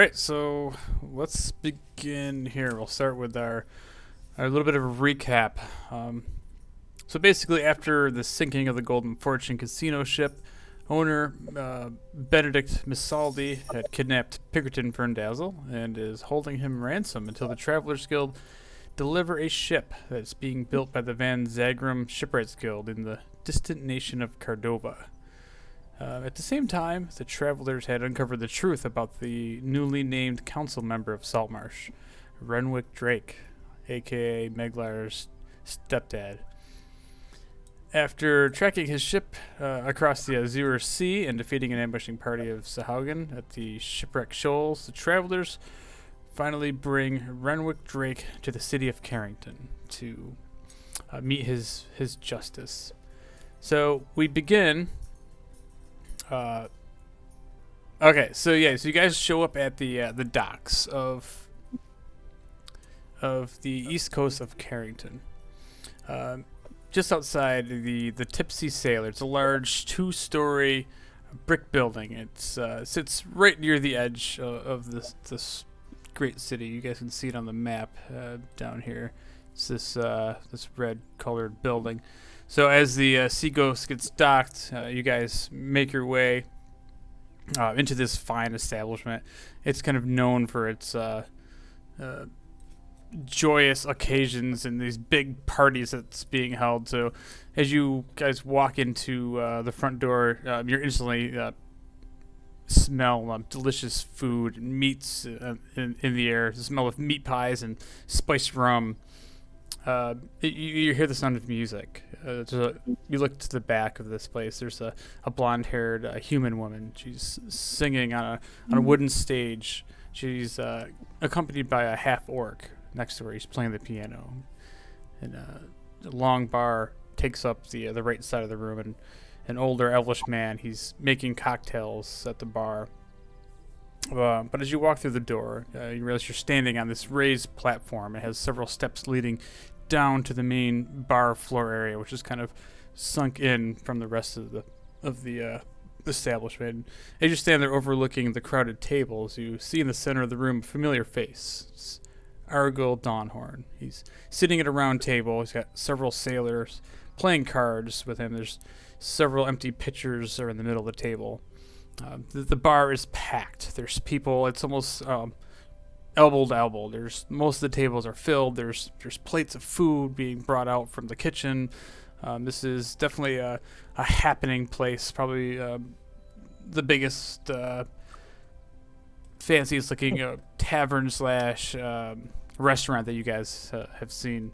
right, so let's begin here. We'll start with our little bit of a recap. Um, so basically, after the sinking of the Golden Fortune casino ship, owner Benedict Misaldi had kidnapped Pinkerton Ferndazzle and is holding him ransom until the Travelers Guild deliver a ship that's being built by the Van Zagrum Shipwrights Guild in the distant nation of Cardova. At the same time, the travelers had uncovered the truth about the newly named council member of Saltmarsh, Renwick Drake, aka Meglar's stepdad. After tracking his ship across the Azure Sea and defeating an ambushing party of Sahaugen at the Shipwreck Shoals, the travelers finally bring Renwick Drake to the city of Carrington to meet his justice. So we begin. So you guys show up at the docks of the east coast of Carrington, just outside the Tipsy Sailor. It's a large two-story brick building. It sits right near the edge of this great city. You guys can see it on the map down here. It's this red-colored building. So as the Sea Ghost gets docked, you guys make your way into this fine establishment. It's kind of known for its joyous occasions and these big parties that's being held. So as you guys walk into the front door, you're instantly smell delicious food and meats in the air. The smell of meat pies and spiced rum. You hear the sound of music. You look to the back of this place. There's a blonde-haired human woman. She's singing on a wooden stage. She's accompanied by a half-orc next to her. He's playing the piano. And a long bar takes up the right side of the room. And an older elvish man, he's making cocktails at the bar. But as you walk through the door, you realize you're standing on this raised platform. It has several steps leading down to the main bar floor area, which is kind of sunk in from the rest of the establishment. As you stand there overlooking the crowded tables, you see in the center of the room a familiar face. It's Argyle Dawnhorn. He's sitting at a round table. He's got several sailors playing cards with him. There's several empty pitchers are in the middle of the table. The bar is packed. There's people. It's almost elbow to elbow. Most of the tables are filled. There's plates of food being brought out from the kitchen. This is definitely a happening place. Probably the biggest, fanciest looking tavern slash restaurant that you guys have seen.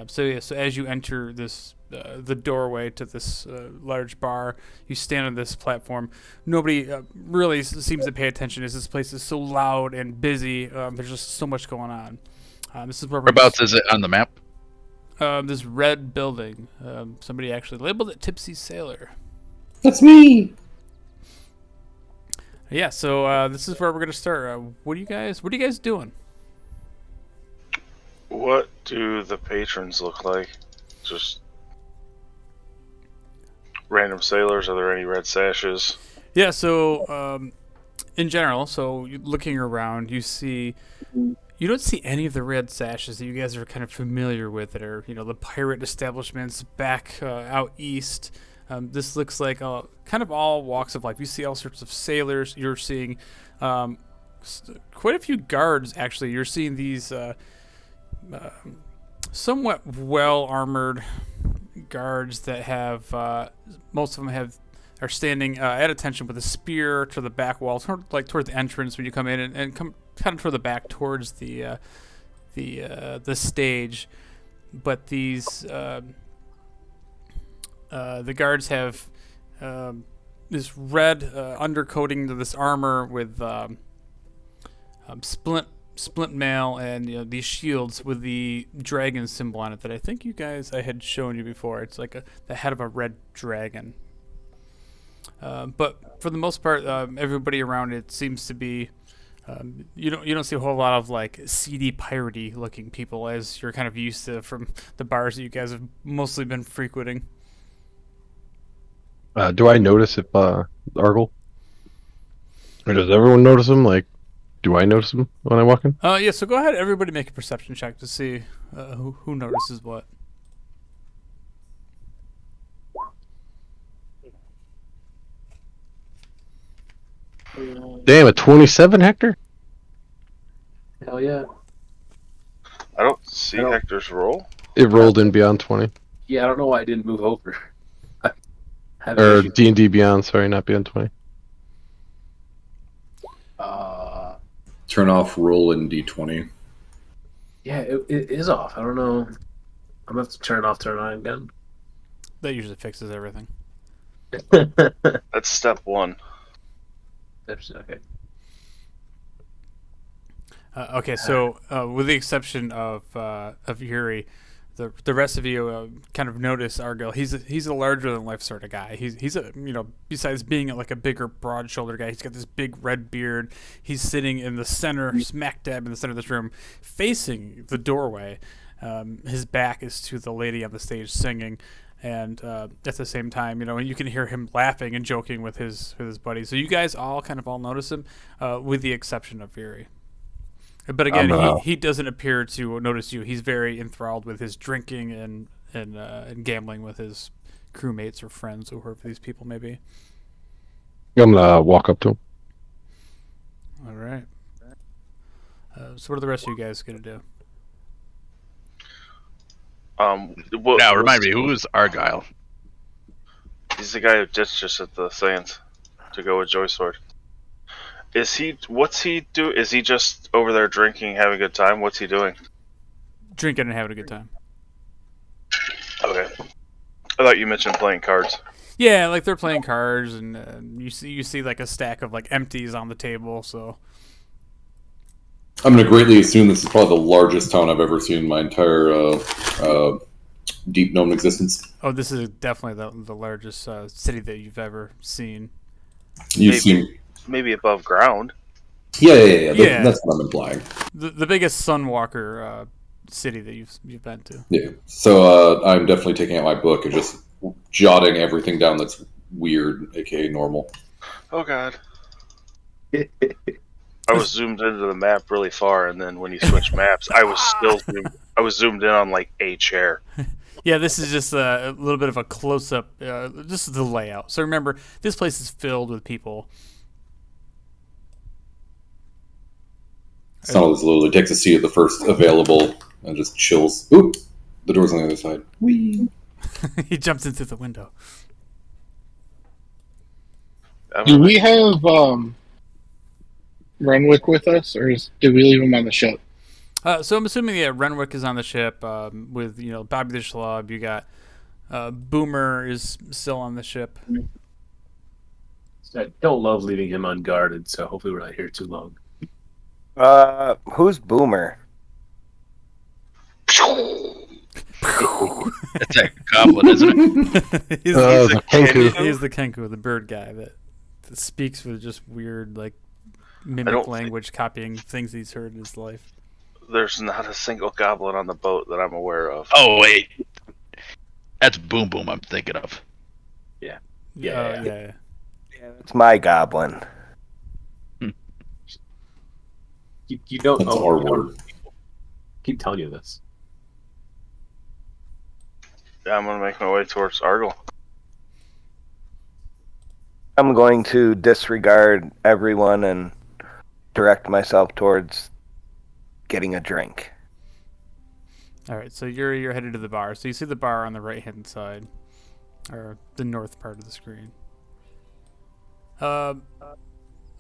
So as you enter this the doorway to this large bar, you stand on this platform. Nobody really seems to pay attention as this place is so loud and busy. There's just so much going on. This is where Whereabouts is it on the map? This red building. Somebody actually labeled it Tipsy Sailor. That's me. Yeah, so this is where we're gonna start. What are you guys doing? What do the patrons look like? Just random sailors? Are there any red sashes? Yeah, so in general, looking around, you don't see any of the red sashes that you guys are kind of familiar with that are, the pirate establishments back out east. This looks like kind of all walks of life. You see all sorts of sailors. You're seeing quite a few guards, actually. You're seeing these somewhat well-armored guards that have most of them are standing at attention with a spear to the back wall, toward the entrance when you come in, and come kind of toward the back towards the stage. But these the guards have this red undercoating to this armor with splint mail and these shields with the dragon symbol on it that I think I had shown you before. It's like the head of a red dragon. But for the most part, everybody around it seems to be you don't see a whole lot of like seedy piratey looking people as you're kind of used to from the bars that you guys have mostly been frequenting. Do I notice if Argyle? Or does everyone notice him? Like, Do I notice him when I walk in? Yeah. So go ahead, everybody, make a perception check to see who notices what. Damn, a 27, Hector? Hell yeah. I don't see I don't- Hector's roll. It rolled in beyond 20. Yeah, I don't know why I didn't move over. I have an Or issue. D&D beyond, sorry, not beyond 20. Turn off roll in D20. Yeah, it is off. I don't know. I'm gonna have to turn it off, turn it on again. That usually fixes everything. That's step one. Okay. Okay, so with the exception of Yuri, the rest of you kind of notice Argyle. He's a larger than life sort of guy. He's a besides being like a bigger, broad shouldered guy, he's got this big red beard. He's sitting in the center, smack dab in the center of this room, facing the doorway. His back is to the lady on the stage singing. And at the same time, you can hear him laughing and joking with his buddies. So you guys all notice him, with the exception of Yuri. But again, he doesn't appear to notice you. He's very enthralled with his drinking and gambling with his crewmates or friends or whoever these people may be. I'm gonna walk up to him. All right. So what are the rest of you guys gonna do? Now, remind me, who is Argyle? He's the guy who ditched us at the Sands to go with Joy Sword. What's he do? Is he just over there drinking, having a good time? What's he doing? Drinking and having a good time. Okay. I thought you mentioned playing cards. Yeah, like they're playing cards, and you see like a stack of like empties on the table. So I'm going to greatly assume this is probably the largest town I've ever seen in my entire deep gnome existence. oh, this is definitely the largest city that you've ever seen. You Maybe. seem... Maybe above ground. Yeah. Yeah. That's what I'm implying. The biggest Sunwalker city that you've been to. Yeah. So I'm definitely taking out my book and just jotting everything down that's weird, aka normal. Oh God. I was zoomed into the map really far, and then when you switch maps, I was zoomed in on like a chair. Yeah, this is just a little bit of a close-up. This is the layout. So remember, this place is filled with people. Sonal's literally takes a seat at the first available and just chills. Oop! The door's on the other side. Whee! He jumps into the window. Do we have Renwick with us, or do we leave him on the ship? So I'm assuming Renwick is on the ship with Bobby the Schlub. You got Boomer is still on the ship. I don't love leaving him unguarded, so hopefully we're not here too long. Who's Boomer? That's a goblin, isn't it? he's The Kenku. He's the Kenku, the bird guy that speaks with just weird like mimic language, copying things he's heard in his life. There's not a single goblin on the boat that I'm aware of. Oh, wait. That's Boom Boom I'm thinking of. Yeah. Yeah, it's my goblin. You don't That's know. our word. Keep telling you this. Yeah, I'm gonna make my way towards Argyle. I'm going to disregard everyone and direct myself towards getting a drink. All right, so you're headed to the bar. So you see the bar on the right-hand side, or the north part of the screen.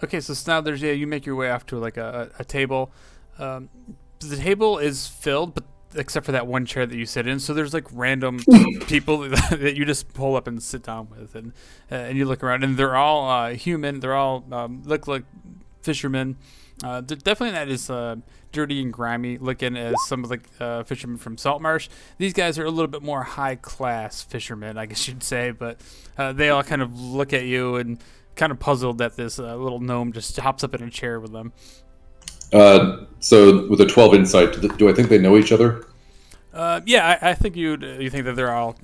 Okay, so now you make your way off to like a table. The table is filled, but except for that one chair that you sit in. So there's like random people that you just pull up and sit down with, and you look around, and they're all human. They're all look like fishermen. They're definitely not as dirty and grimy looking as some of the fishermen from Saltmarsh. These guys are a little bit more high class fishermen, I guess you'd say. But they all kind of look at you and kind of puzzled that this little gnome just hops up in a chair with them. So with a 12 insight, do I think they know each other? Yeah, I think you think that they're all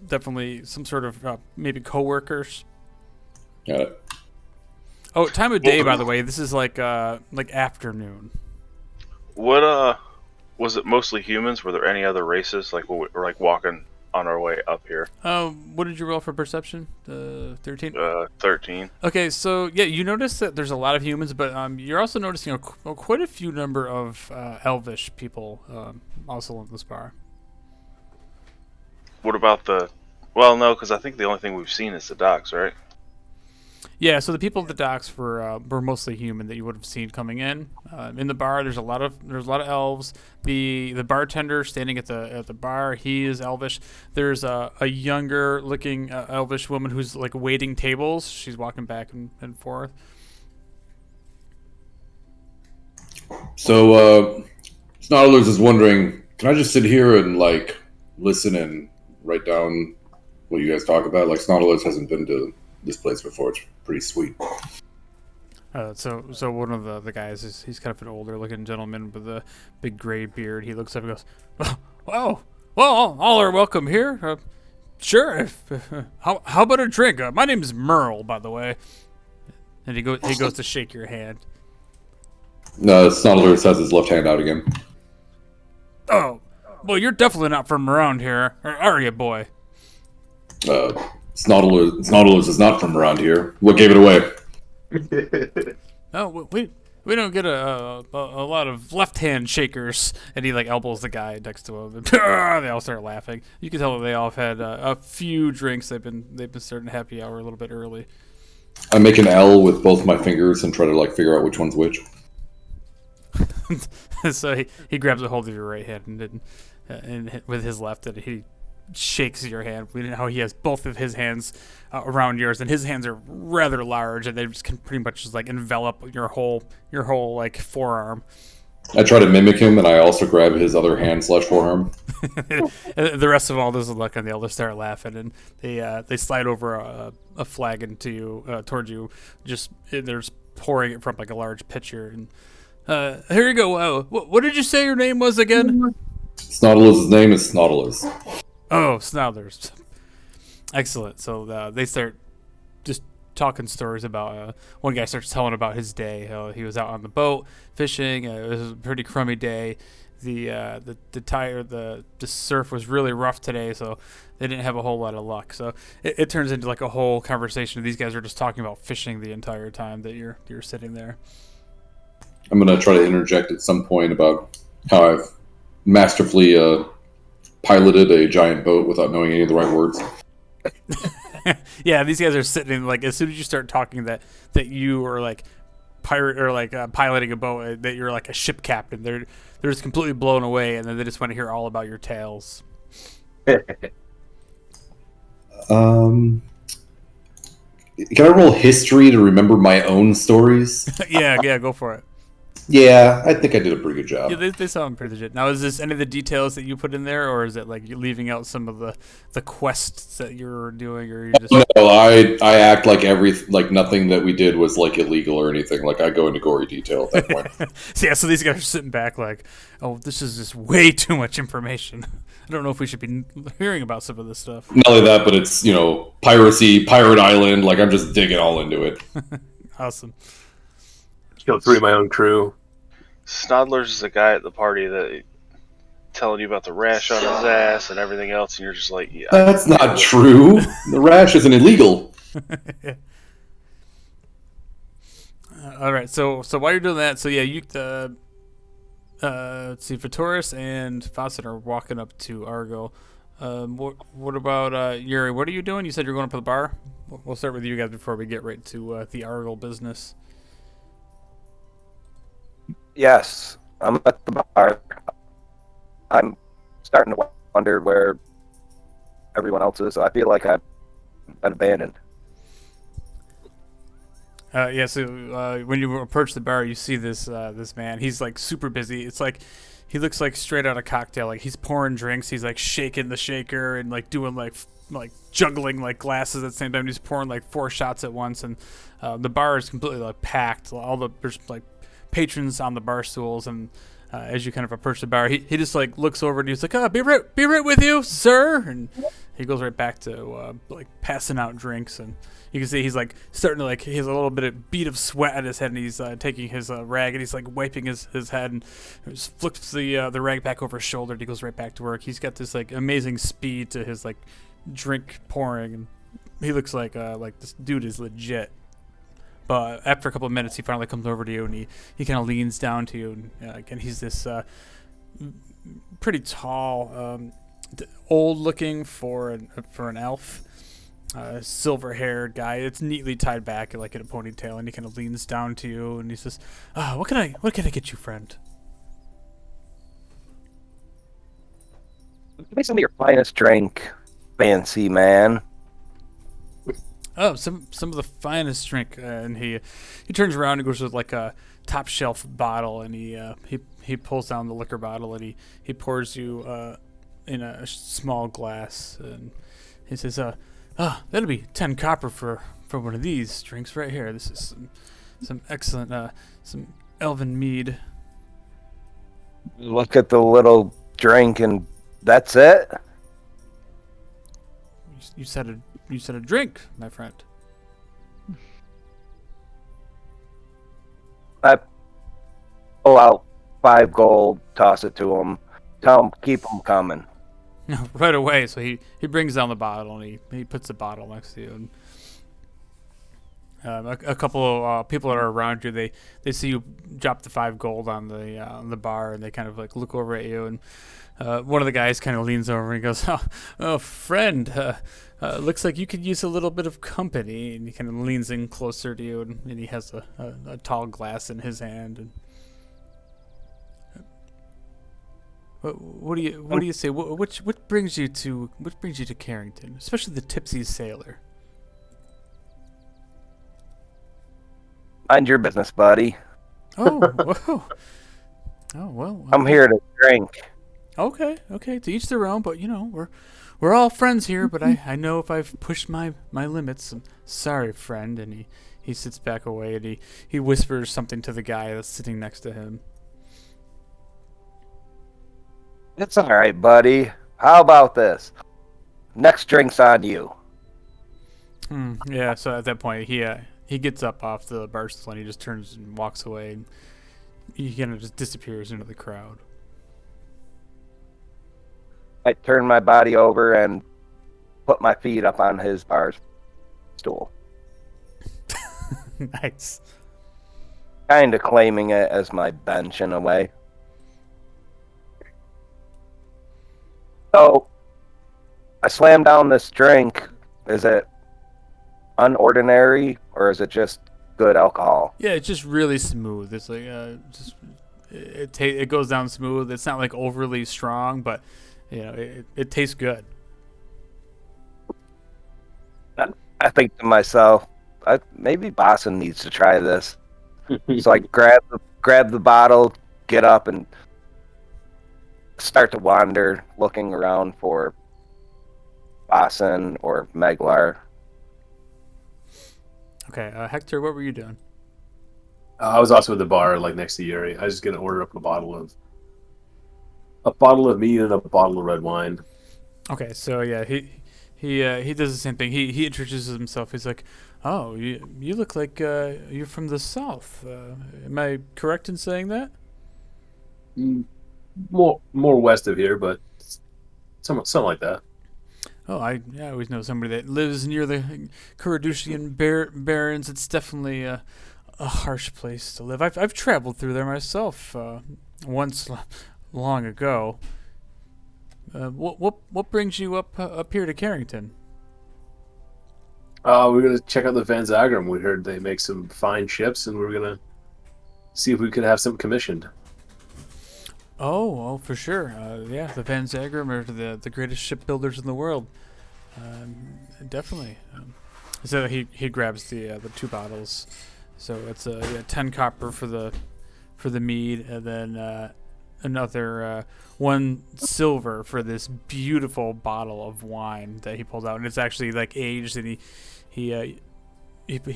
definitely some sort of maybe coworkers. Got it. Oh, time of day, by the way. This is like afternoon. What was it mostly humans? Were there any other races? Like we're like walking on our way up here. What did you roll for perception? 13. 13. Okay, so yeah, you notice that there's a lot of humans, but you're also noticing quite a few number of elvish people also in this bar. What about the? Well, no, because I think the only thing we've seen is the docks, right? Yeah, so the people at the docks were mostly human that you would have seen coming in. In the bar, there's a lot of elves. The bartender standing at the bar, he is elvish. There's a younger looking elvish woman who's like waiting tables. She's walking back and forth. So, Snarlers is wondering, can I just sit here and like listen and write down what you guys talk about? Like Snarlers hasn't been to this place before. It's pretty sweet. So one of the guys he's kind of an older looking gentleman with a big gray beard. He looks up and goes, "Well, all are welcome here. Sure. How about a drink? My name is Merle, by the way." And he goes to shake your hand. Snarlers has his left hand out again. Oh, well, you're definitely not from around here, or are you, boy? Snarlers is not from around here. What gave it away? Oh, we don't get a lot of left hand shakers. And he like elbows the guy next to him. And they all start laughing. You can tell that they all have had a few drinks. They've been starting happy hour a little bit early. I make an L with both my fingers and try to like figure out which one's which. So he grabs a hold of your right hand and with his left, and he shakes your hand. We know how he has both of his hands around yours, and his hands are rather large, and they just can pretty much just like envelop your whole like forearm. I try to mimic him, and I also grab his other hand / forearm. The rest of all this is look, and they all just start laughing, and they slide over a flagon to you towards you. They're just pouring it from like a large pitcher, and here you go. What did you say your name was again? Snarlers' name is Snarlers. Oh, Snarlers. Excellent. So they start just talking stories about. One guy starts telling about his day. He was out on the boat fishing. It was a pretty crummy day. The surf was really rough today, so they didn't have a whole lot of luck. So it turns into like a whole conversation. These guys are just talking about fishing the entire time that you're sitting there. I'm gonna try to interject at some point about how I've masterfully piloted a giant boat without knowing any of the right words. Yeah, these guys are sitting like as soon as you start talking that you are like pirate or like piloting a boat, that you're like a ship captain. They're just completely blown away, and then they just want to hear all about your tales. Can I roll history to remember my own stories? yeah, go for it. Yeah, I think I did a pretty good job. Yeah, they sound pretty legit. Now, is this any of the details that you put in there, or is it like you're leaving out some of the quests that you're doing, or you just? No, I act like nothing that we did was like illegal or anything. Like I go into gory detail at that point. So these guys are sitting back like, oh, this is just way too much information. I don't know if we should be hearing about some of this stuff. Not only that, but it's piracy, pirate island. Like I'm just digging all into it. Awesome. Killed 3 of my own crew. Snodlers is the guy at the party that telling you about the rash on his ass and everything else, and you're just like, yeah. That's not true. The rash isn't illegal. All right, so while you're doing that, so yeah, you let's see, Vitoris and Fawcett are walking up to Argo. What about Yuri? What are you doing? You said you're going up to the bar. We'll start with you guys before we get right to the Argo business. Yes, I'm at the bar. I'm starting to wonder where everyone else is. I feel like I've been abandoned. So when you approach the bar, you see this man. He's like super busy. It's like he looks like straight out of Cocktail. Like he's pouring drinks. He's like shaking the shaker and like doing like juggling like glasses at the same time. He's pouring like 4 shots at once, and the bar is completely like packed. There's like patrons on the bar stools, and as you kind of approach the bar, he just like looks over and he's like, "Oh, be right with you, sir." And he goes right back to like passing out drinks, and you can see he's like starting to like he has a little bit of bead of sweat on his head, and he's taking his rag and he's like wiping his head, and just flips the rag back over his shoulder, and he goes right back to work. He's got this like amazing speed to his like drink pouring, and he looks like this dude is legit. But after a couple of minutes, he finally comes over to you, and he kind of leans down to you, and again he's this pretty tall, old looking for an elf, silver-haired guy. It's neatly tied back like in a ponytail, and he kind of leans down to you, and he says, "What can I get you, friend?" Give me some of your finest drink, fancy man. Oh, some of the finest drink, and he turns around and goes with like a top shelf bottle, and he pulls down the liquor bottle, and he pours you in a small glass, and he says, that'll be 10 copper for one of these drinks right here. This is some excellent some elven mead. Look at the little drink, and that's it. You said a drink, my friend. I pull out 5 gold, toss it to him, tell him keep them coming. Right away. So he brings down the bottle, and he puts the bottle next to you. And a couple of people that are around you, they see you drop the 5 gold on the bar, and they kind of like look over at you, and one of the guys kind of leans over and he goes, "Oh, friend, looks like you could use a little bit of company." And he kind of leans in closer to you, and he has a tall glass in his hand. And what do you say? What brings you to Carrington, especially the tipsy sailor? Mind your business, buddy. Oh, whoa. Oh well. I'm here to drink. Okay. To each their own, but we're all friends here. But I know if I've pushed my limits, I'm sorry, friend. And he sits back away, and he whispers something to the guy that's sitting next to him. It's all right, buddy. How about this? Next drink's on you. Yeah. So at that point, he gets up off the bar stool, and he just turns and walks away, and he kind of just disappears into the crowd. I turn my body over and put my feet up on his bar stool. Nice. Kind of claiming it as my bench in a way. So, I slam down this drink. Is it unordinary, or is it just good alcohol? Yeah, it's just really smooth. It's like it goes down smooth. It's not like overly strong, but it tastes good. I think to myself, maybe Boston needs to try this. So I grab the bottle, get up, and start to wander, looking around for Boston or Meglar. Okay, Hector, what were you doing? I was also at the bar, like next to Yuri. I was just gonna order up a bottle of mead and a bottle of red wine. Okay, so yeah, he does the same thing. He introduces himself. He's like, "Oh, you look like you're from the south. Am I correct in saying that?" More west of here, but something like that. Oh, I always know somebody that lives near the Caradushian Barrens. It's definitely a harsh place to live. I've traveled through there myself once long ago. What brings you up here to Carrington? We're gonna check out the Van Zagrum. We heard they make some fine ships, and we're gonna see if we could have some commissioned. Oh, for sure. Yeah, the Van Zagrum are the greatest shipbuilders in the world. Definitely. So he grabs the 2 bottles. So it's 10 copper for the mead, and then another 1 silver for this beautiful bottle of wine that he pulls out, and it's actually like aged, and he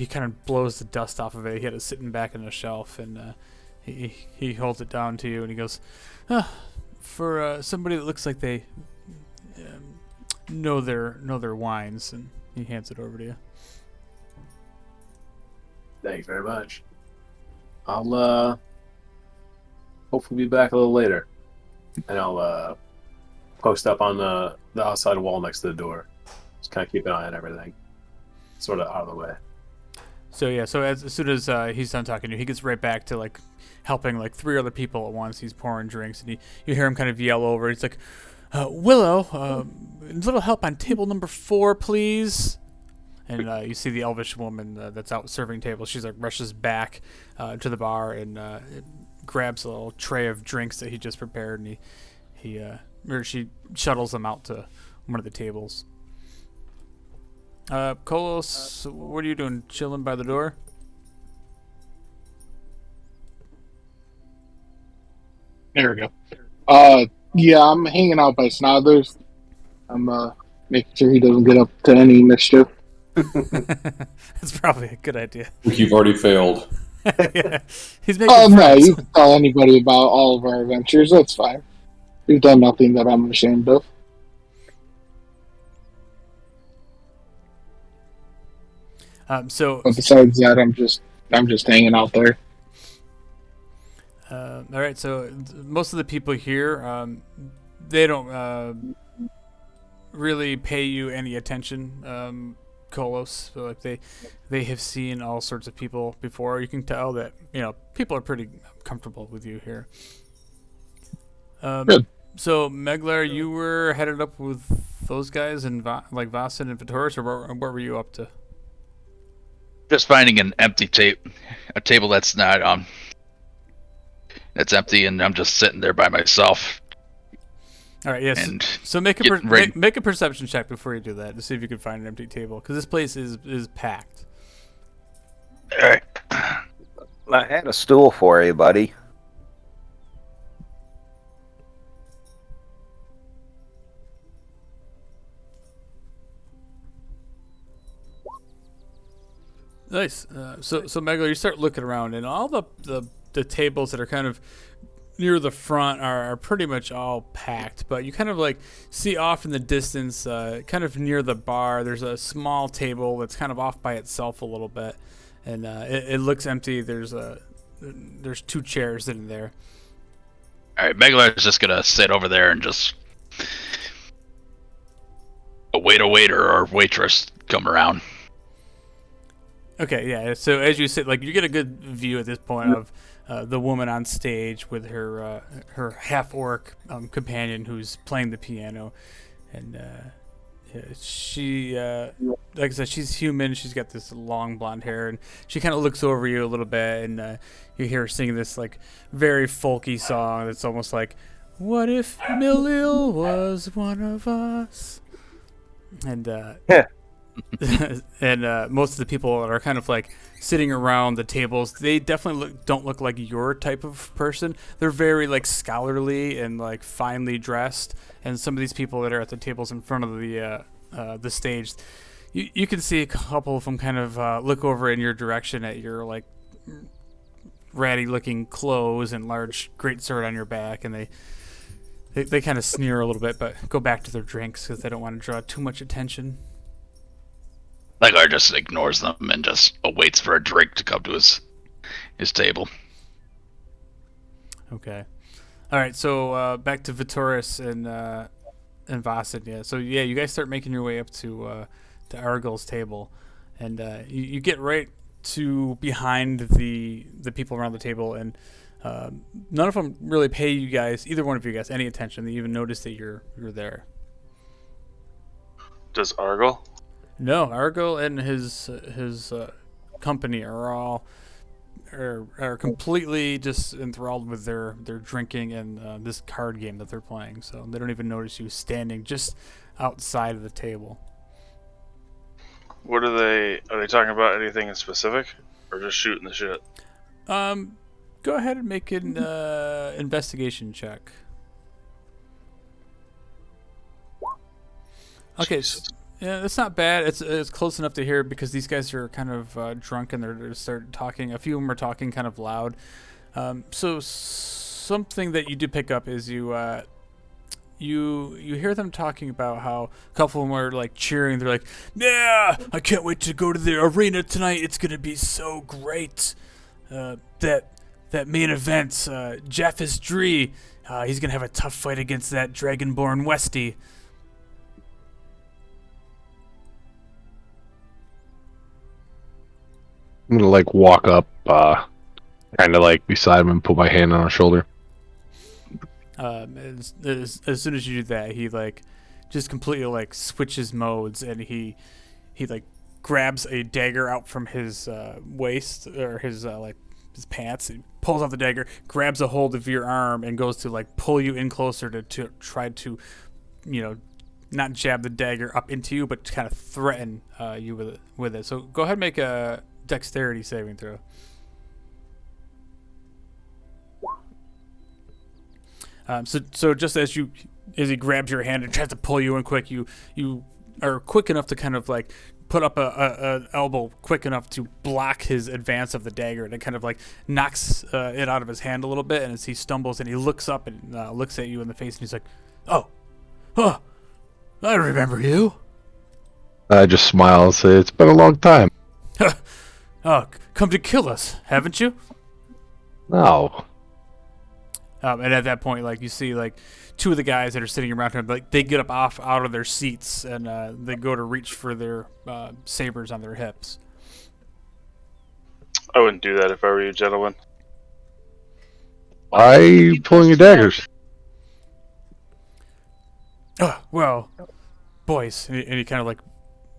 kind of blows the dust off of it. He had it sitting back on the shelf, and he holds it down to you, and he goes, for somebody that looks like they know their wines, and he hands it over to you. Thank you very much. I'll hopefully be back a little later, and I'll post up on the outside wall next to the door. Just kind of keep an eye on everything, sort of out of the way. So yeah, so as soon as he's done talking to you, he gets right back to like helping like 3 other people at once. He's pouring drinks, and you hear him kind of yell over. He's like, "Willow, a little help on table number 4, please." And you see the elvish woman that's out serving tables. She's like rushes back to the bar and grabs a little tray of drinks that he just prepared, and she shuttles them out to one of the tables. Kolos, what are you doing? Chilling by the door? There we go. Yeah, I'm hanging out by Snothers. I'm making sure he doesn't get up to any mischief. That's probably a good idea. You've already failed. Yeah. He's making Oh no, friends. you can tell anybody about all of our adventures. That's fine. We've done nothing that I'm ashamed of. So But besides that, I'm just hanging out there. all right, so most of the people here, they don't really pay you any attention, Kolos. So like they have seen all sorts of people before. You can tell that people are pretty comfortable with you here. Good. So Meglar, you were headed up with those guys and like Vasen and Vitoris, or what were you up to? Just finding an empty a table that's not that's empty, and I'm just sitting there by myself. All right, yes. And So make get ready. make a perception check before you do that to see if you can find an empty table, because this place is packed. All right. I had a stool for you, buddy. Nice. So Megalo, you start looking around, and all the tables that are kind of near the front are pretty much all packed. But you kind of like see off in the distance, kind of near the bar, there's a small table that's kind of off by itself a little bit, and it looks empty. There's 2 chairs in there. All right, Meglar's just gonna sit over there and just await a waiter or waitress come around. Okay, yeah. So as you sit, like you get a good view at this point of the woman on stage with her half orc companion who's playing the piano, and she, like I said, she's human. She's got this long blonde hair, and she kind of looks over you a little bit, and you hear her singing this like very folky song that's almost like, "What if Milil was one of us?" And and most of the people are kind of like sitting around the tables. They definitely don't look like your type of person. They're very like scholarly and like finely dressed. And some of these people that are at the tables in front of the stage, you can see a couple of them kind of look over in your direction at your like ratty looking clothes and large greatsword on your back, and they kind of sneer a little bit, but go back to their drinks because they don't want to draw too much attention. Meglar just ignores them and just waits for a drink to come to his table. Okay. All right. So back to Vitoris and Vasen. Yeah. So yeah, you guys start making your way up to Argyl's table, and you get right to behind the people around the table, and none of them really pay you guys, either one of you guys, any attention. They even notice that you're there. Does Argyll? No, Argyll and his company are completely just enthralled with their drinking and this card game that they're playing. So they don't even notice you standing just outside of the table. What are they talking about? Anything in specific, or just shooting the shit? Go ahead and make an investigation check. Okay. Yeah, that's not bad. It's close enough to hear because these guys are kind of drunk and they're start talking. A few of them are talking kind of loud. So something that you do pick up is you you hear them talking about how a couple of them are like cheering. They're like, "Yeah, I can't wait to go to the arena tonight. It's gonna be so great. That main event, Jeff is Dree. He's gonna have a tough fight against that Dragonborn Westie." I'm gonna like walk up, kind of like beside him and put my hand on his shoulder. As soon as you do that, he like just completely like switches modes, and he like grabs a dagger out from his waist or his like his pants. He pulls out the dagger, grabs a hold of your arm, and goes to like pull you in closer to try to, not jab the dagger up into you, but kind of threaten you with it. So go ahead and make a dexterity saving throw. So just as he grabs your hand and tries to pull you in quick, you are quick enough to kind of like put up a elbow quick enough to block his advance of the dagger, and it kind of like knocks it out of his hand a little bit. And as he stumbles and he looks up and looks at you in the face, and he's like, "Oh, I remember you." I just smile and say, "It's been a long time." Come to kill us, haven't you? No. And at that point, like, you see like two of the guys that are sitting around him, like they get up out of their seats and they go to reach for their sabers on their hips. I wouldn't do that if I were you, gentlemen. Why are you pulling your daggers? Well, boys, and he kind of like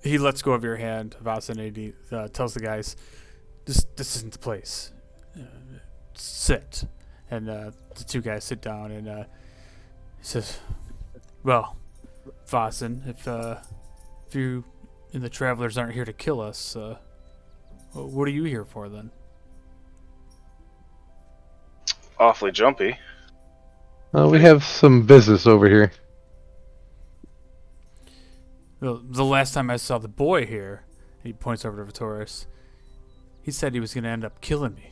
he lets go of your hand, Vasan, and he tells the guys, "This isn't the place. Sit." And the two guys sit down, and he says, "Well, Vasan, if you and the travelers aren't here to kill us, what are you here for then?" Awfully jumpy. We have some business over here. Well, the last time I saw the boy here, he points over to Vitoris, he said he was going to end up killing me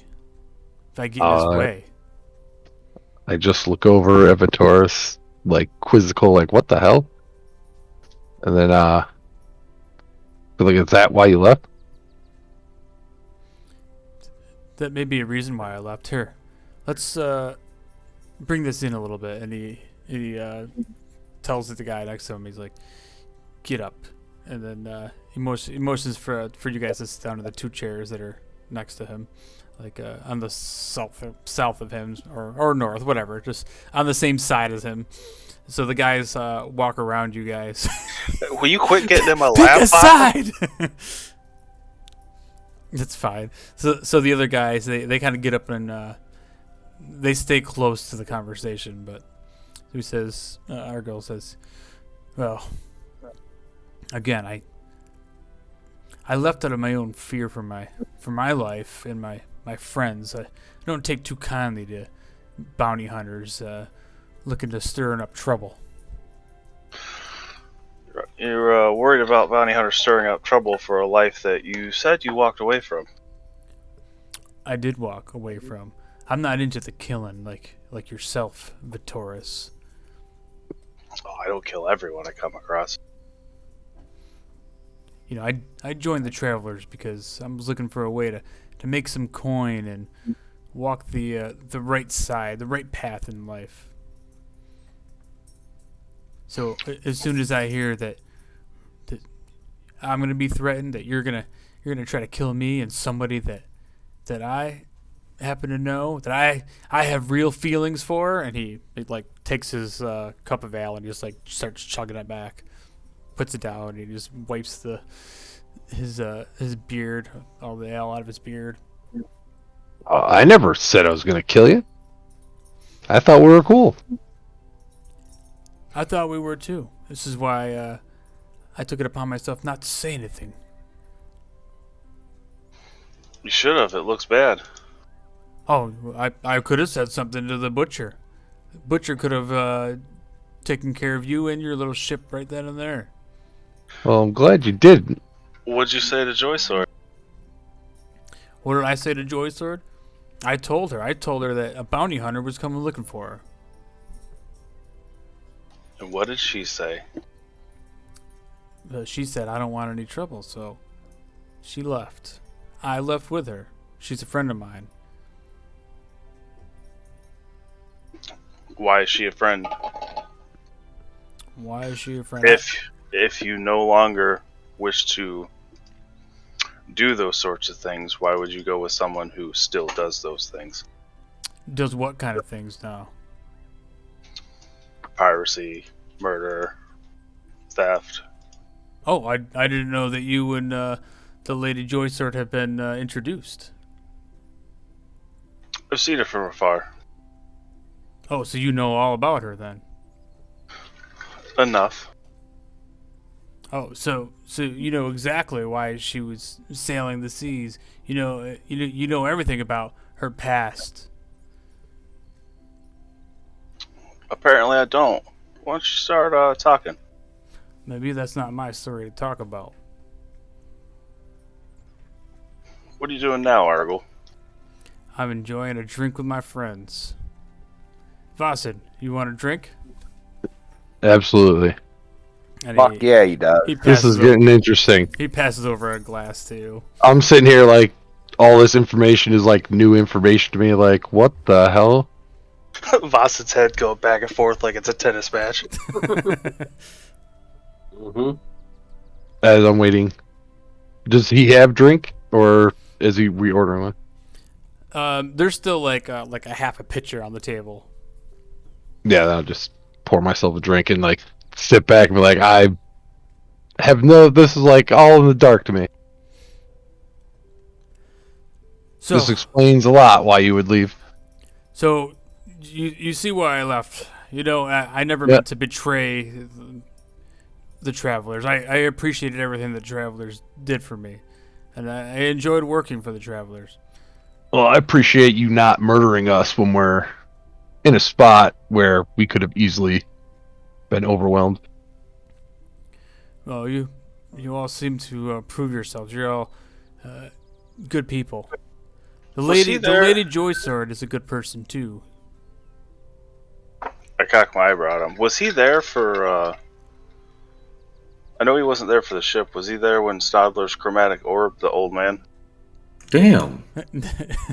if I get in his way. I just look over at Vitoris, like quizzical, like what the hell? And then, like, is that why you left? That may be a reason why I left. Here, let's bring this in a little bit. And he tells the guy next to him, he's like, "Get up." And then he motions for you guys to sit down in the two chairs that are next to him. Like on the south of him or north, whatever, just on the same side as him. So the guys walk around you guys. Will you quit getting in my Pick lap? a side. That's fine. So the other guys, they kind of get up and they stay close to the conversation. But who says? Argyle says, "Well, again, I left out of my own fear for my life and my friends. I don't take too kindly to bounty hunters looking to stirring up trouble." You're worried about bounty hunters stirring up trouble for a life that you said you walked away from. I did walk away from. I'm not into the killing like yourself, Vitoris. Oh, I don't kill everyone I come across. I joined the Travelers because I was looking for a way to make some coin and walk the right side, the right path in life. So as soon as I hear that I'm gonna be threatened, that you're gonna try to kill me and somebody that I happen to know, that I have real feelings for, and he like takes his cup of ale and just like starts chugging it back, puts it down, and he just wipes his beard, all the ale out of his beard. I never said I was going to kill you. I thought we were cool. I thought we were too. This is why I took it upon myself not to say anything. You should have. It looks bad. Oh, I could have said something to the butcher. The butcher could have taken care of you and your little ship right then and there. Well, I'm glad you didn't. What'd you say to Joy Sword? What did I say to Joy Sword? I told her that a bounty hunter was coming looking for her. And what did she say? She said, I don't want any trouble, so she left. I left with her. She's a friend of mine. Why is she a friend? Why is she a friend? If you no longer wish to do those sorts of things, why would you go with someone who still does those things? Does what kind of things now? Piracy, murder, theft. Oh, I didn't know that you and the Lady Joysword have been introduced. I've seen her from afar. Oh, so you know all about her then? Enough. Oh, so you know exactly why she was sailing the seas. You know everything about her past. Apparently I don't. Why don't you start talking? Maybe that's not my story to talk about. What are you doing now, Argyle? I'm enjoying a drink with my friends. Vosid, you want a drink? Absolutely. And Fuck yeah, he does. This is getting interesting. He passes over a glass to you. I'm sitting here like all this information is like new information to me. Like, what the hell? Voss's head go back and forth like it's a tennis match. Mm-hmm. As I'm waiting, does he have drink or is he reordering one? There's still like a half a pitcher on the table. Yeah, then I'll just pour myself a drink and like sit back and be like, I have no. This is like all in the dark to me. So This explains a lot why you would leave. So you see why I left. You know, I never Yeah. meant to betray the travelers. I appreciated everything the travelers did for me, and I enjoyed working for the travelers. Well, I appreciate you not murdering us when we're in a spot where we could have easily been overwhelmed. Well, you all seem to prove yourselves. You're all good people. The he there? Lady Joysword is a good person too. I cocked my eyebrow at him. Was he there for, I know he wasn't there for the ship. Was he there when Stadler's chromatic orb, the old man? Damn.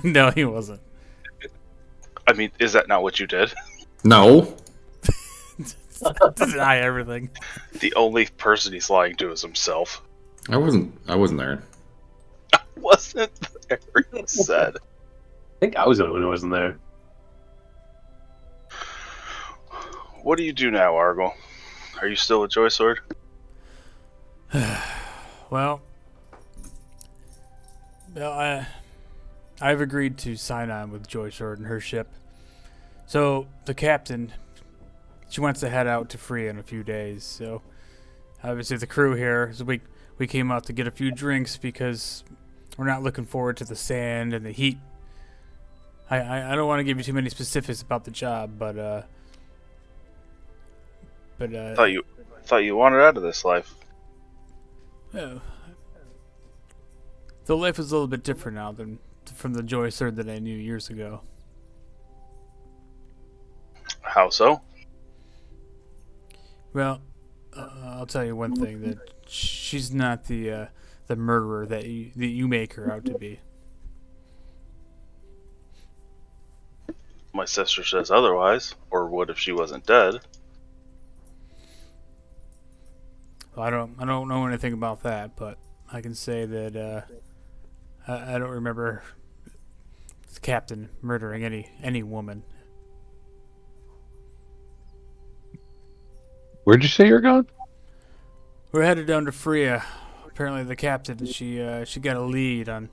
No, he wasn't. I mean, is that not what you did? No. Deny everything. The only person he's lying to is himself. I wasn't there. Wasn't there, he said. I think I was the only one who wasn't there. What do you do now, Argyle? Are you still a Joysword? Well, I've agreed to sign on with Joysword and her ship. So the captain, she wants to head out to Free in a few days. So obviously the crew here, so we came out to get a few drinks because we're not looking forward to the sand and the heat. I don't want to give you too many specifics about the job, but Thought you wanted out of this life. the life is a little bit different now than from the Joysword that I knew years ago. How so? Well, I'll tell you one thing, that she's not the murderer that you make her out to be. My sister says otherwise, or would if she wasn't dead. Well, I don't know anything about that, but I can say that I don't remember the captain murdering any woman. Where'd you say you're going? We're headed down to Freya. Apparently, the captain she got a lead on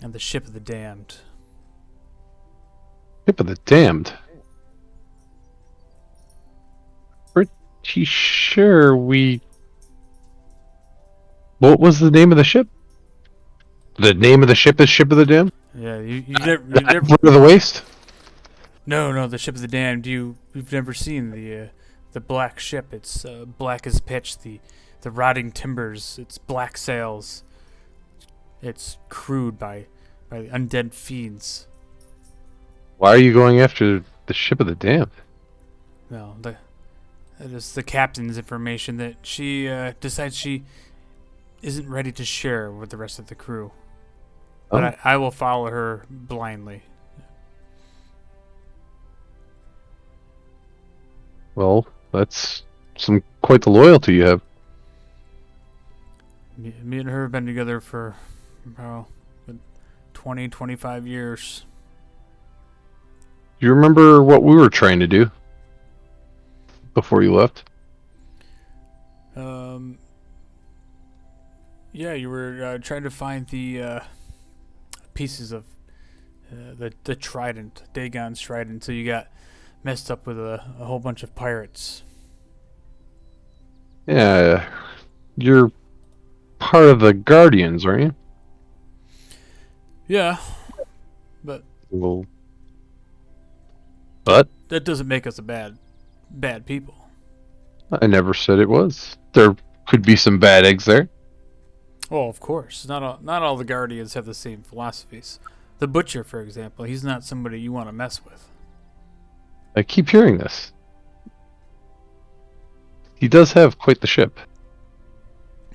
the ship of the damned. Ship of the Damned. Pretty sure we. What was the name of the ship? The name of the ship is Ship of the Damned? Yeah, you've never Foot of the Waste? No, the ship of the damned. You've never seen the black ship. It's black as pitch. The rotting timbers. It's black sails. It's crewed by undead fiends. Why are you going after the Ship of the Damned? Well, That is the captain's information that she decides she isn't ready to share with the rest of the crew. But Oh. I will follow her blindly. Well, that's quite the loyalty you have. Me and her have been together for, 20, 25 years. Do you remember what we were trying to do before you left? Yeah, you were trying to find the pieces of the trident, Dagon's trident, so you got messed up with a whole bunch of pirates. Yeah, you're part of the Guardians, aren't you? Yeah, but Well, but that doesn't make us a bad people. I never said it was. There could be some bad eggs there. Well, of course, not all the Guardians have the same philosophies. The Butcher, for example, he's not somebody you want to mess with. I keep hearing this. He does have quite the ship.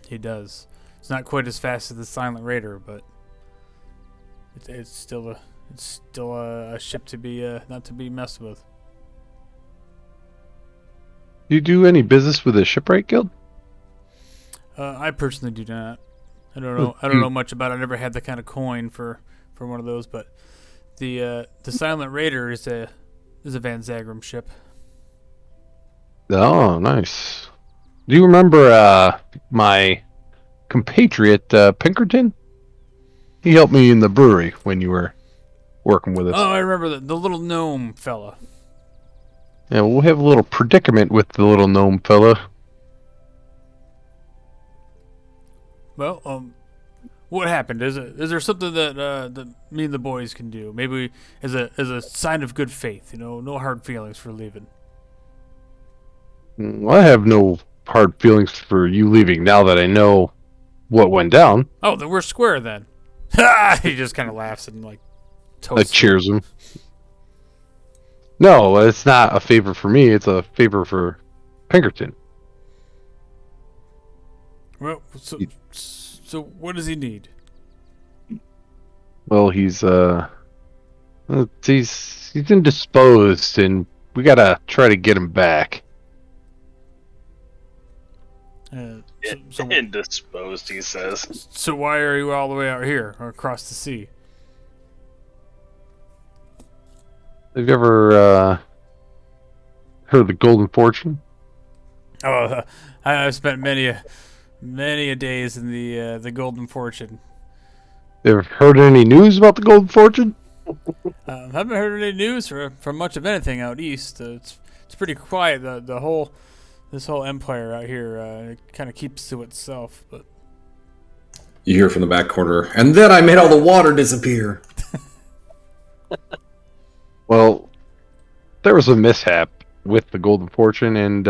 He does. It's not quite as fast as the Silent Raider, but it's still a ship to be not to be messed with. Do you do any business with the Shipwright Guild? I personally do not. I don't know much about it. I never had the kind of coin for one of those, but the Silent Raider is a Van Zagrum ship. Oh, nice. Do you remember my compatriot Pinkerton? He helped me in the brewery when you were working with us. Oh, I remember the little gnome fella. Yeah, we'll have a little predicament with the little gnome fella. Well, what happened? Is there something that me and the boys can do? Maybe as a sign of good faith, no hard feelings for leaving. Well, I have no hard feelings for you leaving now that I know what went down. Oh, then we're square then. Ha! He just kind of laughs and I toasts. cheers him. No, it's not a favor for me. It's a favor for Pinkerton. Well, so what does he need? Well, he's indisposed, and we gotta try to get him back. Indisposed, he says. So why are you all the way out here or across the sea? Have you ever heard of the Golden Fortune? Oh, I've spent many a days in the Golden Fortune. Ever heard any news about the Golden Fortune? Haven't heard any news from much of anything out east. It's pretty quiet. This whole empire out here kind of keeps to itself. But You hear from the back corner, and then I made all the water disappear. Well, there was a mishap with the Golden Fortune, and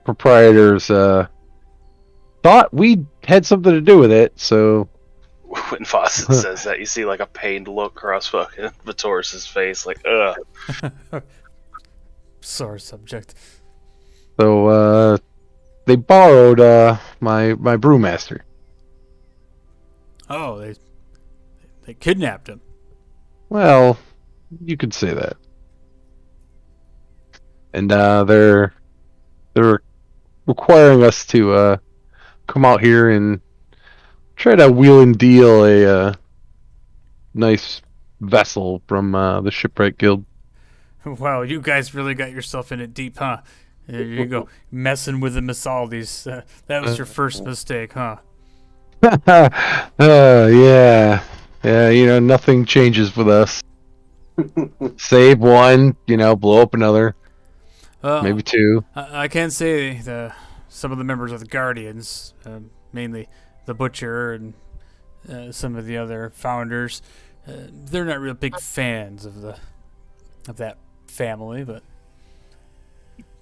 proprietors thought we had something to do with it, so... When Fawcett says that, you see like a pained look across fucking Vitoris' face, like, ugh. sore subject. So, they borrowed my brewmaster. Oh, they kidnapped him. Well, you could say that. And they're requiring us to come out here and try to wheel and deal a nice vessel from the Shipwright Guild. Wow, you guys really got yourself in it deep, huh? There you go, messing with the Masaldis. That was your first mistake, huh? Yeah. Yeah, nothing changes with us. Save one, blow up another. Maybe two. I can say some of the members of the Guardians, mainly the Butcher and some of the other founders, they're not real big fans of that family. But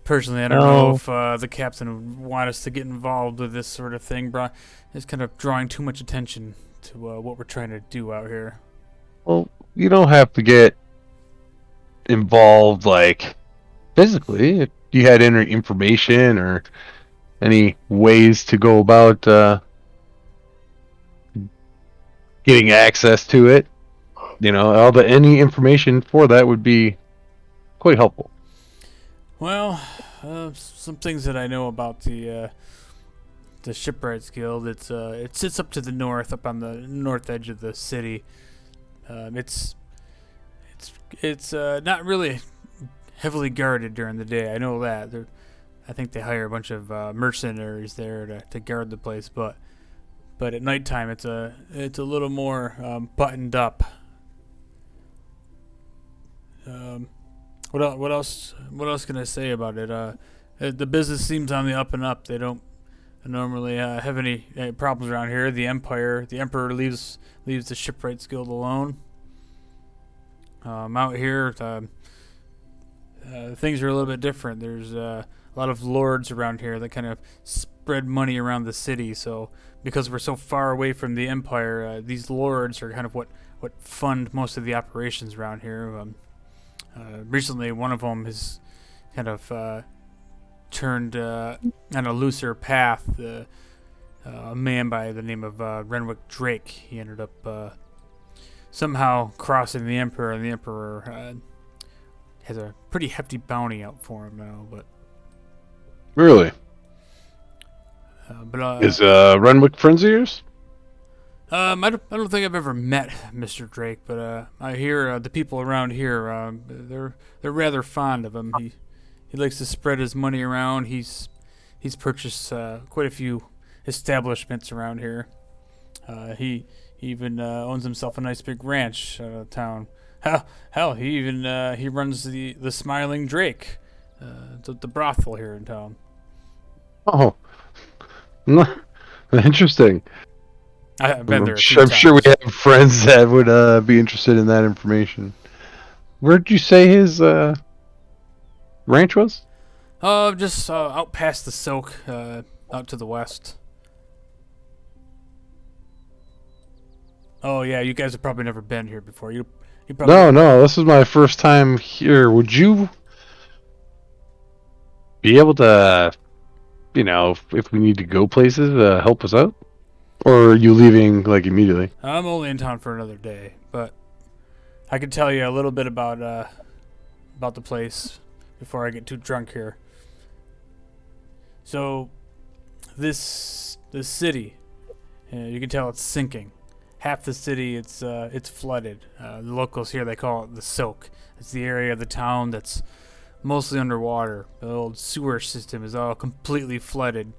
personally, I don't know if the captain would want us to get involved with this sort of thing. It's kind of drawing too much attention to what we're trying to do out here. Well, you don't have to get involved, physically. If you had any information or any ways to go about getting access to it, any information for that would be quite helpful. Well, some things that I know about the Shipwrights Guild. It sits up to the north, up on the north edge of the city. It's not really heavily guarded during the day. I know that. I think they hire a bunch of mercenaries there to guard the place, but at nighttime it's a little more buttoned up. What else can I say about it? The business seems on the up and up. They don't normally have any problems around here. The emperor leaves the Shipwrights Guild alone. Out here, things are a little bit different. There's a lot of lords around here that kind of spread money around the city. So because we're so far away from the empire, these lords are kind of what fund most of the operations around here. Recently, one of them has kind of turned on a looser path. A man by the name of Renwick Drake. He ended up somehow crossing the emperor, and the emperor has a pretty hefty bounty out for him now. But Really? Is Renwick friends of yours? I don't think I've ever met Mr. Drake, but I hear the people around here they're rather fond of him. He likes to spread his money around. He's purchased quite a few establishments around here. He even owns himself a nice big ranch town. Hell, he even he runs the Smiling Drake, the brothel here in town. Oh, interesting. I've been there. I'm sure we have friends that would be interested in that information. Where did you say his ranch was? Just out past the Soak, out to the west. Oh yeah, you guys have probably never been here before. You probably No, this is my first time here. Would you be able to, if we need to go places, help us out? Or are you leaving, like, immediately? I'm only in town for another day, but I can tell you a little bit about the place before I get too drunk here. So, this city, you can tell it's sinking. Half the city, it's flooded. The locals here, they call it the Soak. It's the area of the town that's mostly underwater. The old sewer system is all completely flooded,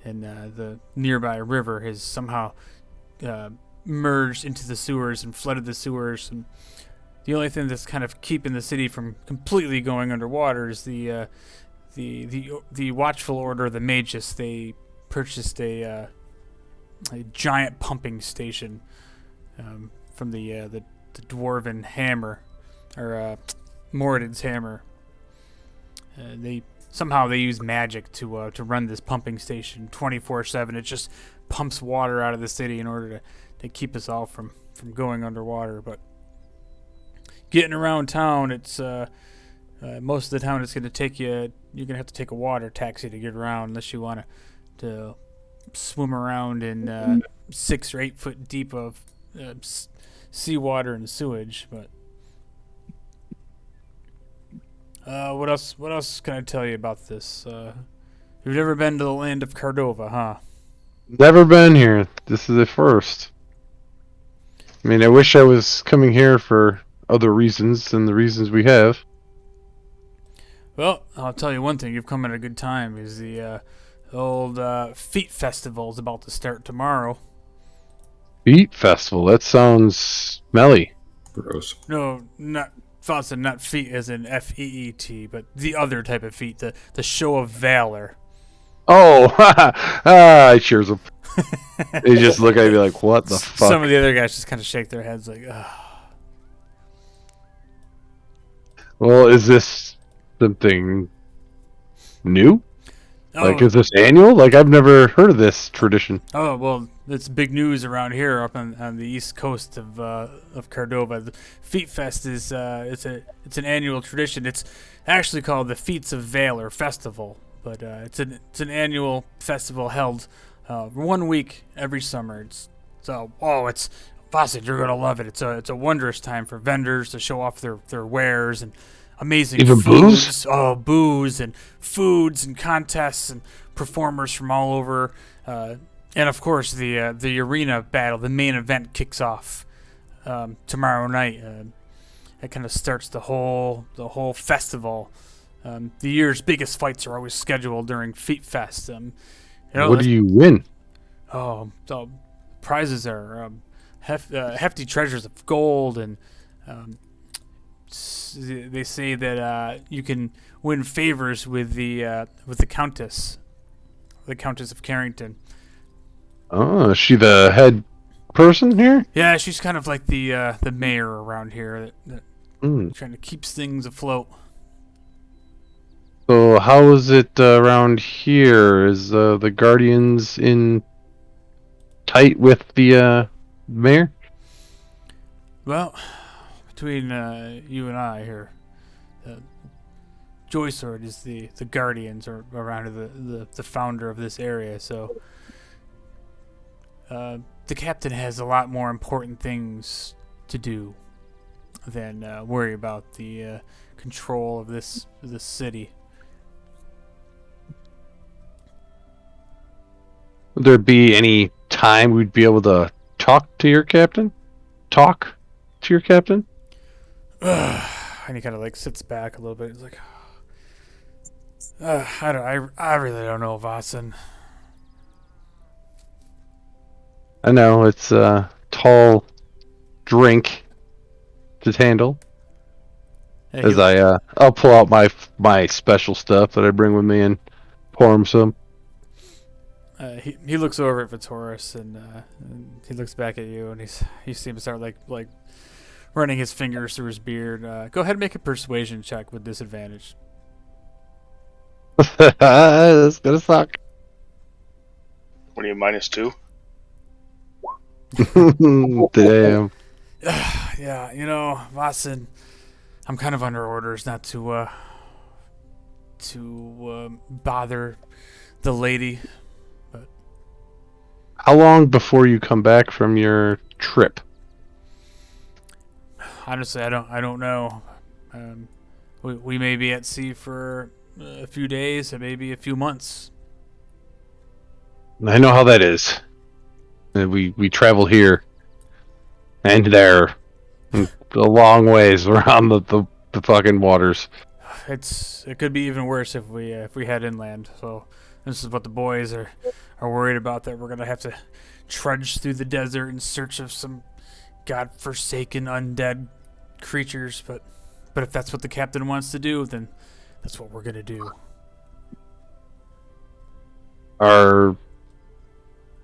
and the nearby river has somehow merged into the sewers and flooded the sewers. And the only thing that's kind of keeping the city from completely going underwater is the Watchful Order of the Magus. They purchased a giant pumping station from the Dwarven Hammer, or Moradin's Hammer. They use magic to run this pumping station 24/7. It just pumps water out of the city in order to keep us all from going underwater. But getting around town, it's most of the town it's going to take you. You're going to have to take a water taxi to get around, unless you want to swim around in 6 or 8 foot deep of seawater and sewage. But what else can I tell you about this? You've never been to the land of Cardova, huh? Never been here. This is the first. I mean, I wish I was coming here for other reasons than the reasons we have. Well, I'll tell you one thing. You've come at a good time. Is the old Feet Festival is about to start tomorrow. Feet Festival? That sounds smelly. Gross. No, not feet as in FEET, but the other type of feat, the show of valor. Oh, I cheers them. They just look at me like, what the fuck? Some of the other guys just kind of shake their heads like, ugh. Well, is this something new? Like, is this annual? Like, I've never heard of this tradition. Oh well, it's big news around here up on the east coast of Cardova. The Feet Fest is it's an annual tradition. It's actually called the Feats of Valor Festival, but it's an annual festival held 1 week every summer. It's Fawcett, you're gonna love it. It's a wondrous time for vendors to show off their wares and amazing Even foods. booze? Oh, booze and foods and contests and performers from all over. And of course, the arena battle, the main event, kicks off tomorrow night. It kind of starts the whole festival. The year's biggest fights are always scheduled during Feet Fest. What do you win? Oh, the prizes are hefty treasures of gold, and they say that you can win favors with the Countess of Carrington. Oh, is she the head person here? Yeah, she's kind of like the mayor around here that trying to keeps things afloat. So how is it around here? Is the Guardians in tight with the mayor? Well, between you and I here, Joysword is the Guardians or around the founder of this area, so the captain has a lot more important things to do than worry about the control of this city. Would there be any time we'd be able to talk to your captain? And he kind of like sits back a little bit. He's like, I really don't know, Watson. I know it's a tall drink to handle. Yeah, As I'll pull out my special stuff that I bring with me and pour him some. He looks over at Vitoris and he looks back at you, and he seems to start like running his fingers through his beard. Go ahead and make a persuasion check with disadvantage. That's gonna suck. What are you, -2? Damn. Yeah, Watson, I'm kind of under orders not to bother the lady. How long before you come back from your trip? Honestly, I don't know. We may be at sea for a few days, and maybe a few months. I know how that is. We travel here and there, a long ways around the fucking waters. It could be even worse if we head inland. So this is what the boys are worried about, that we're gonna have to trudge through the desert in search of some godforsaken undead creatures. But if that's what the captain wants to do, then that's what we're gonna do. Are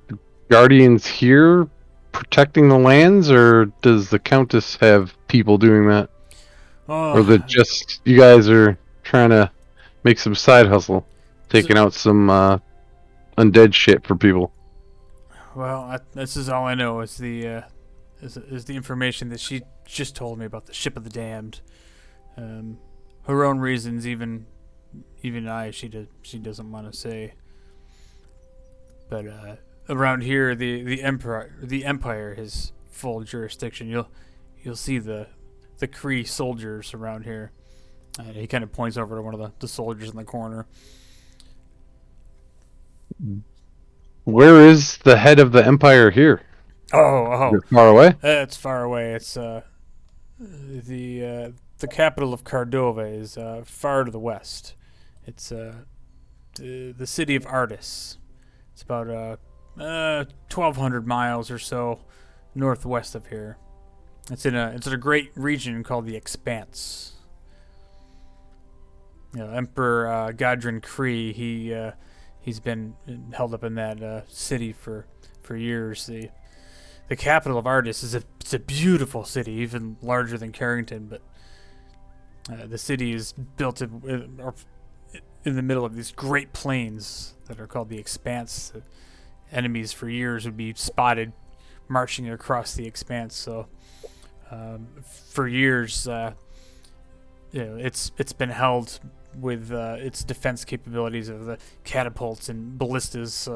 the Guardians here protecting the lands, or does the Countess have people doing that? Oh, Or that just you guys are trying to make some side hustle, taking out some undead shit for people? well, this is all I know. Is the information that she just told me about the ship of the damned. Her own reasons, even she doesn't want to say. But around here, the empire has full jurisdiction. You'll see the Kree soldiers around here. He kind of points over to one of the soldiers in the corner. Where is the head of the empire here? Oh, You're far away? it's far away. It's the capital of Cardova is far to the west. It's the city of Artis. It's about 1,200 miles or so northwest of here. It's in a great region called the Expanse. Emperor Godrin Kree, he's been held up in that city for years. The capital of Artis it's a beautiful city, even larger than Carrington, but the city is built in the middle of these great plains that are called the Expanse. Enemies for years would be spotted marching across the Expanse. So for years, it's been held with its defense capabilities of the catapults and ballistas,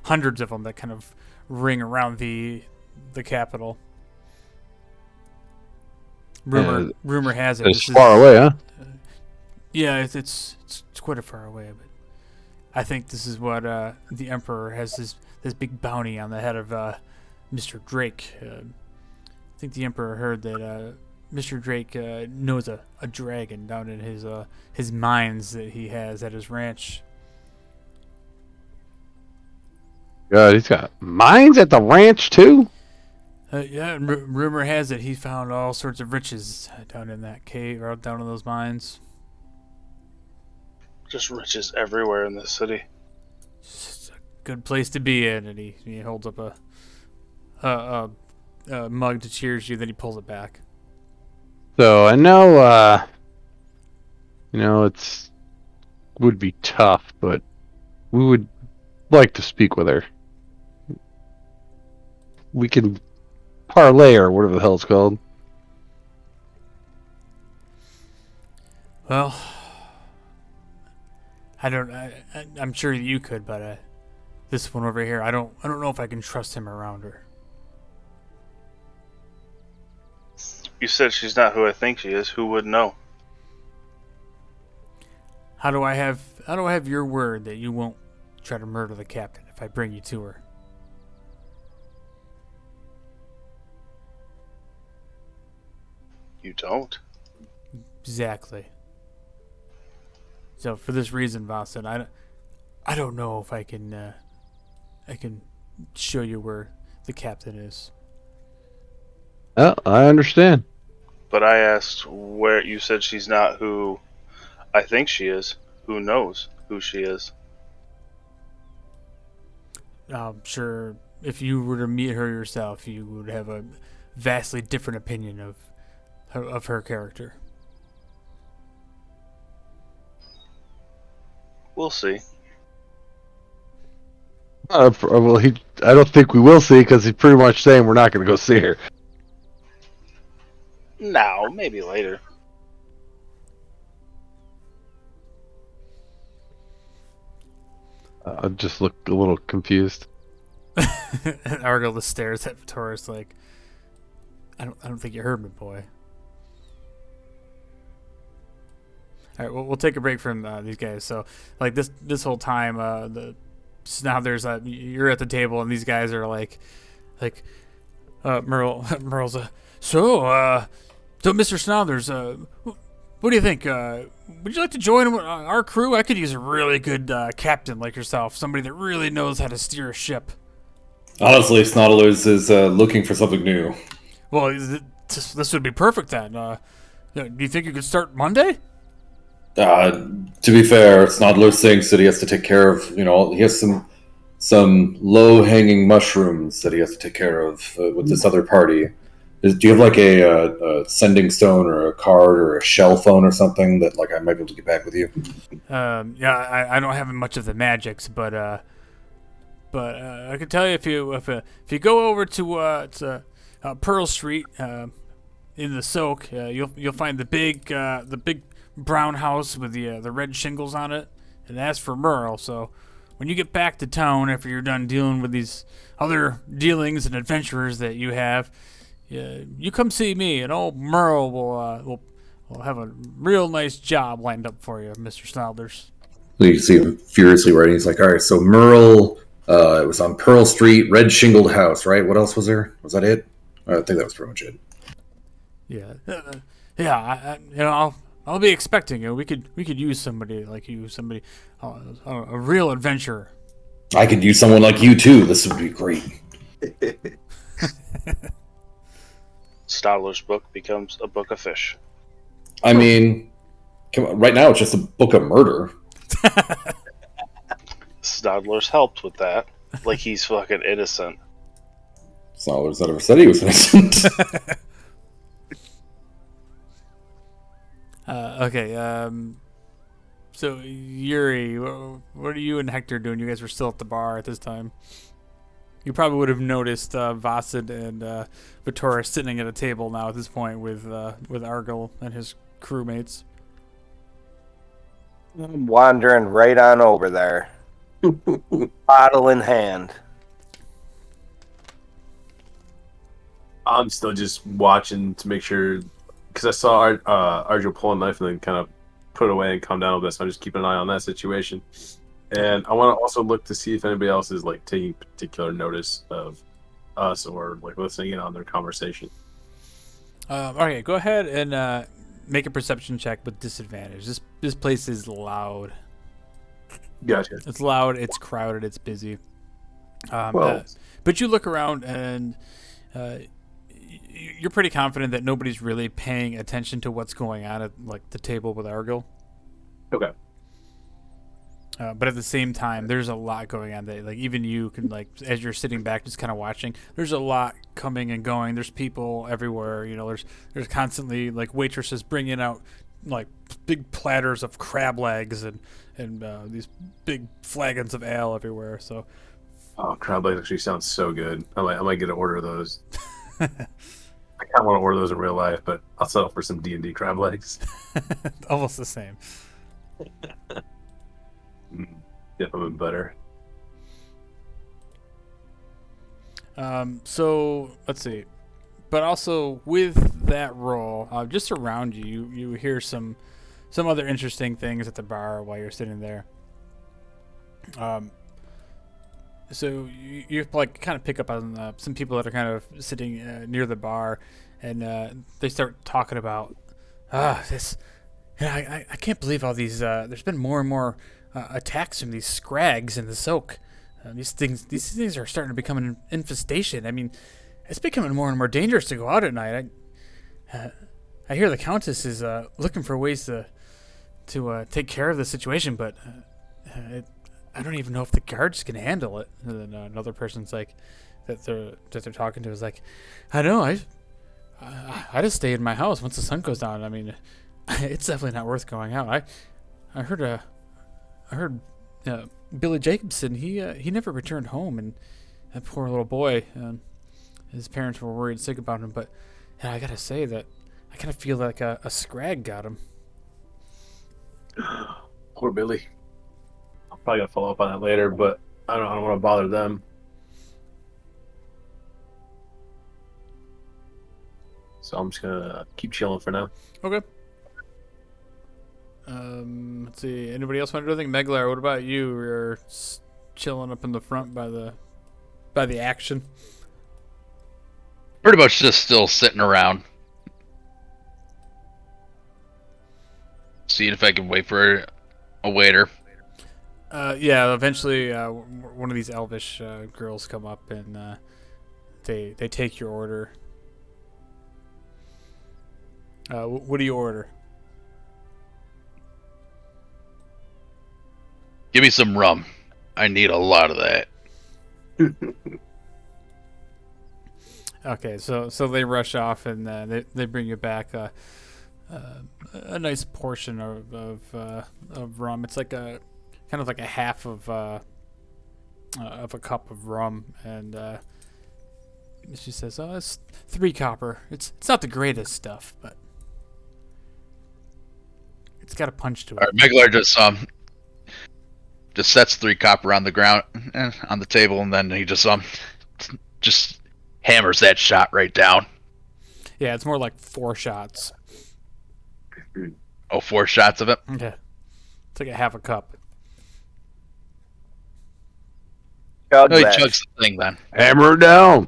hundreds of them that kind of ring around the capital. Rumor has it It's far away, huh? Yeah, it's quite a far away, but I think this is what the Emperor has this big bounty on the head of Mr. Drake. I think the Emperor heard that Mr. Drake knows a dragon down in his mines that he has at his ranch. God, he's got mines at the ranch too. Yeah, and rumor has it he found all sorts of riches down in that cave or down in those mines. Just riches everywhere in this city. It's a good place to be in, and he holds up a mug to cheers you, then he pulls it back. So I know, it's would be tough, but we would like to speak with her. We can parlay or whatever the hell it's called. Well, I'm sure that you could, but this one over here, I don't know if I can trust him around her. You said she's not who I think she is. Who would know? How do I have your word that you won't try to murder the captain if I bring you to her? You don't. Exactly. So for this reason, Vossen, I don't know if I can show you where the captain is. Oh, I understand. But I asked where you said she's not who I think she is. Who knows who she is? I'm sure if you were to meet her yourself, you would have a vastly different opinion of her character. We'll see. Well, I don't think we will see because he's pretty much saying we're not going to go see her. Now, maybe later. I just look a little confused. And Argyle just stares at Taurus like, I don't think you heard me, boy. All right, we'll take a break from these guys. So, like this whole time, now there's you're at the table and these guys are like, Merle's so Mr. Snothers, what do you think? Would you like to join our crew? I could use a really good captain like yourself, somebody that really knows how to steer a ship. Honestly, Snoddlers is looking for something new. Well, this would be perfect then. Do you think you could start Monday? To be fair, Snoddlers thinks that he has to take care of, he has some low-hanging mushrooms that he has to take care of with this other party. Do you have like a sending stone or a card or a shell phone or something that like I might be able to get back with you? Yeah, I don't have much of the magics, but I can tell you if you go over to Pearl Street in the Soak, you'll find the big brown house with the red shingles on it, and ask for Merle. So when you get back to town after you're done dealing with these other dealings and adventurers that you have, you come see me, and old Merle will have a real nice job lined up for you, Mr. Snodders. You see him furiously writing. He's like, all right, so Merle, it was on Pearl Street, red shingled house, right? What else was there? Was that it? I think that was pretty much it. Yeah. I'll be expecting it. We could use somebody like you, a real adventurer. I could use someone like you too. This would be great. Stadler's book becomes a book of fish. I mean, come on, right now it's just a book of murder. Stadler's helped with that. Like he's fucking innocent. Stadler's never said he was innocent. Okay. So Yuri, what are you and Hector doing? You guys were still at the bar at this time. You probably would have noticed Vasid and Vittoria sitting at a table now at this point with Argyle and his crewmates. I'm wandering right on over there, bottle in hand. I'm still just watching to make sure, because I saw Argyle pull a knife and then kind of put it away and calm down a bit. So I'm just keeping an eye on that situation. And I want to also look to see if anybody else is like taking particular notice of us or like listening in on their conversation. Okay, go ahead and make a perception check with disadvantage. This place is loud. Gotcha. It's loud. It's crowded. It's busy. Well, but you look around and you're pretty confident that nobody's really paying attention to what's going on at like the table with Argyle. okay. But at the same time, there's a lot going on that, like, even you can, like, as you're sitting back just kind of watching, there's a lot coming and going. There's people everywhere. You know, there's constantly, like, waitresses bringing out, like, big platters of crab legs and these big flagons of ale everywhere. So, Oh, crab legs actually sounds so good. I might get an order of those. I kind of want to order those in real life, but I'll settle for some D&D crab legs. almost the same. Dip them in butter. So let's see, but also with that roll, just around you hear some other interesting things at the bar while you're sitting there. So you like kind of pick up on some people that are kind of sitting near the bar, and they start talking about this. I can't believe all these. There's been more and more attacks from these scrags in the soak. These things are starting to become an infestation. I mean, it's becoming more and more dangerous to go out at night. I hear the Countess is looking for ways to take care of the situation, but I don't even know if the guards can handle it. And then another person's like that they're talking to is like, I know, I just stay in my house once the sun goes down. I mean, it's definitely not worth going out. I heard Billy Jacobson. He never returned home, and that poor little boy. His parents were worried sick about him. But I gotta say that I kind of feel like a scrag got him. Poor Billy. I'm probably gonna follow up on that later, but I don't want to bother them. So I'm just gonna keep chilling for now. Okay. Let's see. Anybody else want to do anything? Meglar, what about you? You're chilling up in the front by the action. Pretty much just still sitting around, seeing if I can wait for a waiter. Yeah. Eventually, one of these elvish girls come up and they take your order. What do you order? Give me some rum. I need a lot of that. Okay, so they rush off and they bring you back a nice portion of rum. It's like a kind of like a half of a cup of rum, and she says, "Oh, it's 3 copper. It's not the greatest stuff, but it's got a punch to it." All right, Meglar just sets 3 copper on the ground on the table, and then he just hammers that shot right down. Yeah, it's more like 4 shots. Oh, 4 shots of it? Okay. It's like a half a cup. No, he chugs the thing then. Hammer it down.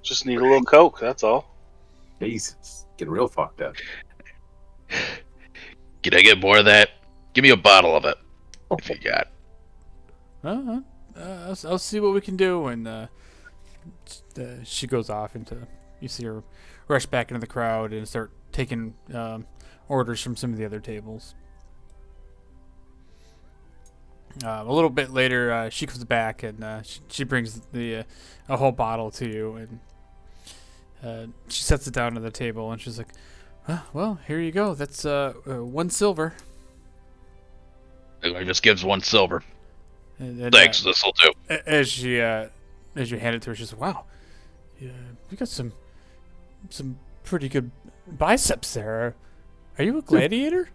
Just need a little Coke, that's all. Jesus, getting real fucked up. Can I get more of that? Give me a bottle of it, if you got. I'll see what we can do. And she goes off into. You see her rush back into the crowd and start taking orders from some of the other tables. A little bit later, she comes back and she brings a whole bottle to you, and she sets it down on the table, and she's like, Well, here you go. That's 1 silver. He just gives 1 silver. And, Thanks, this'll do. As you hand it to her, she says, "Wow, yeah, you got some pretty good biceps there. Are you a gladiator?"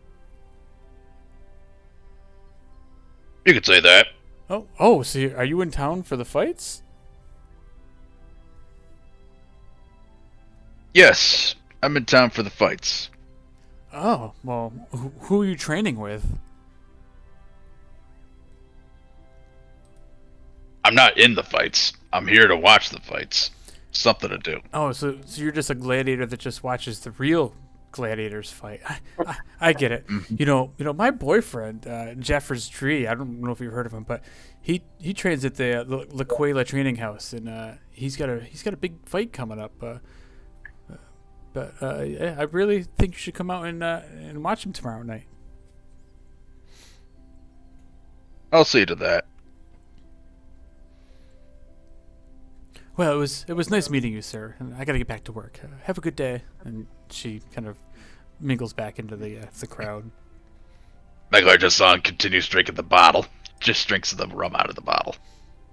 You could say that. Oh, so are you in town for the fights? Yes, I'm in town for the fights. Oh, well, who are you training with? I'm not in the fights. I'm here to watch the fights. Something to do. Oh, so you're just a gladiator that just watches the real gladiators fight. I get it. Mhm. You know, my boyfriend, Jeffers Tree. I don't know if you've heard of him, but he trains at the La Quela Training House, and he's got a big fight coming up. But yeah, I really think you should come out and watch him tomorrow night. I'll see to that. Well, it was nice meeting you, sir. And I got to get back to work. Have a good day. And she kind of mingles back into the crowd. Meglar just continues drinking the bottle. Just drinks the rum out of the bottle.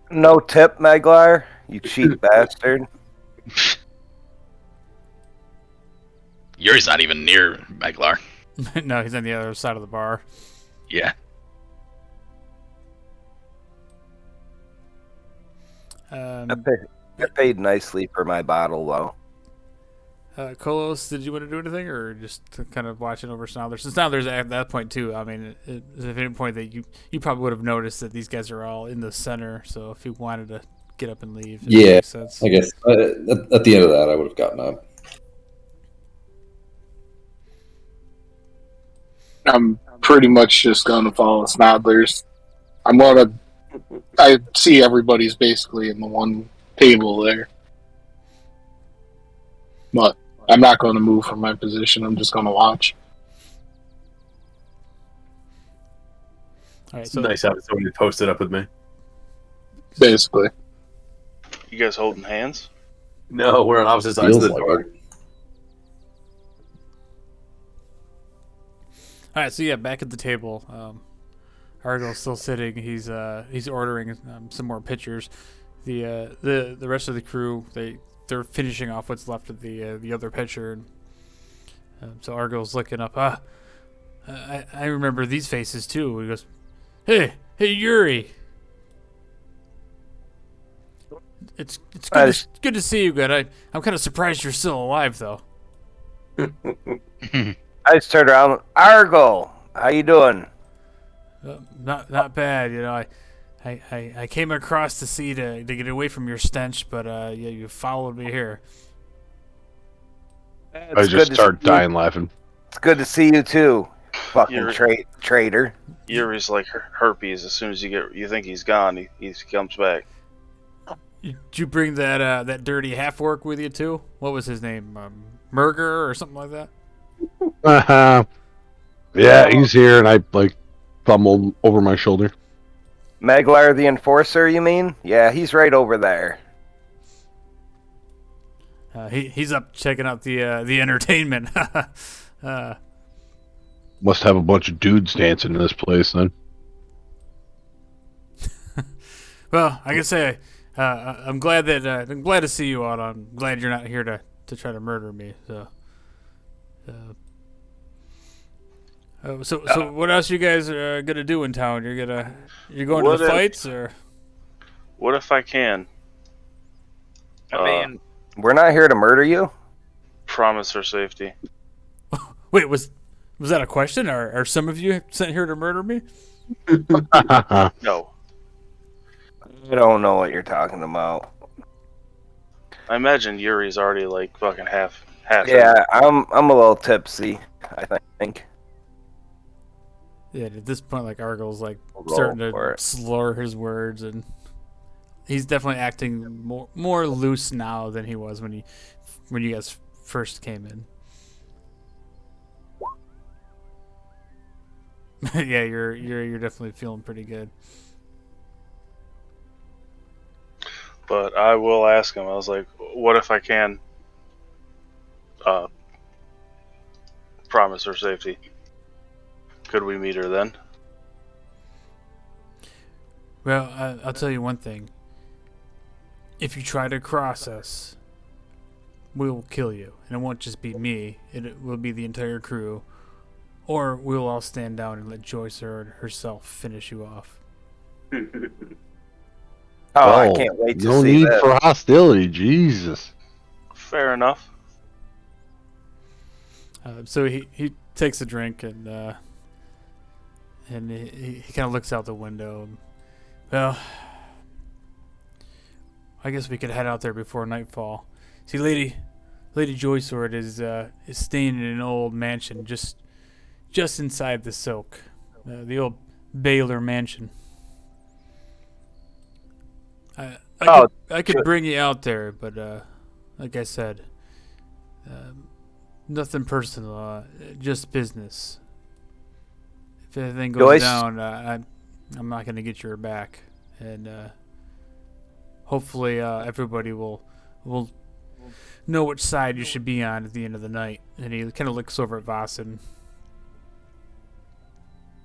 No tip, Meglar. You cheap bastard. Yuri's not even near Meglar. No, he's on the other side of the bar. Yeah. I paid nicely for my bottle, though. Kolos, did you want to do anything, or just to kind of watching over Snodler? Since Snodler's at that point too. I mean, at any point that you probably would have noticed that these guys are all in the center. So if you wanted to get up and leave, it Yeah, makes sense. I guess at the end of that, I would have gotten up. I'm pretty much just going to follow Snodlers. I see everybody's basically in the one table there. But I'm not going to move from my position. I'm just going to watch. All right, It's so nice having somebody posted up with me. Basically. You guys holding hands? No, we're on opposite sides of Feels the like door. it. all right, so yeah, back at the table. Argyl's still sitting. He's ordering some more pitchers. The rest of the crew they're finishing off what's left of the other pitcher. So Argyl's looking up. I remember these faces too. He goes, "Hey Yuri. It's good to see you again. I'm kind of surprised you're still alive though." I just turned around. Argo, how you doing? Not bad, you know. I came across the sea to get away from your stench, but yeah, you followed me here. I just start dying laughing. It's good to see you too, fucking You're- traitor. Yuri's like herpes. As soon as you think he's gone, he comes back. Did you bring that dirty half orc with you too? What was his name? Murger or something like that? Yeah, he's here, and I like fumbled over my shoulder. Meglar the Enforcer, you mean? Yeah, he's right over there. He's up checking out the entertainment. Must have a bunch of dudes dancing in this place then. Well, I can say I'm glad to see you out. I'm glad you're not here to try to murder me. So what else you guys are gonna do in town? You're going to the fights or? What if I can? I mean, we're not here to murder you. Promise her safety. Wait, was that a question? Are some of you sent here to murder me? No. I don't know what you're talking about. I imagine Yuri's already like fucking half. Yeah, I'm a little tipsy, I think. Yeah, at this point, like Argyl's like Roll starting for to it. slur his words, and he's definitely acting more loose now than he was when you guys first came in. Yeah, you're definitely feeling pretty good. But I will ask him. I was like, what if I can promise her safety. Could we meet her then? Well, I'll tell you one thing. If you try to cross us, we will kill you. And it won't just be me. It will be the entire crew. Or we'll all stand down and let Joyce herself finish you off. I can't wait to no see need that. for hostility, Jesus. Fair enough. So he takes a drink and he kind of looks out the window. Well, I guess we could head out there before nightfall. See, Lady Joysword is staying in an old mansion just inside the Silk, the old Baylor mansion. I could bring you out there, but like I said, nothing personal, just business. If anything goes Joyce? down, I'm not going to get your back, and hopefully everybody will know which side you should be on at the end of the night. And he kind of looks over at Vossen.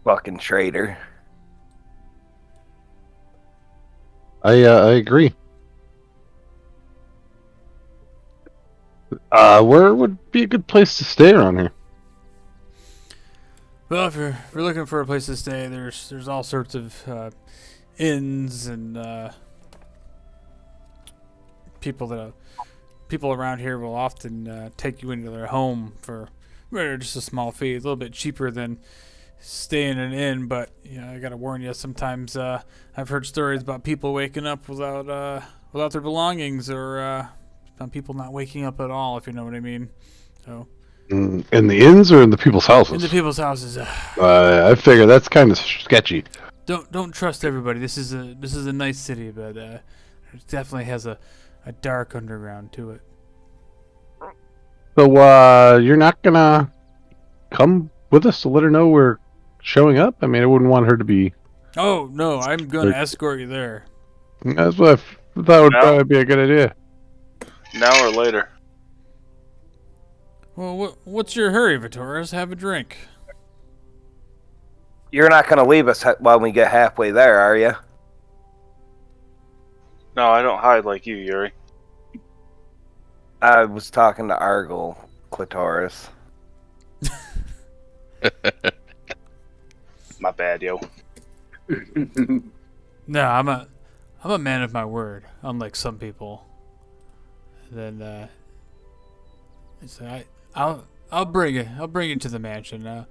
Fucking traitor. I agree. Where would be a good place to stay around here? Well, if you're looking for a place to stay, there's all sorts of inns and people around here will often take you into their home for just a small fee, a little bit cheaper than staying in an inn. But I gotta warn you, sometimes I've heard stories about people waking up without their belongings, or some people not waking up at all, if you know what I mean. So. In the inns or in the people's houses? In the people's houses. I figure that's kind of sketchy. Don't trust everybody. This is a nice city, but it definitely has a dark underground to it. So you're not gonna come with us to let her know we're showing up? I mean, I wouldn't want her to be. Oh no, I'm gonna escort you there. That's what I thought would probably be a good idea. Now or later? Well, what's your hurry, Vitoris? Have a drink. You're not going to leave us while we get halfway there, are you? No, I don't hide like you, Yuri. I was talking to Argyle, Clitoris. My bad, yo. No, I'm a man of my word, unlike some people. Then so I'll bring you to the mansion.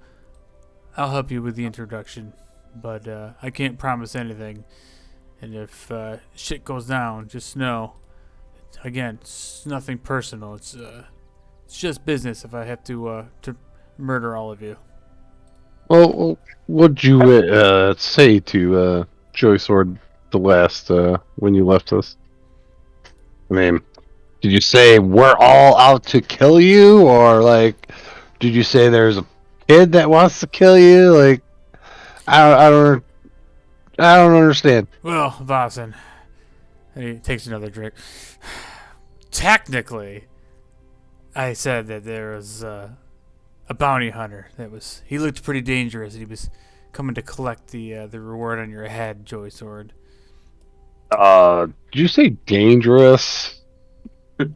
I'll help you with the introduction, but I can't promise anything. And if shit goes down, just know, again, it's nothing personal. It's just business. If I have to murder all of you. Well, what'd you say to Joysword the last when you left us? I mean, did you say we're all out to kill you, or like, did you say there's a kid that wants to kill you? Like, I don't understand. Well, Vossen, and he takes another drink. Technically, I said that there was a bounty hunter he looked pretty dangerous. He was coming to collect the reward on your head, Joysword. Did you say dangerous? I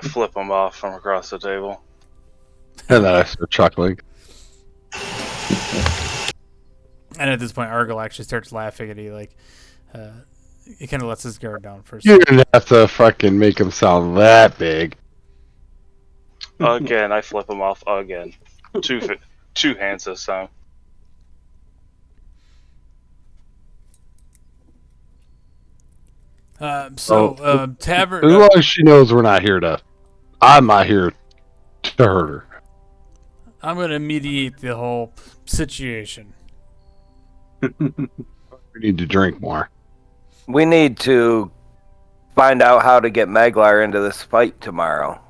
flip him off from across the table. And then I start chuckling. And at this point, Argyle actually starts laughing, and he kind of lets his guard down for a You second. didn't have to fucking make him sound that big. Again, I flip him off again. Two hands this time. Tavern. As long as she knows we're not here I'm not here to hurt her. I'm gonna mediate the whole situation. We need to drink more. We need to find out how to get Maglar into this fight tomorrow.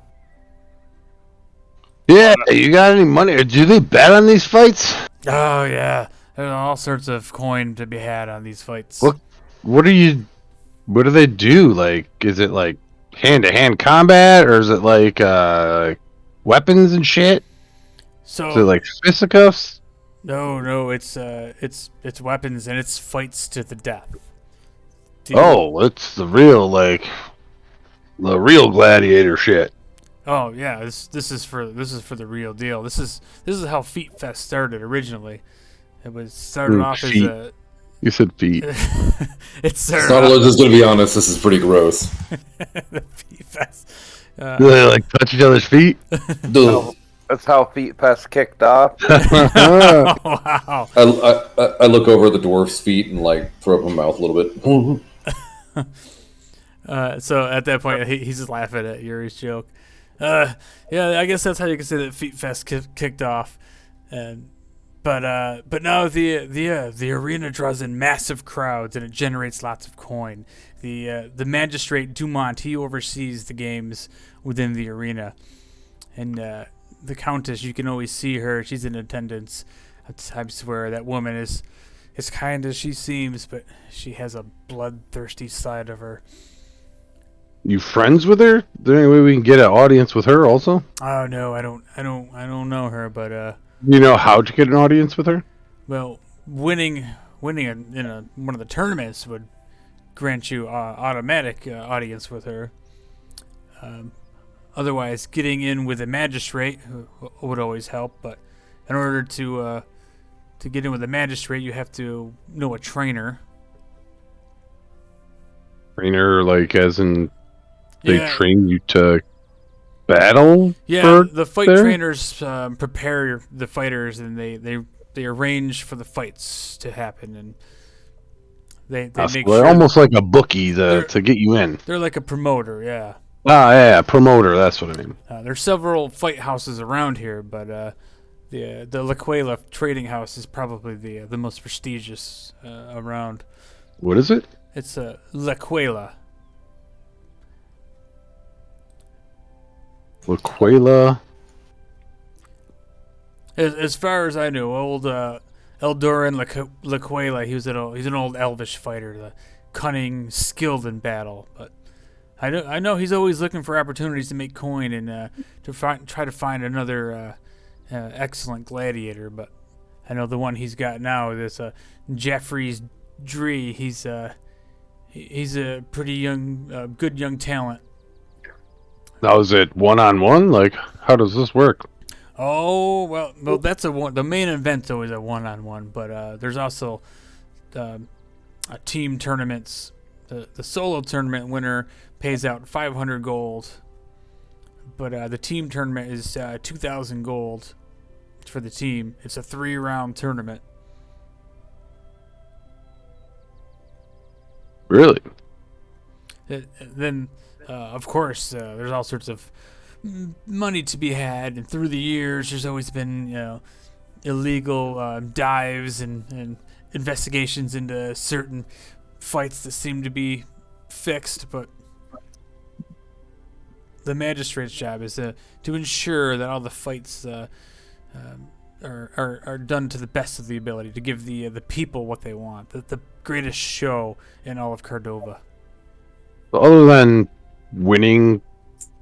Yeah, you got any money? Or do they bet on these fights? Oh yeah, there's all sorts of coin to be had on these fights. What do they do? Like, is it like hand-to-hand combat, or is it like weapons and shit? So Is it like fisticuffs? no, it's weapons and it's fights to the death. Oh, it's the real gladiator shit. Oh yeah, this is for the real deal. This is how Feet Fest started originally. It was started off feet. as a. You said feet. It started Not off just gonna be honest. This is pretty gross. the Feet Fest. Do they like touch each other's feet? Ugh. That's how Feet Fest kicked off. Oh, wow. I look over at the dwarf's feet and like throw up my mouth a little bit. So at that point, he's just laughing at Yuri's joke. Yeah, I guess that's how you can say that Feet Fest kicked off. But now the arena draws in massive crowds and it generates lots of coin. The magistrate Dumont, he oversees the games within the arena, and the countess, you can always see her. She's in attendance. I swear that woman is as kind as she seems, but she has a bloodthirsty side of her. You friends with her? Is there any way we can get an audience with her also? Oh no, I don't know her, but You know how to get an audience with her? well, winning in one of the tournaments would grant you automatic audience with her. Otherwise, getting in with a magistrate would always help. But in order to get in with a magistrate, you have to know a trainer. Trainer, like as in they Yeah. train you to battle? Yeah, for the fight there? trainers prepare the fighters, and they arrange for the fights to happen, and they make Well, sure almost like a bookie They're- to get you in. they're like a promoter. Yeah. Yeah, promoter. That's what I mean. There's several fight houses around here, but the Laquela Trading House is probably the most prestigious around. What is it? It's Laquela. Laquela. As far as I know, old Eldoran Laquela, he's an old elvish fighter, cunning, skilled in battle. But I know he's always looking for opportunities to make coin and try to find another excellent gladiator. But I know the one he's got now, this Jeffries Dree. He's a pretty young, good young talent. Now, is it one-on-one? Like, how does this work? Oh well, that's the main event's always a one-on-one, but there's also a team tournaments. The solo tournament winner pays out 500 gold, but the team tournament is 2,000 gold for the team. It's a 3-round tournament. Really? Then, of course, there's all sorts of money to be had, and through the years, there's always been illegal dives and investigations into certain fights that seem to be fixed, but the magistrate's job is to ensure that all the fights are done to the best of the ability, to give the people what they want, the greatest show in all of Cardova. Other than winning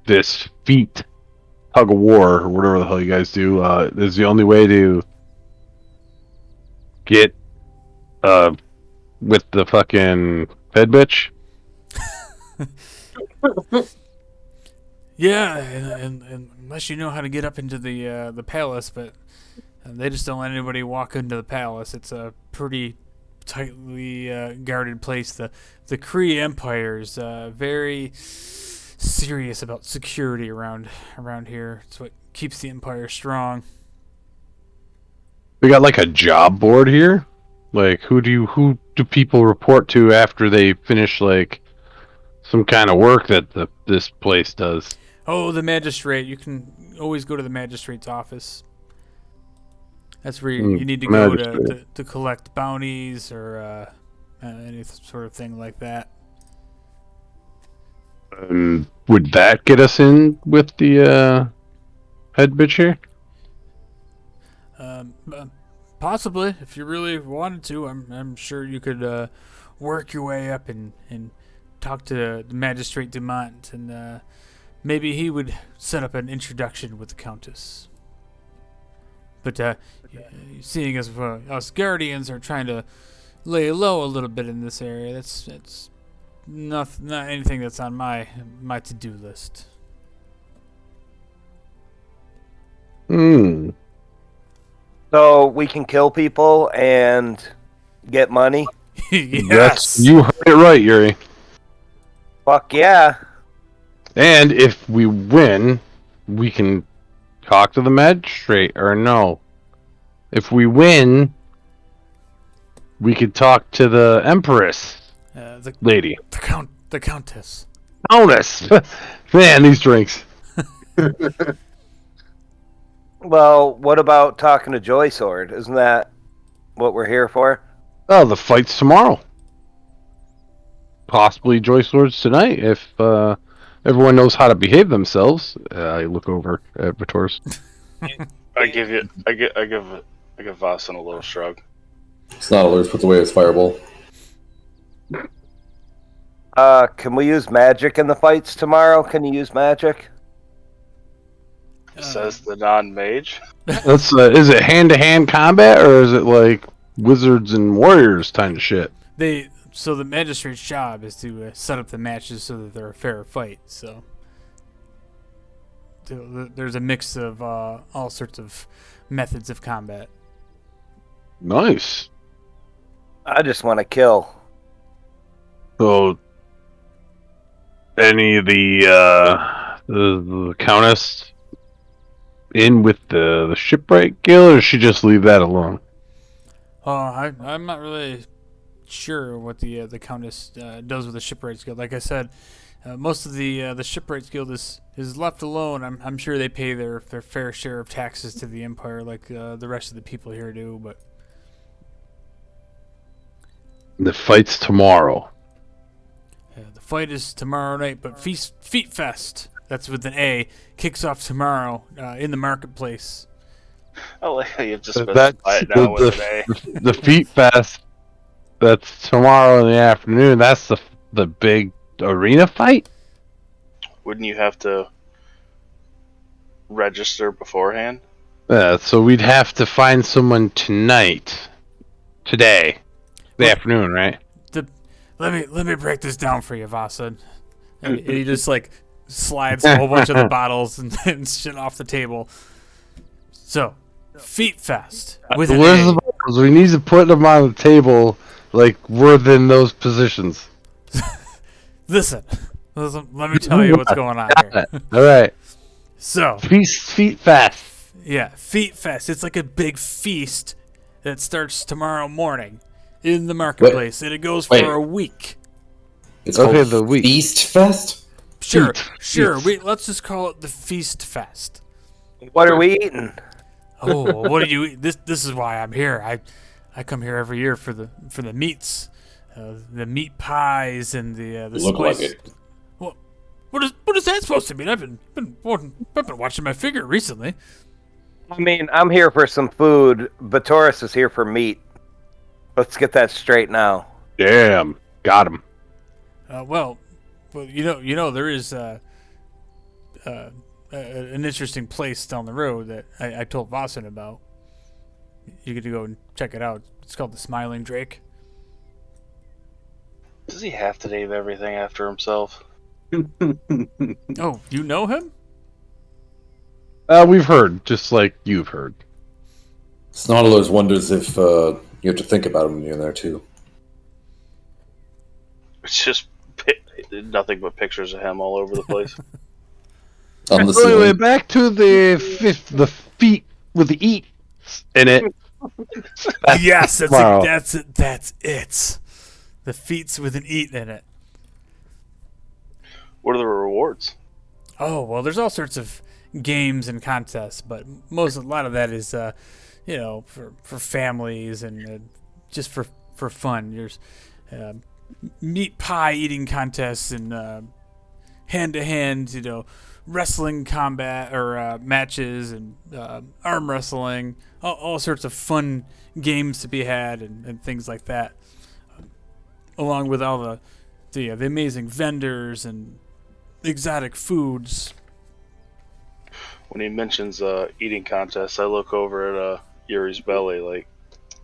this feat tug of war or whatever the hell you guys do, is the only way to get with the fucking head bitch? Yeah, and unless you know how to get up into the palace, but they just don't let anybody walk into the palace. It's a pretty tightly guarded place. The Kree Empire is very serious about security around here. It's what keeps the Empire strong. We got like a job board here. Like, who do people report to after they finish like some kind of work that this place does? Oh, the magistrate. You can always go to the magistrate's office. That's where you need to go to collect bounties or any sort of thing like that. Would that get us in with the head bitch here? Possibly, if you really wanted to. I'm sure you could work your way up and talk to the Magistrate Dumont, and maybe he would set up an introduction with the Countess. But seeing as us guardians are trying to lay low a little bit in this area, that's not anything that's on my to-do list. So we can kill people and get money? Yes. You heard it right, Yuri. Fuck yeah. And if we win, we can talk to the magistrate, or no. If we win, we could talk to the Empress The lady. the Countess. Countess! Man, these drinks. Well, what about talking to Joy Sword? Isn't that what we're here for? Oh, the fight's tomorrow. Possibly Joy Swords tonight, if everyone knows how to behave themselves. I look over at Vitors. I give Vasan a little shrug. Snodlers puts away his fireball. Can we use magic in the fights tomorrow? Can you use magic? Says the non-mage. That's is it hand-to-hand combat, or is it like wizards and warriors kind of shit? So the magistrate's job is to set up the matches so that they're a fair fight. So there's a mix of all sorts of methods of combat. Nice. I just want to kill. So, any of the Countess in with the shipwright guild, or should she just leave that alone? I'm not really sure what the Countess does with the shipwrights guild. Like I said, most of the shipwrights guild is left alone. I'm sure they pay their fair share of taxes to the Empire, like the rest of the people here do. But The fight's tomorrow. the fight is tomorrow night, but Feet Fest, that's with an A, kicks off tomorrow in the marketplace. Oh, you've just been That's quiet now with an A. the Feet Fest. That's tomorrow in the afternoon. That's the big arena fight. Wouldn't you have to register beforehand? So we'd have to find someone today, the afternoon, right? Let me break this down for you, Vasa. And he just like slides a whole bunch of the bottles and shit off the table. So, Feet Fest with an Where's A. the bottles? We need to put them on the table, like we're in those positions. Listen, let me tell you what's going on here. All right. So, Feet Fest. yeah, Feet Fest. It's like a big feast that starts tomorrow morning in the marketplace, and it goes for a week. It's Okay, called the week. Feast Fest? Sure. Feast. Let's just call it the Feast Fest. What are we eating? Oh, what do you eat? This is why I'm here. I come here every year for the meats, the meat pies and the Look like spice. it. What is that supposed to mean? I've been watching my figure recently. I mean, I'm here for some food, but Taurus is here for meat. Let's get that straight now. Damn, got him. Well, you know there is an interesting place down the road that I told Vossen about. You get to go and check it out. It's called the Smiling Drake. Does he have to name everything after himself? Oh, you know him? We've heard, just like you've heard. Snodlers wonders if you have to think about him when you're there too. It's just nothing but pictures of him all over the place. On the Anyway, ceiling. back to the feet with the eat in it. Yes, Wow. that's it. The feats with an eat in it. What are the rewards? Oh, well, there's all sorts of games and contests, but a lot of that is, for families and just for fun. There's meat pie eating contests and hand-to-hand, wrestling combat or matches and arm wrestling. All sorts of fun games to be had and things like that, along with all the amazing vendors and exotic foods. When he mentions eating contest, I look over at Yuri's belly like,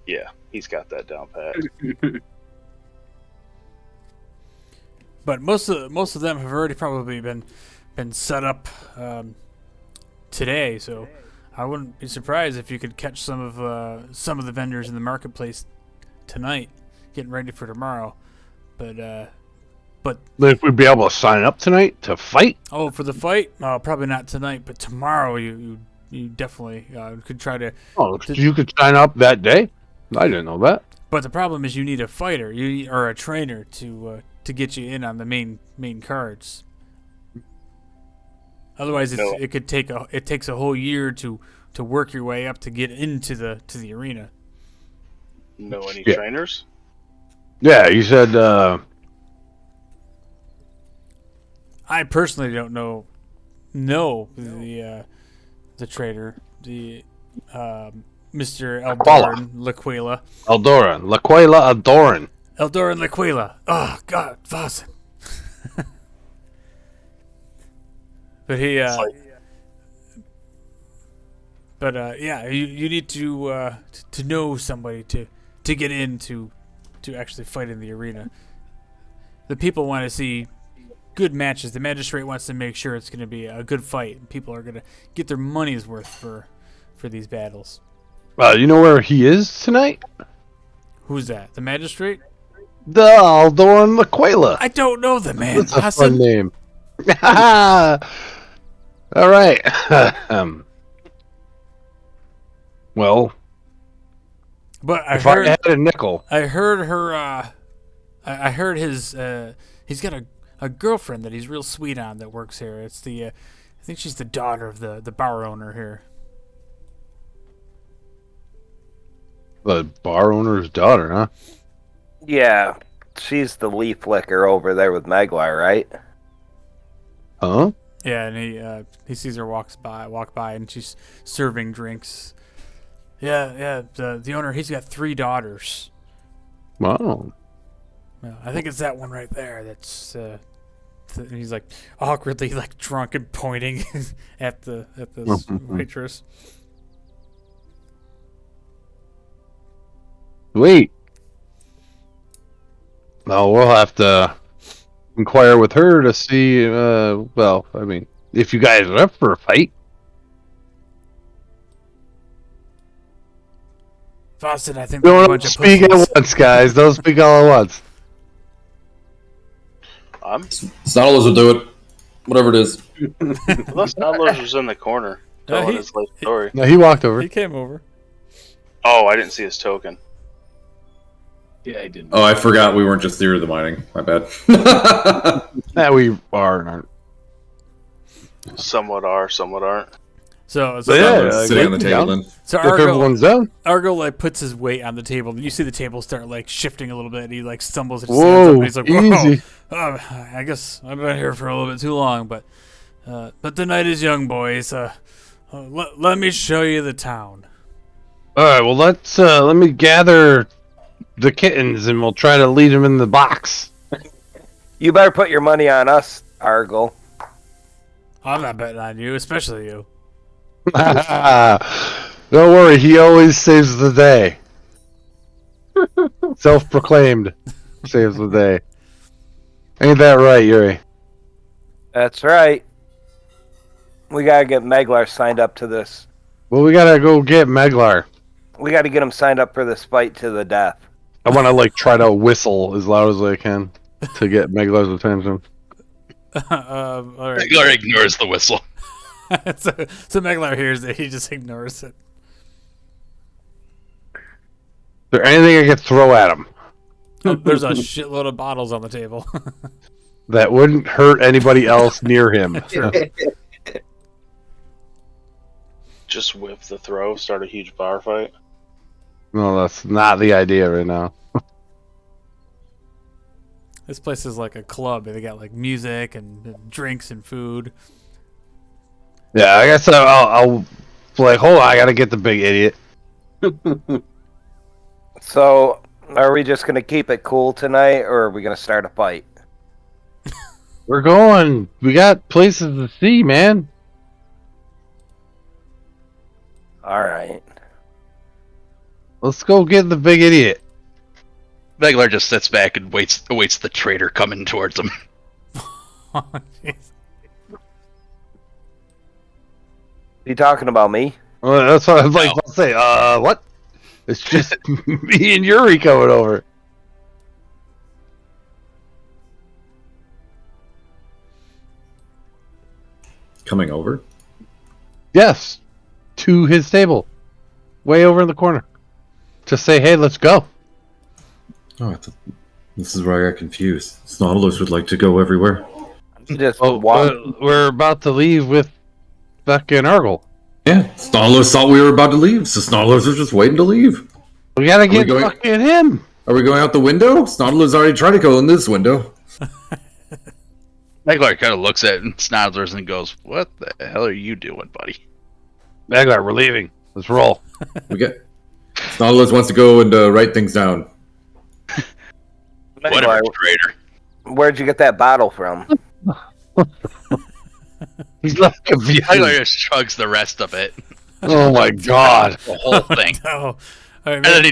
yeah, he's got that down pat. But most of them have already probably been set up today, so I wouldn't be surprised if you could catch some of the vendors in the marketplace tonight, getting ready for tomorrow. But If we'd be able to sign up tonight to fight. oh, for the fight, probably not tonight, but tomorrow you definitely could try to. Oh, you could sign up that day. I didn't know that. But the problem is you need a fighter, or a trainer to get you in on the main cards. Otherwise, it takes a whole year to work your way up to get into the arena. Know any trainers? Yeah, you said. I personally don't know the trader, the Mr. Eldoran Laquila. Eldoran. Eldoran Laquila. Oh God, Vossen. But he, you need to know somebody to get in to actually fight in the arena. The people want to see good matches. The magistrate wants to make sure it's going to be a good fight. People are going to get their money's worth for these battles. You know where he is tonight? Who's that? The magistrate? The Eldoran Laquila. I don't know the man. That's a fun name. All right. Well, but I had a nickel. I heard her. I heard his. He's got a girlfriend that he's real sweet on that works here. It's I think she's the daughter of the bar owner here. The bar owner's daughter, huh? Yeah, she's the leaf licker over there with Meglar, right? Huh? Yeah, and he sees her walk by, and she's serving drinks. Yeah. The owner, he's got 3 daughters. Wow. Yeah, I think it's that one right there. That's he's like awkwardly like drunk and pointing at the waitress. Wait. No, we'll have to inquire with her to see. Well, I mean, if you guys are up for a fight. Vossen, I think we're a bunch of speak at once, guys. Don't speak all at once. Snarlos will do it. Whatever it is. Unless Snarlos was in the corner telling his life story. No, he walked over. He came over. Oh, I didn't see his token. Yeah, I didn't. Oh, I forgot we weren't just Theory of the Mining. My bad. That we are and aren't. Somewhat are, somewhat aren't. So sitting on the table then. So If everyone's down. Argo like puts his weight on the table, and you see the table start like shifting a little bit. And he like stumbles and stands up, and he's like, "Whoa, easy. I guess I've been here for a little bit too long, but the night is young, boys. Let me show you the town." All right. Well, let me gather the kittens, and we'll try to lead them in the box. You better put your money on us, Argo. I'm not betting on you, especially you. Don't worry, he always saves the day. Self-proclaimed saves the day. Ain't that right, Yuri? That's right. We gotta get Meglar signed up to this. Well, we gotta go get Meglar. We gotta get him signed up for this fight to the death. I want to try to whistle as loud as I can to get Meglar's attention. All right. Meglar ignores the whistle. so Meglar hears it. He just ignores it. Is there anything I could throw at him? Oh, there's a shitload of bottles on the table. That wouldn't hurt anybody else near him. Just whip the throw, start a huge bar fight. No, that's not the idea right now. This place is like a club. They got like music and drinks and food. Yeah, I guess I'll hold on, I gotta get the big idiot. So, are we just gonna keep it cool tonight, or are we gonna start a fight? We're going. We got places to see, man. All right. Let's go get the big idiot. Megler just sits back and awaits the traitor coming towards him. Jeez. You talking about me? Well, that's what I was like to say. What? It's just me and Yuri coming over. Coming over? Yes, to his table, way over in the corner, to say, "Hey, let's go." Oh, this is where I got confused. Snautilus would like to go everywhere. Just Oh, walk. we're about to leave with fucking Argle. Yeah, Snautilus thought we were about to leave, so Snautilus was just waiting to leave. We gotta we get going- fucking him. Are we going out the window? Snautilus already tried to go in this window. Megler kind of looks at Snodlers and goes, "What the hell are you doing, buddy?" Maglar, we're leaving. Let's roll. Snautilus wants to go and write things down. Whatever, traitor. Where'd you get that bottle from? He's like confused. Megler just shrugs the rest of it. Oh my god. The whole thing. Oh. All right, And then he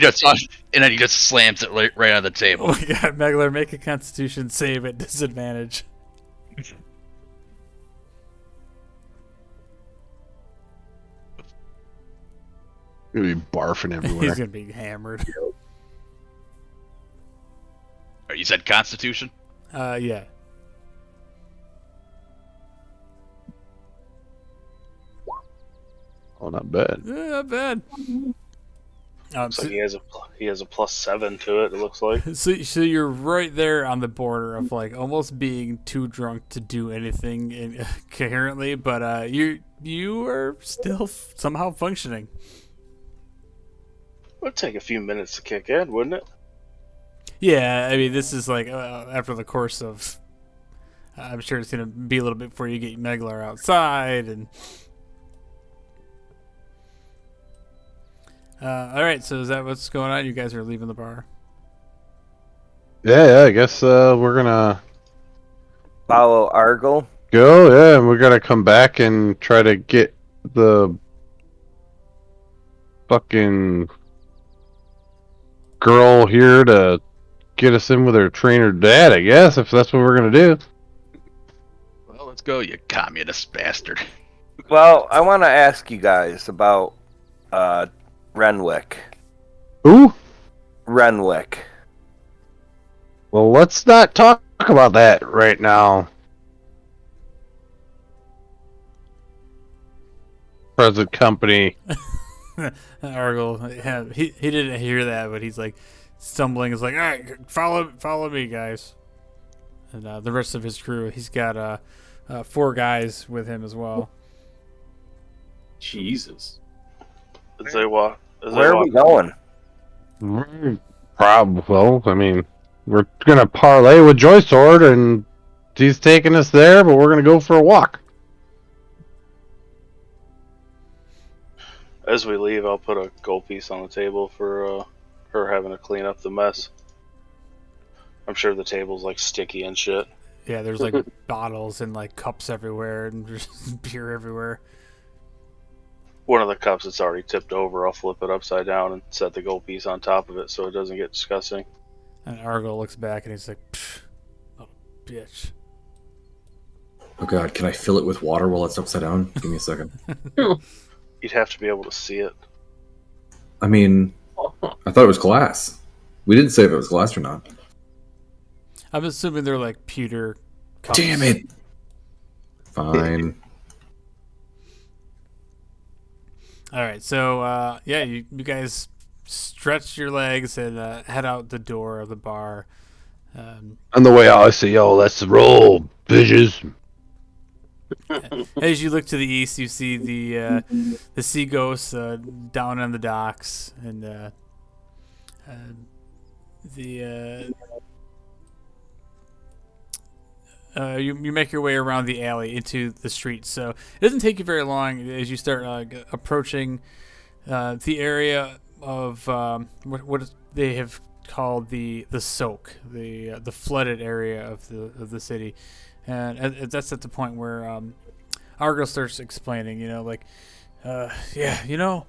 just slams it right on the table. Oh my god, Megler, make a Constitution save at disadvantage. Gonna be barfing everywhere. He's gonna be hammered. You said Constitution? Yeah. Oh, not bad. Not bad. So he has a +7 to it. It looks like. So you're right there on the border of like almost being too drunk to do anything coherently, but you are still somehow functioning. It would take a few minutes to kick in, wouldn't it? Yeah, I mean this is like after the course of. I'm sure it's gonna be a little bit before you get Megler outside and. All right, so is that what's going on? You guys are leaving the bar. Yeah, I guess we're gonna Follow Argle. go. Yeah, and we're gonna come back and try to get the fucking girl here to get us in with her trainer dad. I guess if that's what we're gonna do. Well, let's go, you communist bastard. Well, I want to ask you guys about Renwick. Who? Renwick. Well, let's not talk about that right now. Present company. Argle, yeah, he didn't hear that, but he's like stumbling. He's like, all right, follow me, guys. And the rest of his crew, he's got 4 guys with him as well. Jesus. As they walk. Where are we going? Probably. Well, I mean, we're gonna parlay with Joy Sword, and he's taking us there, but we're gonna go for a walk. As we leave, I'll put a gold piece on the table for her having to clean up the mess. I'm sure the table's like sticky and shit. Yeah, there's like bottles and like cups everywhere and just beer everywhere. One of the cups that's already tipped over, I'll flip it upside down and set the gold piece on top of it so it doesn't get disgusting. And Argo looks back and he's like, "Oh, bitch." Oh god, can I fill it with water while it's upside down? Give me a second. You'd have to be able to see it. I mean, I thought it was glass. We didn't say if it was glass or not. I'm assuming they're like pewter cups. Damn it! Fine. All right, so yeah, you guys stretch your legs and head out the door of the bar. On the way out, I say, "Yo, let's roll, bitches." As you look to the east, you see the sea ghosts down on the docks, and you make your way around the alley into the street. So it doesn't take you very long as you start approaching the area of what they have called the soak, the flooded area of the city, and that's at the point where Argo starts explaining. You know, like Yeah,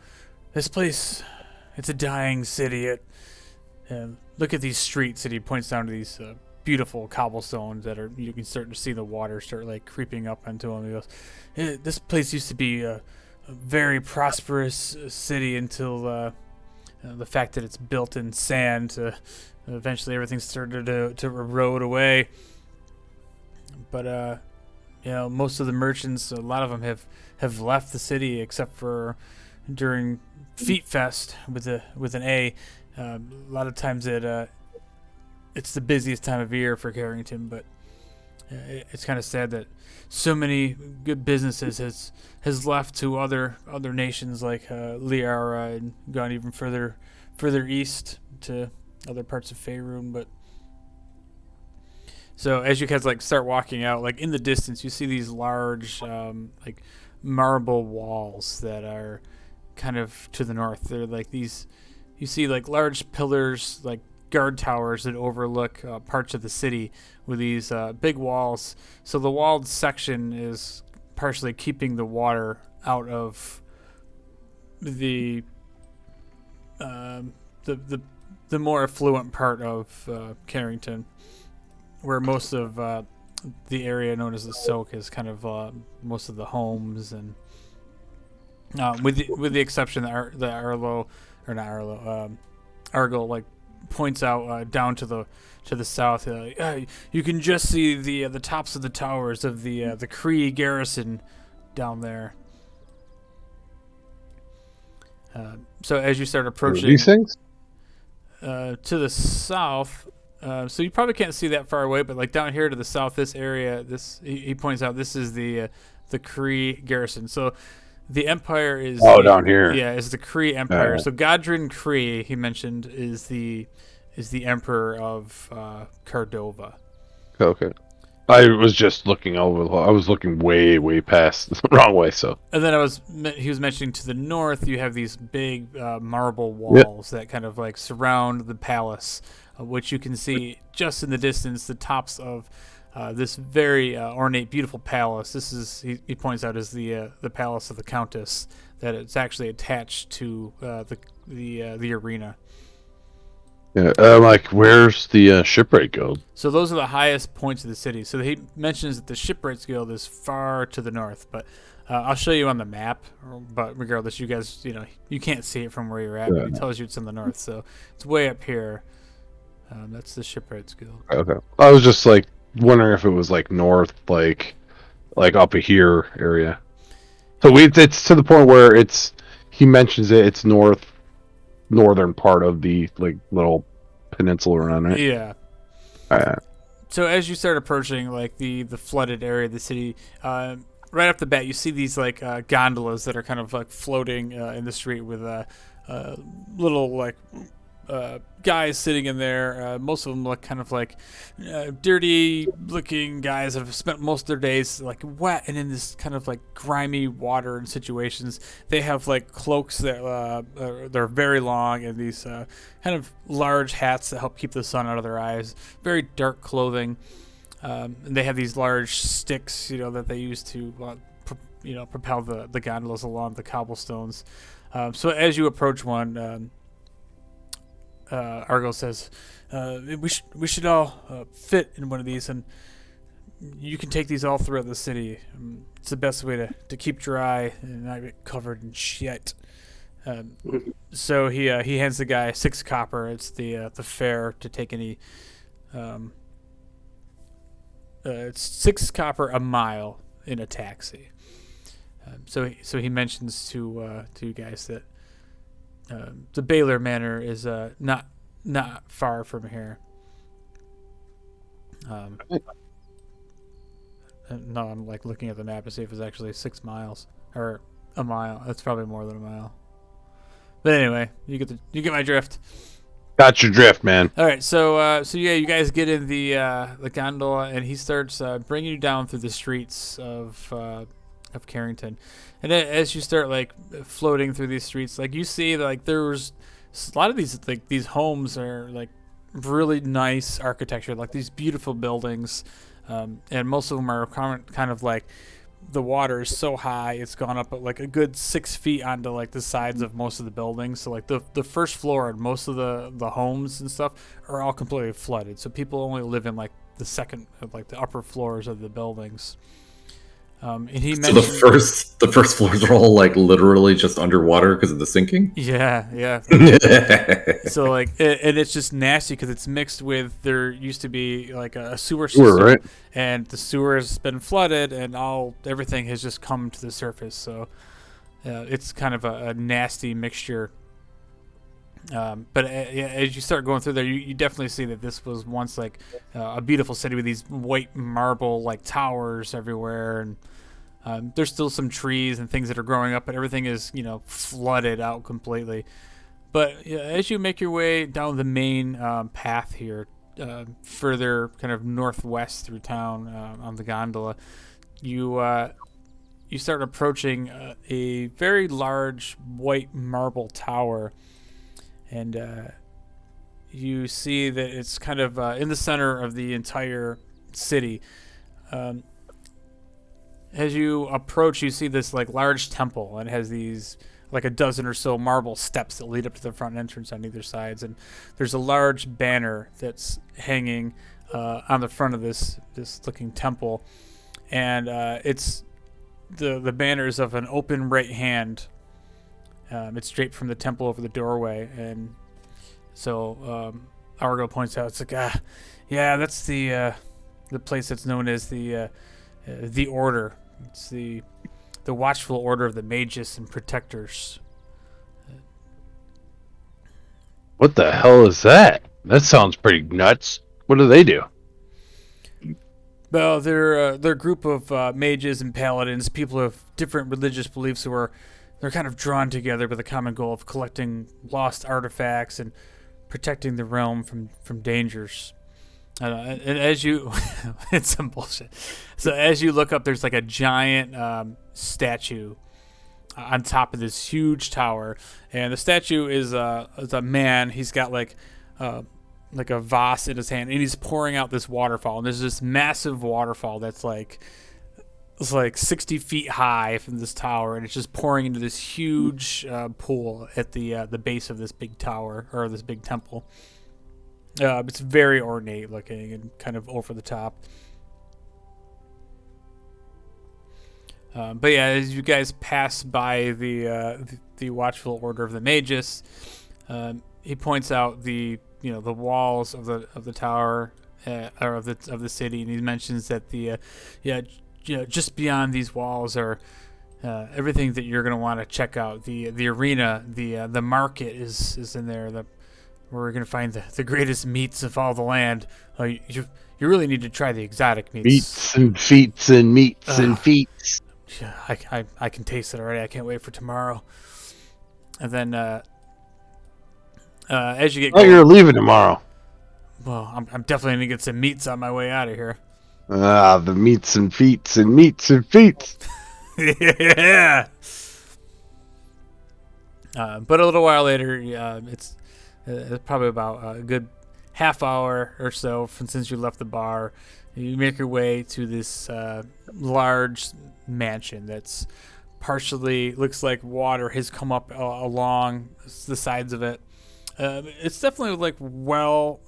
this place, it's a dying city. Look at these streets, and he points down to these beautiful cobblestones that are, you can start to see the water start like creeping up onto them. He goes, this place used to be a very prosperous city until the fact that it's built in sand. Eventually everything started to erode away. But most of the merchants, a lot of them have left the city except for during Feet Fest with an A. A lot of times it's the busiest time of year for Carrington, but it's kind of sad that so many good businesses has left to other nations like Liara and gone even further east to other parts of Faerun. But so as you guys like start walking out, like in the distance, you see these large like marble walls that are kind of to the north. They're like these. You see like large pillars, like guard towers that overlook parts of the city with these big walls. So the walled section is partially keeping the water out of the more affluent part of Carrington, where most of the area known as the Soak is kind of most of the homes, and with the exception that Arlo, or not Arlo, Argyle like points out down to the south. You can just see the tops of the towers of the Kree garrison down there. So as you start approaching these things to the south, so you probably can't see that far away, but like down here to the south, this area, he points out this is the Kree garrison. So the Empire is down here. Yeah, is the Kree Empire. Right. So Godrin Kree, he mentioned, is the Emperor of Cardova. Okay. I was just looking over. I was looking way past the wrong way. So. And then he was mentioning to the north, you have these big marble walls that kind of like surround the palace, which you can see just in the distance. The tops of this very ornate, beautiful palace. This is, he points out, is the palace of the Countess. That it's actually attached to the arena. Yeah, like where's the shipwright guild? So those are the highest points of the city. So he mentions that the Shipwrights Guild is far to the north, but I'll show you on the map. But regardless, you guys, you can't see it from where you're at. But he tells you it's in the north, so it's way up here. That's the Shipwrights Guild. Okay. I was just like wondering if it was like north, like up here area. So it's to the point where he mentions it's northern part of the like little peninsula around it. Yeah. Alright. So as you start approaching like the flooded area of the city, right off the bat you see these like gondolas that are kind of like floating in the street with little like guys sitting in there. Most of them look kind of like dirty looking guys have spent most of their days like wet and in this kind of like grimy water and situations. They have like cloaks that they're very long, and these kind of large hats that help keep the sun out of their eyes. Very dark clothing, and they have these large sticks, that they use to propel the gondolas along the cobblestones. So as you approach one, Argyle says, we should all fit in one of these, and you can take these all throughout the city. It's the best way to keep dry and not get covered in shit. So he hands the guy 6 copper. It's the fare to take any. It's 6 copper a mile in a taxi. So he mentions to you guys that the Baylor Manor is not far from here. No, I'm like looking at the map to see if it's actually 6 miles or a mile. That's probably more than a mile. But anyway, you get my drift. Got your drift, man. All right, so yeah, you guys get in the gondola, and he starts bringing you down through the streets of Carrington. And then as you start like floating through these streets, like you see like there's a lot of these homes are like really nice architecture, like these beautiful buildings, and most of them are kind of like the water is so high, it's gone up like a good 6 feet onto like the sides of most of the buildings. So like the first floor and most of the homes and stuff are all completely flooded. So people only live in like the second, like the upper floors of the buildings. And he So mentioned the first floors are all like literally just underwater because of the sinking. yeah. So like, and it's just nasty because it's mixed with, there used to be like a sewer system, right? and the sewer has been flooded, and everything has just come to the surface. So it's kind of a nasty mixture. But as you start going through there, you definitely see that this was once like a beautiful city with these white marble like towers everywhere, and there's still some trees and things that are growing up, but everything is flooded out completely. But as you make your way down the main path here, further kind of northwest through town on the gondola, you start approaching a very large white marble tower. And you see that it's kind of in the center of the entire city. As you approach, you see this like large temple, and it has these like a dozen or so marble steps that lead up to the front entrance on either sides. And there's a large banner that's hanging on the front of this looking temple, and it's the banner is of an open right hand. It's draped from the temple over the doorway, and so Argo points out, it's like, yeah, that's the place that's known as the Order. It's the Watchful Order of the Magus and Protectors. What the hell is that? That sounds pretty nuts. What do they do? Well, they're a group of mages and paladins, people of different religious beliefs they're kind of drawn together with a common goal of collecting lost artifacts and protecting the realm from dangers. And as you, it's some bullshit. So as you look up, there's like a giant statue on top of this huge tower, and the statue is a man. He's got like a vase in his hand, and he's pouring out this waterfall. And there's this massive waterfall that's like, it's like 60 feet high from this tower, and it's just pouring into this huge pool at the base of this big tower, or this big temple. It's very ornate looking and kind of over the top. But yeah, as you guys pass by the Watchful Order of the Magus, he points out the walls of the tower or of the city, and he mentions that just beyond these walls are everything that you're going to want to check out. The arena, the market is in there. Where we're going to find the greatest meats of all the land. You really need to try the exotic meats. Meats and feats and meats and feats. Yeah, I can taste it already. I can't wait for tomorrow. And then as you get Oh, you're leaving tomorrow. well, I'm definitely going to get some meats on my way out of here. The meats and feats and meats and feats. Yeah. But a little while later, it's probably about a good half hour or so since you left the bar. You make your way to this large mansion that's partially looks like water has come up along the sides of it. It's definitely like well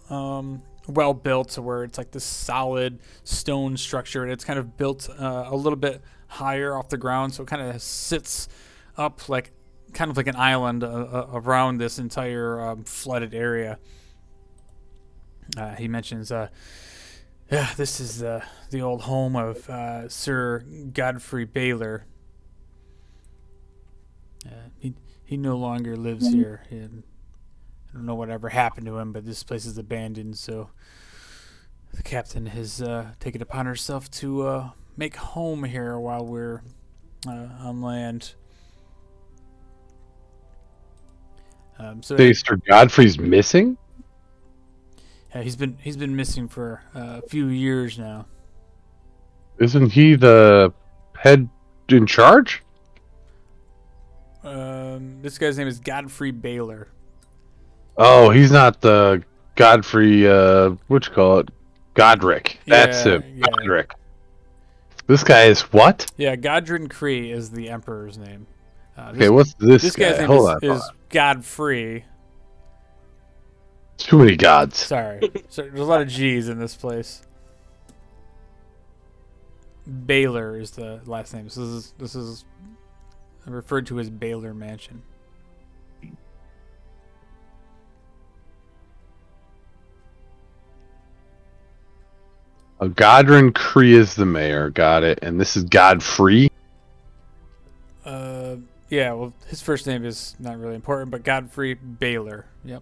built to where it's like this solid stone structure, and it's kind of built a little bit higher off the ground, so it kind of sits up like kind of like an island around this entire flooded area. He mentions, this is the old home of Sir Godfrey Baylor. He no longer lives here. I don't know whatever happened to him, but this place is abandoned, so the captain has taken upon herself to make home here while we're on land. Sir Godfrey's missing? Yeah, he's been missing for a few years now. Isn't he the head in charge? This guy's name is Godfrey Baylor. Oh, he's not the Godfrey, what you call it? Godric. That's him. Yeah. Godric. This guy is what? Yeah, Godrin Cree is the emperor's name. Okay, what's this This guy? guy's name Hold on. is Godfrey. Too many gods. Sorry. So there's a lot of G's in this place. Baylor is the last name. This is referred to as Baylor Mansion. Godrin Cree is the mayor. Got it. And this is Godfrey. Yeah, well, his first name is not really important, but Godfrey Baylor. Yep.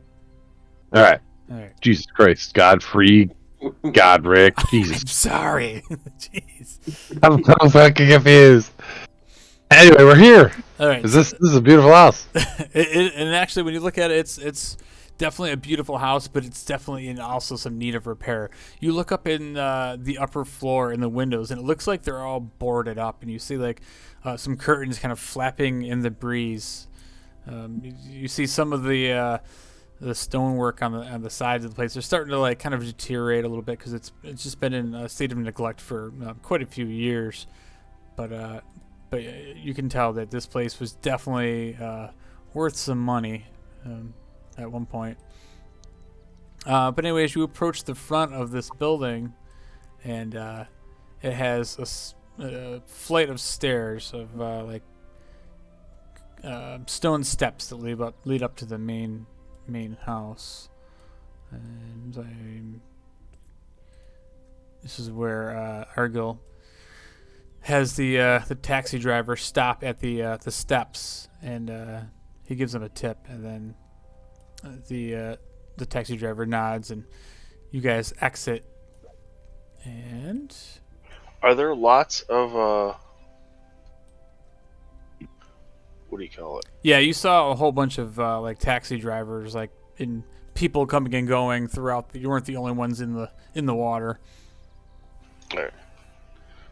All right. All right. Jesus Christ. Godfrey. Godric. Jesus. I'm sorry. Jeez. I'm so fucking confused. Anyway, we're here. All right. This is a beautiful house. And actually, when you look at it, it's definitely a beautiful house, but it's definitely in also some need of repair. You look up in the upper floor in the windows, and it looks like they're all boarded up, and you see like some curtains kind of flapping in the breeze. You see some of the stonework on the sides of the place. They're starting to like kind of deteriorate a little bit because it's just been in a state of neglect for quite a few years. But you can tell that this place was definitely worth some money at one point. But anyways, you approach the front of this building, and it has a flight of stairs of stone steps that lead up to the main house. And this is where Argyle has the taxi driver stop at the steps, and he gives him a tip, and then the taxi driver nods, and you guys exit. And Are there lots of what do you call it? yeah, you saw a whole bunch of like taxi drivers, like in people coming and going throughout. You weren't the only ones in the water. Right.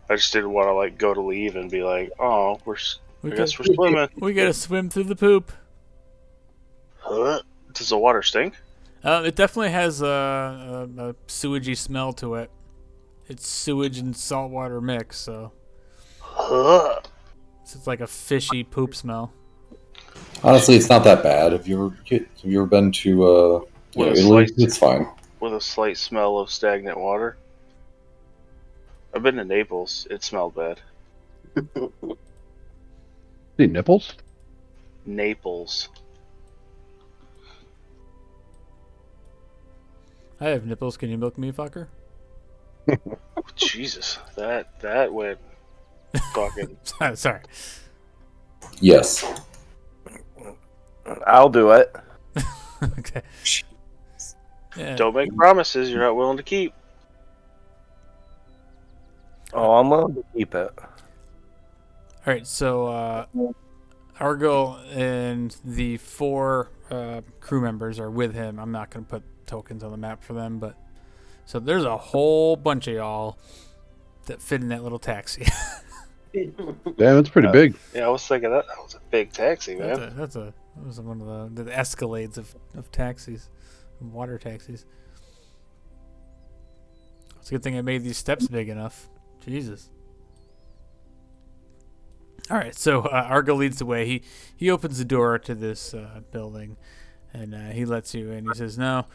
I just didn't want to like go to leave and be like, oh, I guess we're swimming. We gotta swim through the poop. Huh? Does the water stink? It definitely has a sewagey smell to it. It's sewage and saltwater mix, so Huh? it's like a fishy poop smell. Honestly, it's not that bad. Have you ever been to Italy? It's fine. With a slight smell of stagnant water. I've been to Naples. It smelled bad. See nipples? Naples. I have nipples. Can you milk me, fucker? Jesus, that went fucking. Sorry. Yes. I'll do it. Okay. Yeah. Don't make promises you're not willing to keep. Oh, I'm willing to keep it. All right, so Argyle and the 4 crew members are with him. I'm not going to put tokens on the map for them, but so there's a whole bunch of y'all that fit in that little taxi. Damn, it's pretty big. Yeah, I was thinking that was a big taxi, man. that was one of the Escalades of taxis, water taxis. It's a good thing I made these steps big enough. Jesus. All right, so Argyle leads the way. He opens the door to this building, and he lets you in. He says, "Now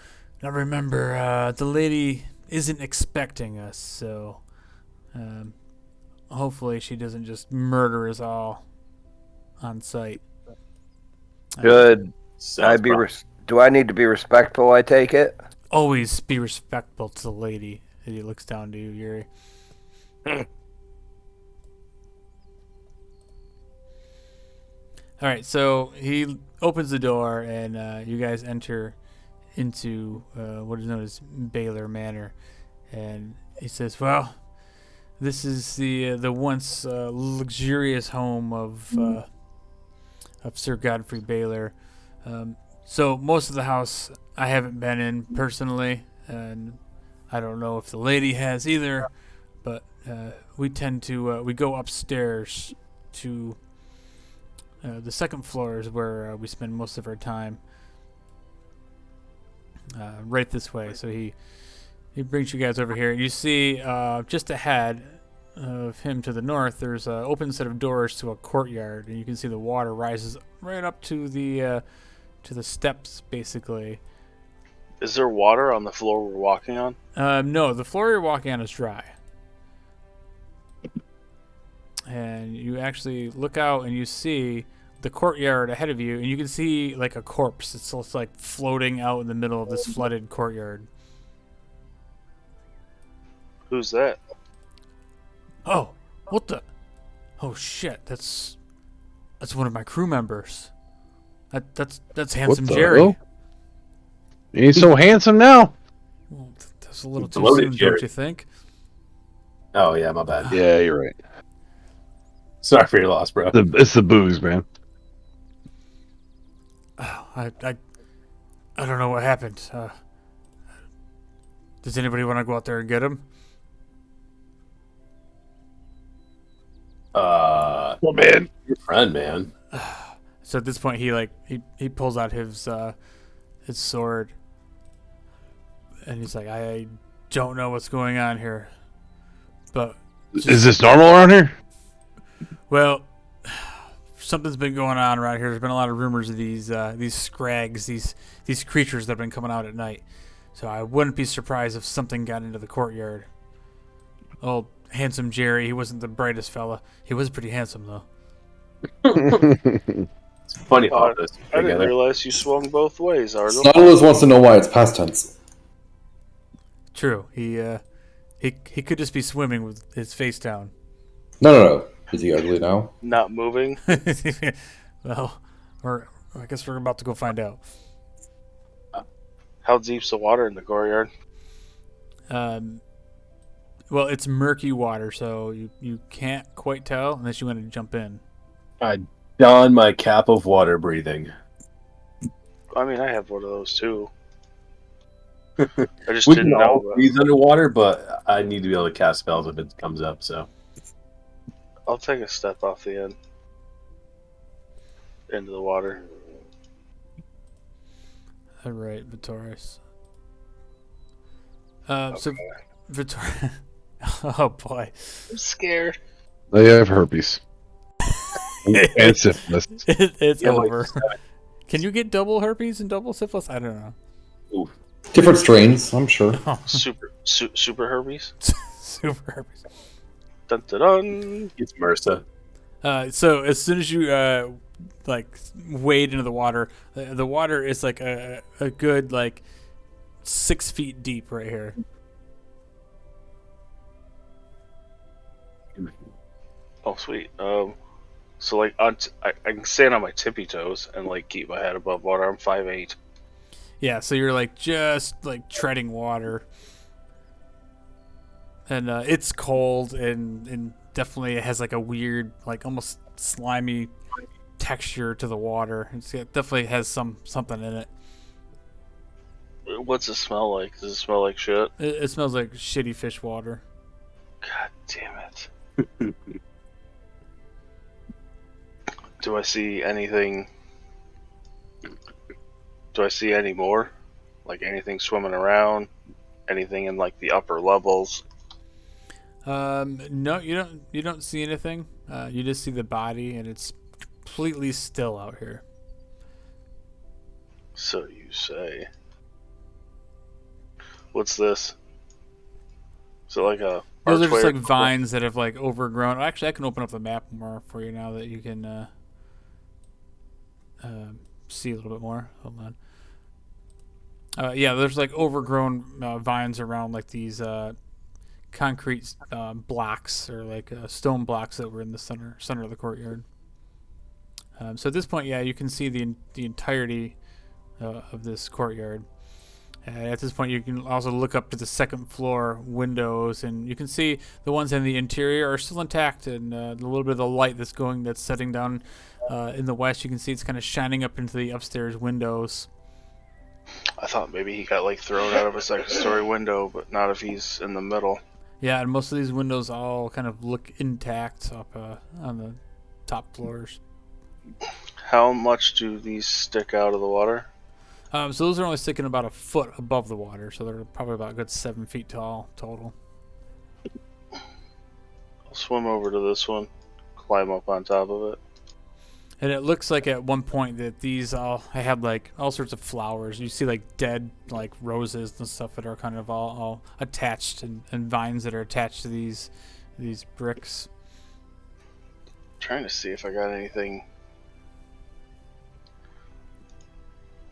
remember, the lady isn't expecting us, so hopefully she doesn't just murder us all on sight." Good. Sounds Do I need to be respectful? I take it. Always be respectful to the lady. And he looks down to you, Yuri. All right, so he opens the door, and you guys enter into what is known as Baylor Manor, and he says, "Well, this is the once luxurious home of Sir Godfrey Baylor. So most of the house I haven't been in personally, and I don't know if the lady has either, but we tend to we go upstairs to the second floor is where we spend most of our time. Right this way." So he brings you guys over here. You see just ahead of him to the north, there's an open set of doors to a courtyard, and you can see the water rises right up to the steps, basically. Is there water on the floor we're walking on? No, the floor you're walking on is dry. And you actually look out and you see the courtyard ahead of you, and you can see like a corpse. It's just like floating out in the middle of this flooded courtyard. Who's that? Oh, what the? Oh shit! That's one of my crew members. That's handsome the Jerry. hell? He's so handsome now. Well, that's a little too Bloated soon, Jerry. don't you think? Oh yeah, my bad. Yeah, you're right. Sorry for your loss, bro. It's the booze, man. Oh, I don't know what happened. Does anybody want to go out there and get him? Well, man, your friend, man. So at this point, he pulls out his sword, and he's like, I don't know what's going on here, but Is this normal around here? well, something's been going on around here. There's been a lot of rumors of these scrags, these creatures that have been coming out at night. So I wouldn't be surprised if something got into the courtyard. Old handsome Jerry, he wasn't the brightest fella. He was pretty handsome though. It's funny how this I didn't together. realize you swung both ways, Arlo. Nautilus wants to know why it's past tense. True. He could just be swimming with his face down. No. Is he ugly now? Not moving. Well, I guess we're about to go find out. How deep's the water in the courtyard? Well, it's murky water, so you can't quite tell unless you want to jump in. I don my cap of water breathing. I mean, I have one of those too. I just We didn't can all know. breathe underwater, but I need to be able to cast spells if it comes up. So I'll take a step off the end into the water. All right, Vitoris. So Vitoris. Oh boy, I'm scared. They have herpes. And syphilis. it's Yeah, like over. Can you get double herpes and double syphilis? I don't know. Different strains, I'm sure. Super herpes. Super herpes. Dun dun dun. it's MRSA. So as soon as you wade into the water is like a good 6 feet deep right here. Oh sweet. So like I can stand on my tippy toes and keep my head above water. I'm 5'8". Yeah, so you're just treading water, and it's cold and definitely it has a weird almost slimy texture to the water. It definitely has something in it. What's it smell like? Does it smell like shit? It smells like shitty fish water. God damn it. Do I see anything? Do I see any more? Anything swimming around? Anything in the upper levels? No, you don't see anything. You just see the body, and it's completely still out here. So you say. What's this? Is it like a Those are just archway? vines that have overgrown. Actually, I can open up the map more for you now that you can see a little bit more. Hold on. Yeah, there's overgrown vines around these concrete blocks or stone blocks that were in the center of the courtyard. So at this point, yeah, you can see the entirety of this courtyard. At this point, you can also look up to the second floor windows, and you can see the ones in the interior are still intact, and a little bit of the light that's setting down in the west. You can see it's kind of shining up into the upstairs windows. I thought maybe he got thrown out of a second story window, but not if he's in the middle. Yeah, and most of these windows all kind of look intact up on the top floors. How much do these stick out of the water? So those are only sticking about a foot above the water, so they're probably about a good 7 feet tall total. swim over to this one, climb up on top of it. And it looks like at one point that these all had like all sorts of flowers. You see like dead like roses and stuff that are kind of all attached and vines that are attached to these bricks. Trying to see if I got anything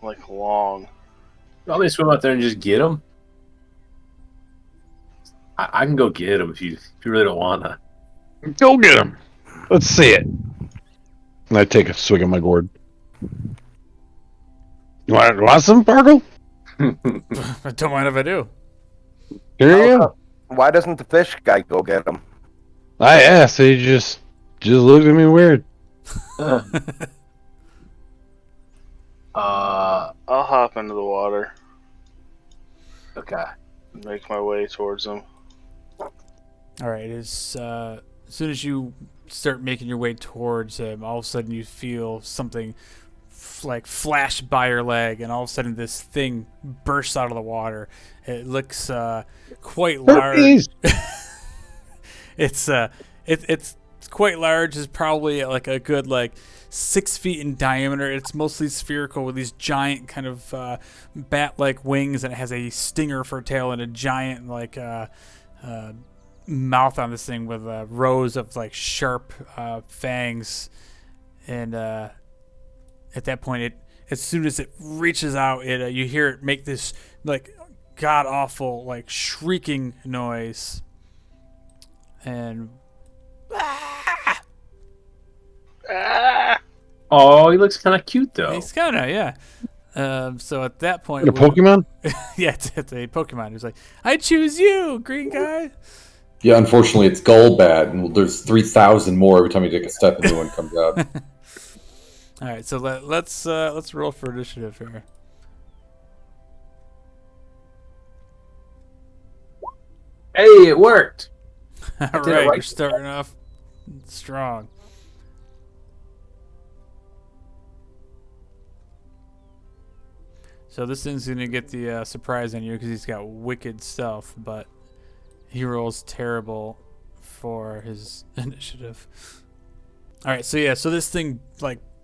like long. Want me to swim out there and just get them? I can go get them if you really don't wanna. Go get him. Let's see it. And I take a swig of my gourd. You want some, Bargle? I don't mind if I do. Here you go. Why doesn't the fish guy go get him? I asked. He just looked at me weird. I'll hop into the water. Okay. Make my way towards him. All right. As soon as you start making your way towards him, all of a sudden you feel something like flash by your leg, and all of a sudden this thing bursts out of the water. It looks quite large. It's quite large. It's probably like a good 6 feet in diameter. It's mostly spherical with these giant kind of bat-like wings, and it has a stinger for a tail and a giant mouth on this thing with rows of sharp fangs. And at that point, as soon as it reaches out, you hear it make this god awful shrieking noise. And oh, he looks kind of cute though. He's kind of, yeah. So at that point, A Pokemon? Yeah, it's a Pokemon. He's like, I choose you, green guy. Yeah, unfortunately, it's Golbat, and there's 3,000 more every time you take a step, a new one comes out. All right, so let's roll for initiative here. Hey, it worked. All did it right, right. you're starting off strong. So this thing's gonna get the surprise on you because he's got wicked stealth, but he rolls terrible for his initiative. All right, so this thing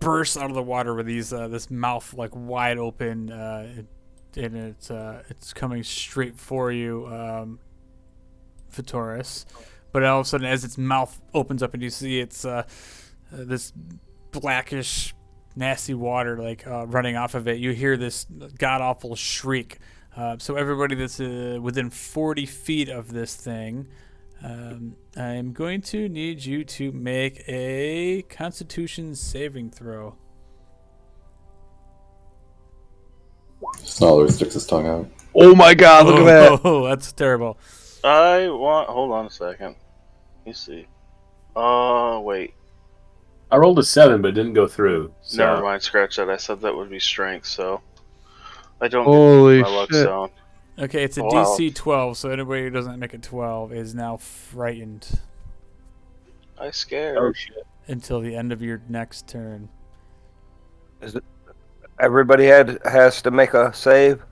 bursts out of the water with these this mouth wide open, and it's coming straight for you, Vitoris. But all of a sudden, as its mouth opens up and you see it's this blackish, nasty water running off of it, you hear this god awful shriek. So everybody that's within 40 feet of this thing, I'm going to need you to make a Constitution saving throw. Snarler sticks his tongue out. Oh my god, look at that. Oh, that's terrible. Hold on a second. Let me see. Wait. I rolled a 7, but it didn't go through. So. Never mind, scratch that. I said that would be strength, so I don't Holy get my luck shit. zone. Okay, it's a Wow. DC 12, so anybody who doesn't make a 12 is now frightened I scared. Oh shit. until the end of your next turn. Is it everybody has to make a save?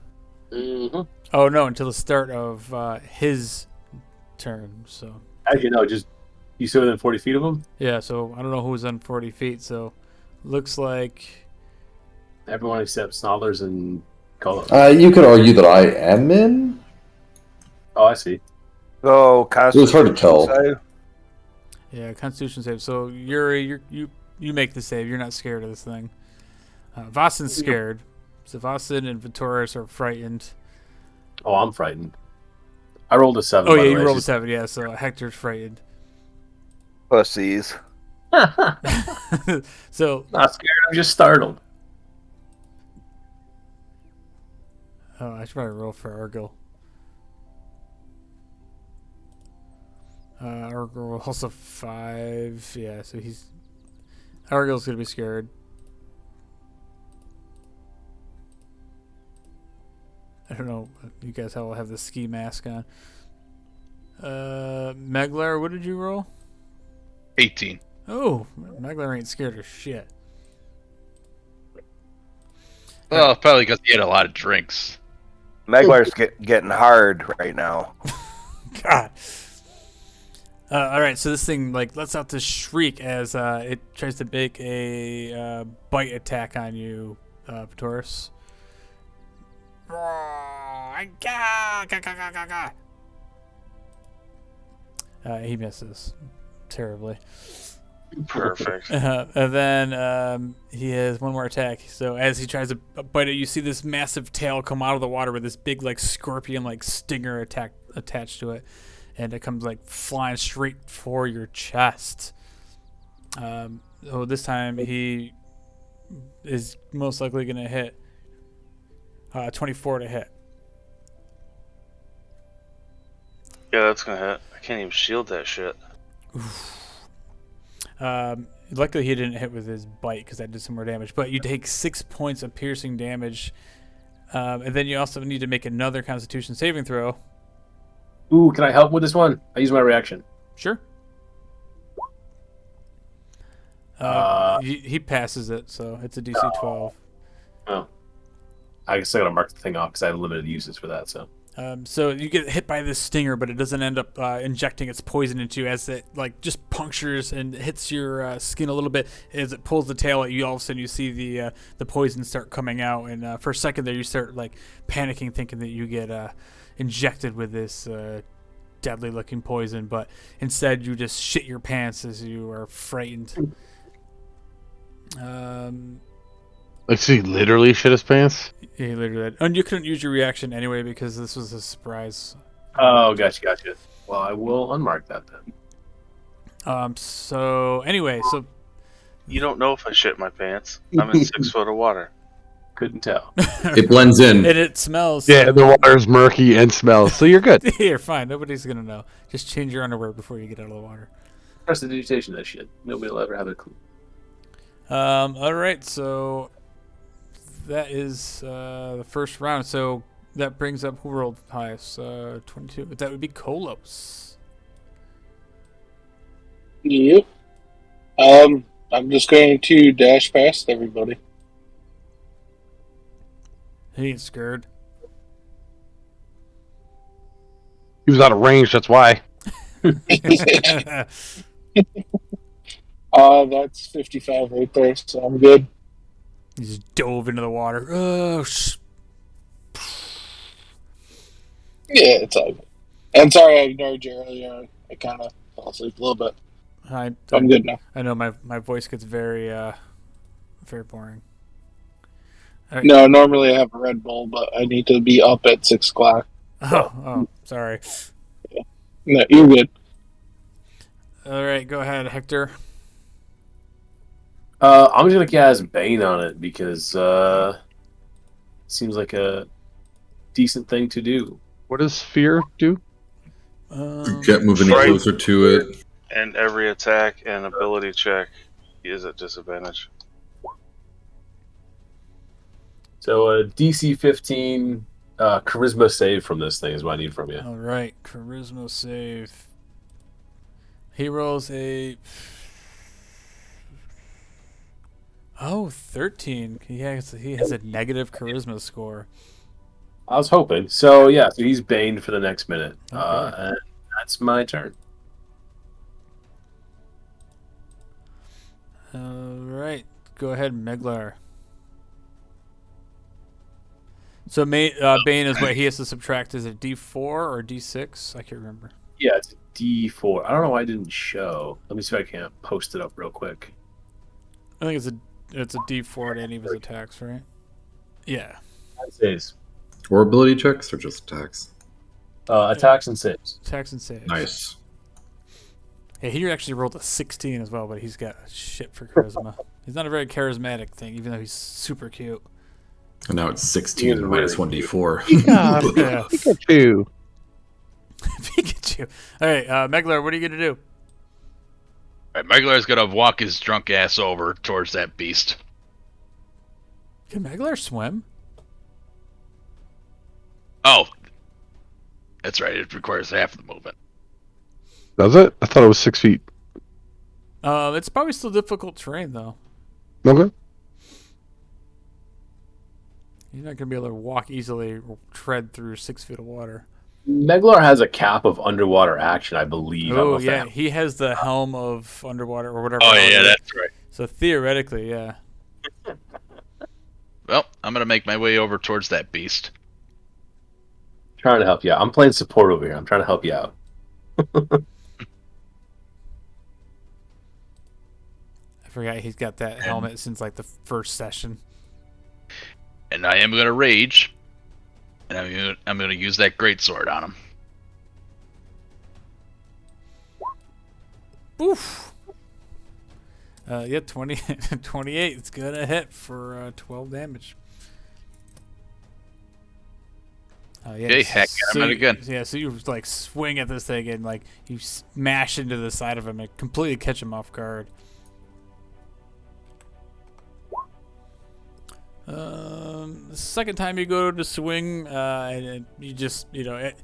Mm-hmm. Oh no, until the start of his turn. So Actually, no, just you still within 40 feet of him? yeah, so I don't know who's on 40 feet. So looks like Everyone except Snarlers and Colo. You could argue that I am in. Oh, I see. So It was hard to tell. Save? yeah, Constitution save. So you make the save. You're not scared of this thing. Vasen's scared. So Vasen and Vitoris are frightened. Oh, I'm frightened. I rolled a 7. Oh by yeah, the you way. rolled a It's 7. Yeah, so Hector's frightened. Pussies. just- So Not scared, I'm just startled. I should probably roll for Argyle. Argyle also 5. Yeah, so Argyle's gonna be scared. I don't know. You guys all have the ski mask on. Meglar, what did you roll? 18. Oh, Meglar ain't scared of shit. Well, probably because he had a lot of drinks. Meglar's getting hard right now. God. All right, so this thing like lets out this shriek as it tries to make a bite attack on you, Taurus. He misses terribly. Perfect. And then he has one more attack. So as he tries to bite it, you see this massive tail come out of the water with this big like scorpion like stinger attached to it, and it comes like flying straight for your chest. So this time he is most likely going to hit 24 to hit. Yeah, that's gonna hit. I can't even shield that shit. Luckily he didn't hit with his bite because that did some more damage. But you take 6 points of piercing damage, and then you also need to make another Constitution saving throw. Ooh, can I help with this one? I use my reaction. Sure. He passes it, so it's a DC 12. Oh. I guess I gotta mark the thing off because I have limited uses for that, so. So you get hit by this stinger, but it doesn't end up injecting its poison into you as it like just punctures and hits your skin a little bit. As it pulls the tail at you, all of a sudden you see the poison start coming out, and for a second there you start like panicking, thinking that you get injected with this deadly looking poison, but instead you just shit your pants as you are frightened. Like, so he literally shit his pants? He literally did. And you couldn't use your reaction anyway because this was a surprise. Oh, gotcha. Well, I will unmark that then. So anyway, so You don't know if I shit my pants. I'm in 6 foot of water. Couldn't tell. It blends in. and it smells. Yeah, the water's murky and smells, so you're good. You're fine. Nobody's gonna know. Just change your underwear before you get out of the water. Prestidigitation, that shit. Nobody will ever have a clue. All right. So that is the first round. So that brings up who rolled highest? 22. That would be Kolos. Yep. I'm just going to dash past everybody. He ain't scared. He was out of range, that's why. That's 55 right there, so I'm good. He just dove into the water. Oh, Yeah, it's all good. And sorry I ignored you earlier. I kind of fell asleep a little bit. I'm good now. I know my voice gets very very boring. All right. No, normally I have a Red Bull, but I need to be up at 6 o'clock. Oh, sorry. No, you're good. All right, go ahead, Hector. I'm just gonna cast Bane on it because seems like a decent thing to do. What does fear do? You can't move any Right. closer to it. And every attack and ability check is at disadvantage. So a DC 15 charisma save from this thing is what I need from you. All right, charisma save. He rolls a 13. He has a negative charisma score. I was hoping. So yeah, so he's Bane for the next minute. Okay. And that's my turn. All right, go ahead, Meglar. So Bane is what he has to subtract. Is it D4 or D6? I can't remember. Yeah, it's D4. I don't know why I didn't show. Let me see if I can post it up real quick. I think it's a D4 to any of his attacks, right? Yeah. Saves. Or ability checks, or just attacks? Attacks and saves. Attacks and saves. Nice. Yeah, he actually rolled a 16 as well, but he's got shit for charisma. He's not a very charismatic thing, even though he's super cute. And now it's 16 Really minus cute. 1d4. Yeah. Pikachu. Pikachu. All right, Meglar, what are you going to do? All right, Meglar's gonna walk his drunk ass over towards that beast. Can Meglar swim? Oh, that's right. It requires half the movement. Does it? I thought it was 6 feet. It's probably still difficult terrain, though. Okay. You're not going to be able to walk easily or tread through 6 feet of water. Meglar has a cap of underwater action, I believe. I don't know Oh if yeah, that- he has the helm of underwater or whatever. Oh it yeah, is. that's right. So theoretically, yeah. Well, I'm gonna make my way over towards that beast. Trying to help you out. I'm playing support over here. I'm trying to help you out. I forgot he's got that helmet since like the first session. And I am gonna rage, and I'm gonna use that greatsword on him. Oof. Yeah, 20, 28. It's gonna hit for 12 damage. Yeah, Okay, heck, I'm at it again. Yeah, so you like swing at this thing and like you smash into the side of him and completely catch him off guard. The second time you go to swing, and you just it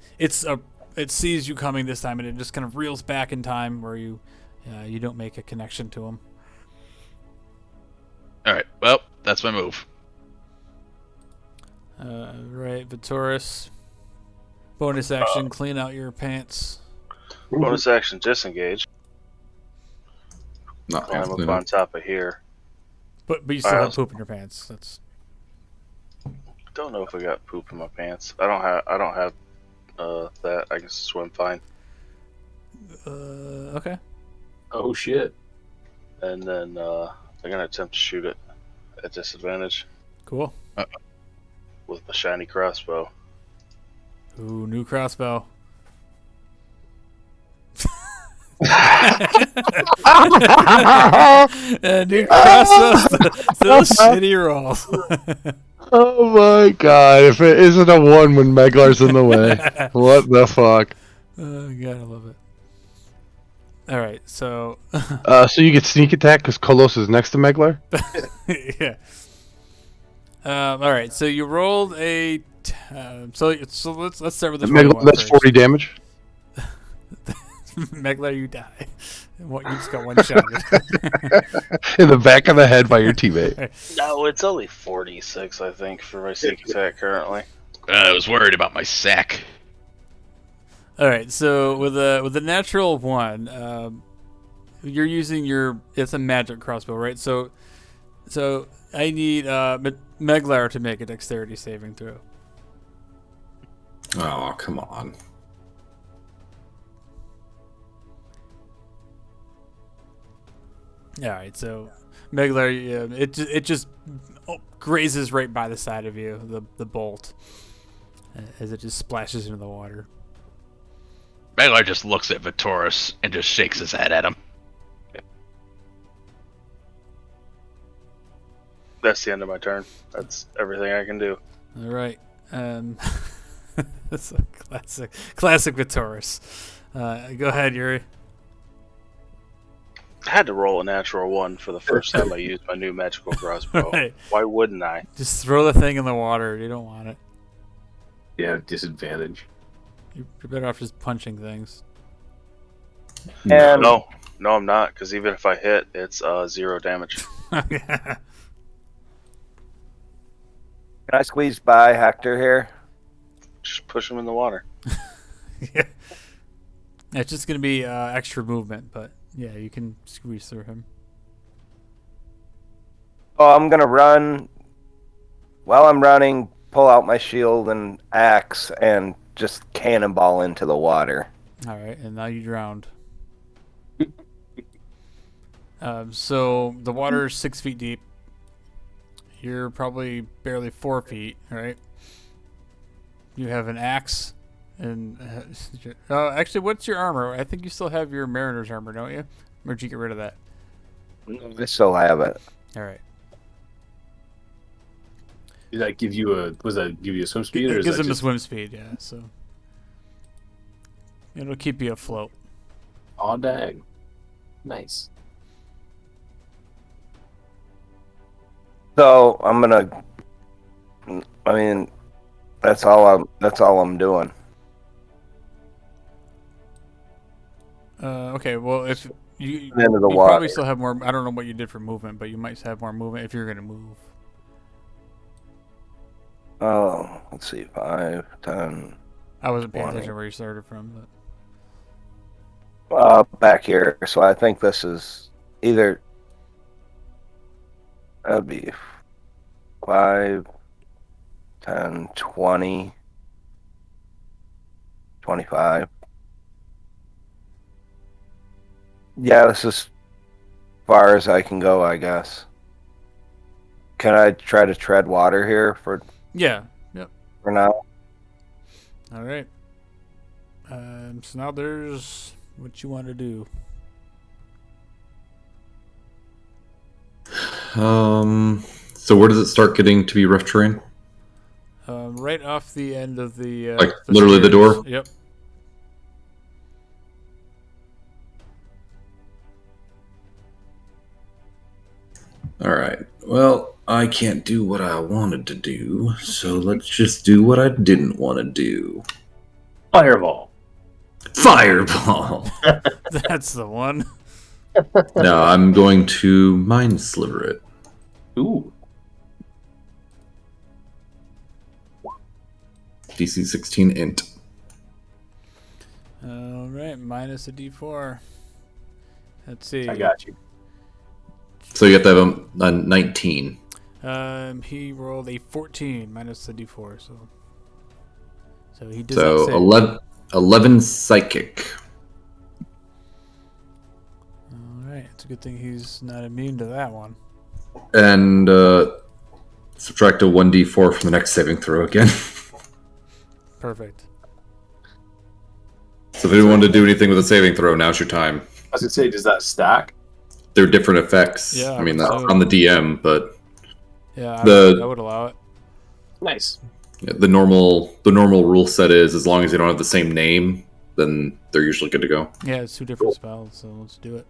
sees you coming this time and it just kind of reels back in time where you don't make a connection to him. All right, well, that's my move. Right, Vitoris. Bonus action, clean out your pants. Bonus action, disengage. Not Climb up clean on up. top of here. But you still have poop in your pants. That's Don't know if I got poop in my pants. I don't have that. I can swim fine. okay. Oh shit! And then I'm gonna attempt to shoot it at disadvantage Cool. with my shiny crossbow. Ooh, new crossbow. New crossbow. Still shitty rolls. Oh my god, if it isn't a 1 when Meglar's in the way. What the fuck? Oh god, I love it. Alright, so So you get sneak attack because Kolos is next to Meglar? yeah. Alright, so you rolled a so let's start with the Meglar, that's 40 damage. Meglar, you die. What, you just got one shot. In the back of the head by your teammate. No, it's only 46, I think, for my sneak attack currently. I was worried about my sack. All right, so with a natural 1, you're using it's a magic crossbow, right? So I need Meglar to make a dexterity saving throw. Oh, come on. All right, so Meglar, it just grazes right by the side of you, the bolt, as it just splashes into the water. Meglar just looks at Vitoris and just shakes his head at him. That's the end of my turn. That's everything I can do. All right, that's a classic Vitoris. Go ahead, Yuri. I had to roll a natural 1 for the first time I used my new magical crossbow. Right. Why wouldn't I? Just throw the thing in the water. You don't want it. Yeah, disadvantage. You're better off just punching things. And No, I'm not, because even if I hit, it's 0 damage. can I squeeze by Hector here? Just push him in the water. Yeah. It's just gonna be extra movement, but yeah, you can squeeze through him. Oh, I'm gonna run. While I'm running, pull out my shield and axe and just cannonball into the water. All right, and now you drowned. So the water is 6 feet deep. You're probably barely 4 feet, right? You have an axe, and actually, what's your armor? I think you still have your mariner's armor, don't you? Or did you get rid of that? I still have it. All right. Did that give you a? Was that give you a swim speed? Or It is gives that him a just... swim speed, yeah. So it'll keep you afloat. Aw, dang. Nice. So I'm gonna. I mean, that's all I'm doing. Okay, well, if you Into the you water. probably still have more. I don't know what you did for movement, but you might have more movement if you're gonna move. Oh, let's see, 5, 10. I wasn't paying 20. attention where you started from, but Back here. So I think this is either that'd be 5, 10, 20, 25. Yeah, this is as far as I can go, I guess. Can I try to tread water here for yeah. Yep. now? All right. So now there's what you want to do. So where does it start getting to be rough terrain? Right off the end of the Like, literally the stairs. door? Yep. All right. Well, I can't do what I wanted to do, so let's just do what I didn't want to do. Fireball. Fireball. That's the one. No, I'm going to mind sliver it. Ooh. DC 16 int. All right, minus a D4. Let's see. I got you. So you have to have a 19. He rolled a 14 minus the D4, so he does So not save. 11 psychic. All right, it's a good thing he's not immune to that one. And subtract a 1d4 from the next saving throw again. Perfect. So if anyone wanted to do anything with a saving throw, now's your time. I was gonna say, does that stack? They're different effects. Yeah, I mean, so- that's on the DM, but Yeah, The- I would allow it. Nice. the normal rule set is as long as they don't have the same name, then they're usually good to go. Yeah, it's 2 different spells, so let's do it.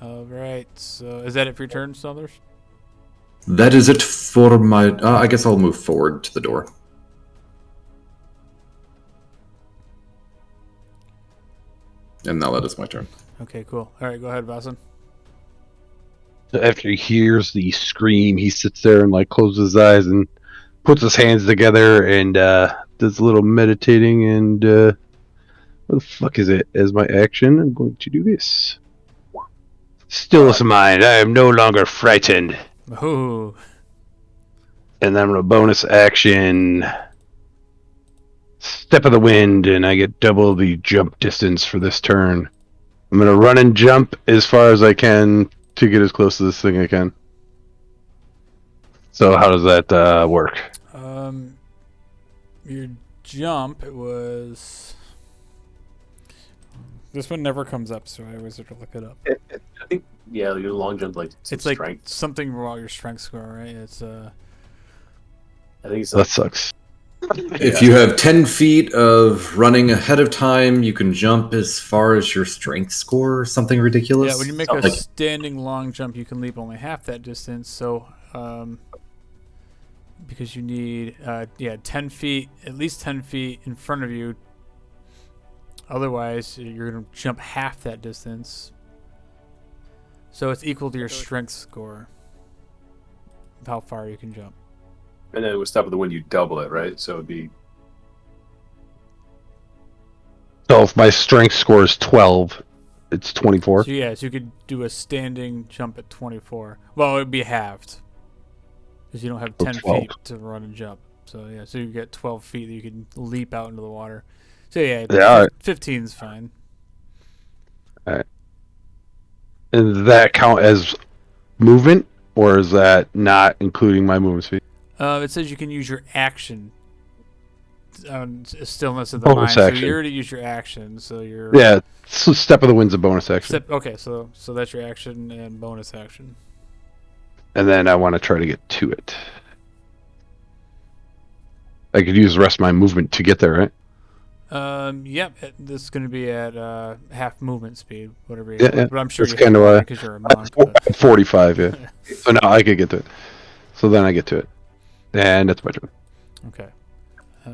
All right, so is that it for your turn, Snuthers? That is it for my. I guess I'll move forward to the door. And now that is my turn. Okay, cool. All right, go ahead, Vasan. So after he hears the scream, he sits there and like closes his eyes and puts his hands together and does a little meditating. And what the fuck is it? As my action, I'm going to do this. Stillness of mind. I am no longer frightened. Ooh. And then I'm a bonus action. Step of the wind, and I get double the jump distance for this turn. I'm gonna run and jump as far as I can to get as close to this thing I can. So how does that work? Your jump, it was. This one never comes up, so I always have to look it up. I think, yeah, your long jump, like, some It's like strength. something about your strength score, right? It's I think it's That sucks. If you have 10 feet of running ahead of time, you can jump as far as your strength score or something ridiculous. yeah. When you make a Like, standing long jump, you can leap only half that distance. So, because you need 10 feet, at least 10 feet in front of you. Otherwise, you're gonna jump half that distance. So it's equal to your strength score of how far you can jump. And then with Step of the Wind, you double it, right? So it'd be So if my strength score is 12, it's 24. So yeah, so you could do a standing jump at 24. Well, it would be halved because you don't have 10 12. feet to run and jump. So yeah, so you get 12 feet that you can leap out into the water. So yeah, Yeah. 15 is fine. And does that count as movement, or is that not including my movement speed? It says you can use your action on stillness of the Bonus mind. action. So you already use your action. So you're Yeah, so Step of the Wind's a bonus action. Okay, so that's your action and bonus action. And then I want to try to get to it. I could use the rest of my movement to get there, right? Yep. This is going to be at half movement speed, whatever. Yeah. But I'm sure That's you kinda have why- because you're a monk. But 45, yeah. So now I could get to it. So then I get to it. And that's my turn. okay.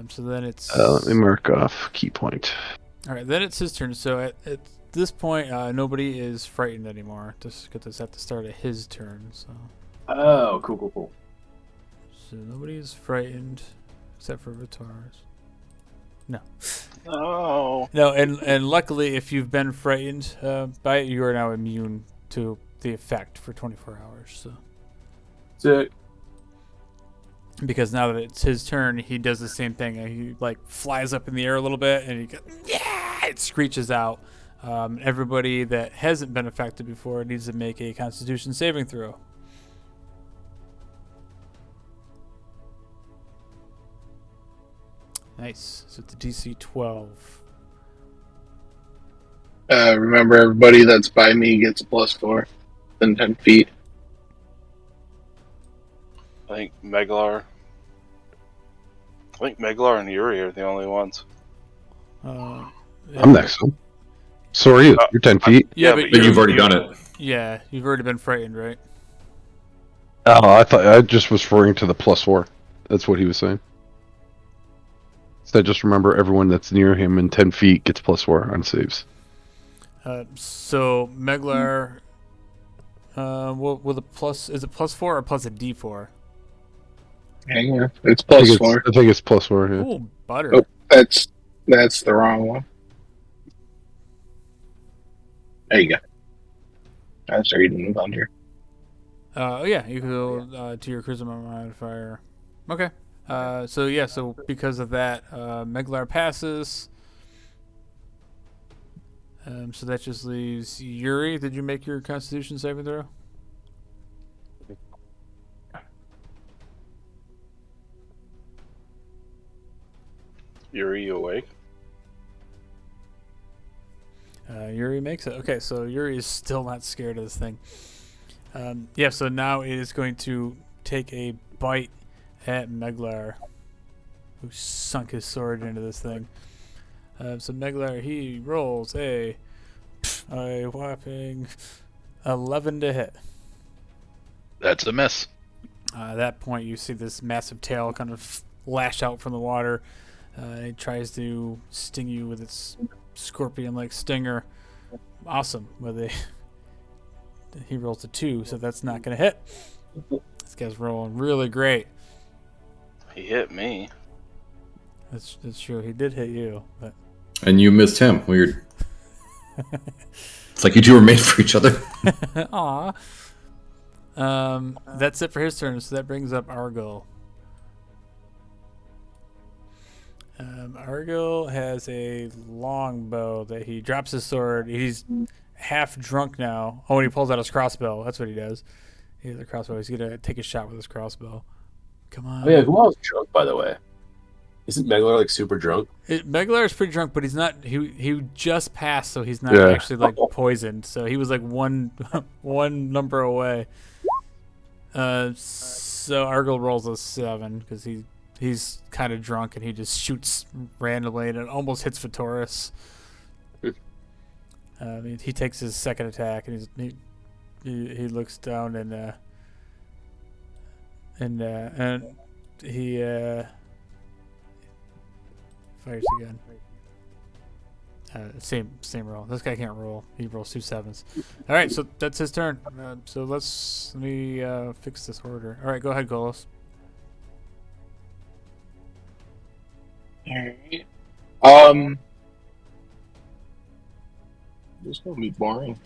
So then it's Let me mark off key point. all right. Then it's his turn. So at this point, nobody is frightened anymore. Just get this at the start of his turn. oh, cool. So nobody is frightened except for Vitars. Oh. No, and luckily, if you've been frightened by it, you are now immune to the effect for 24 hours. So, Sick. because now that it's his turn, he does the same thing. He like flies up in the air a little bit, and he goes, yeah, it screeches out. Everybody that hasn't been affected before needs to make a Constitution saving throw. Nice. So it's a DC 12. Remember, everybody that's by me gets a +4 within 10 feet. I think Meglar and Yuri are the only ones. Yeah. I'm next. So are you. You're 10 feet. Yeah, but But you've already done it. Yeah, you've already been frightened, right? Oh, I thought I just was referring to the +4. That's what he was saying. So just remember, everyone that's near him in 10 feet gets +4 on saves. So Meglar, what with a plus? Is it +4 or plus a D4? Hang on. It's I think +4. I think it's +4. Yeah. Oh, butter. Oh. That's the wrong one. There you go. That's reading the under. Yeah, you can go to your charisma modifier. Okay. So because of that, Meglar passes. So that just leaves Yuri. Did you make your Constitution saving throw? Yuri, you awake? Yuri makes it. Okay, so Yuri is still not scared of this thing. Yeah, so now it is going to take a bite at Meglar, who sunk his sword into this thing. So Meglar, he rolls a whopping 11 to hit. That's a miss. At that point, you see this massive tail kind of lash out from the water. It tries to sting you with its scorpion-like stinger. Awesome. He rolls a 2, so that's not going to hit. This guy's rolling really great. He hit me. That's true. He did hit you, but And you missed him. Weird. It's like you two were made for each other. aw. That's it for his turn. So that brings up Argyle. Argyle has a long bow that he drops his sword. He's half drunk now. Oh, and he pulls out his crossbow. That's what he does. He has a crossbow. He's gonna take a shot with his crossbow. Come on. Oh yeah, who else drunk, by the way? Isn't Meglar like super drunk? Meglar is pretty drunk, but he's not. He just passed, so he's not Yeah. actually like poisoned. So he was like one number away. So Argyle rolls a 7 because he's kind of drunk and he just shoots randomly and it almost hits Vitoris. He takes his second attack and he looks down and he fires again. Same roll. This guy can't roll. He rolls 2 7s. All right, so that's his turn. So let me fix this order. All right, go ahead, Golos. Alright. This is gonna be boring.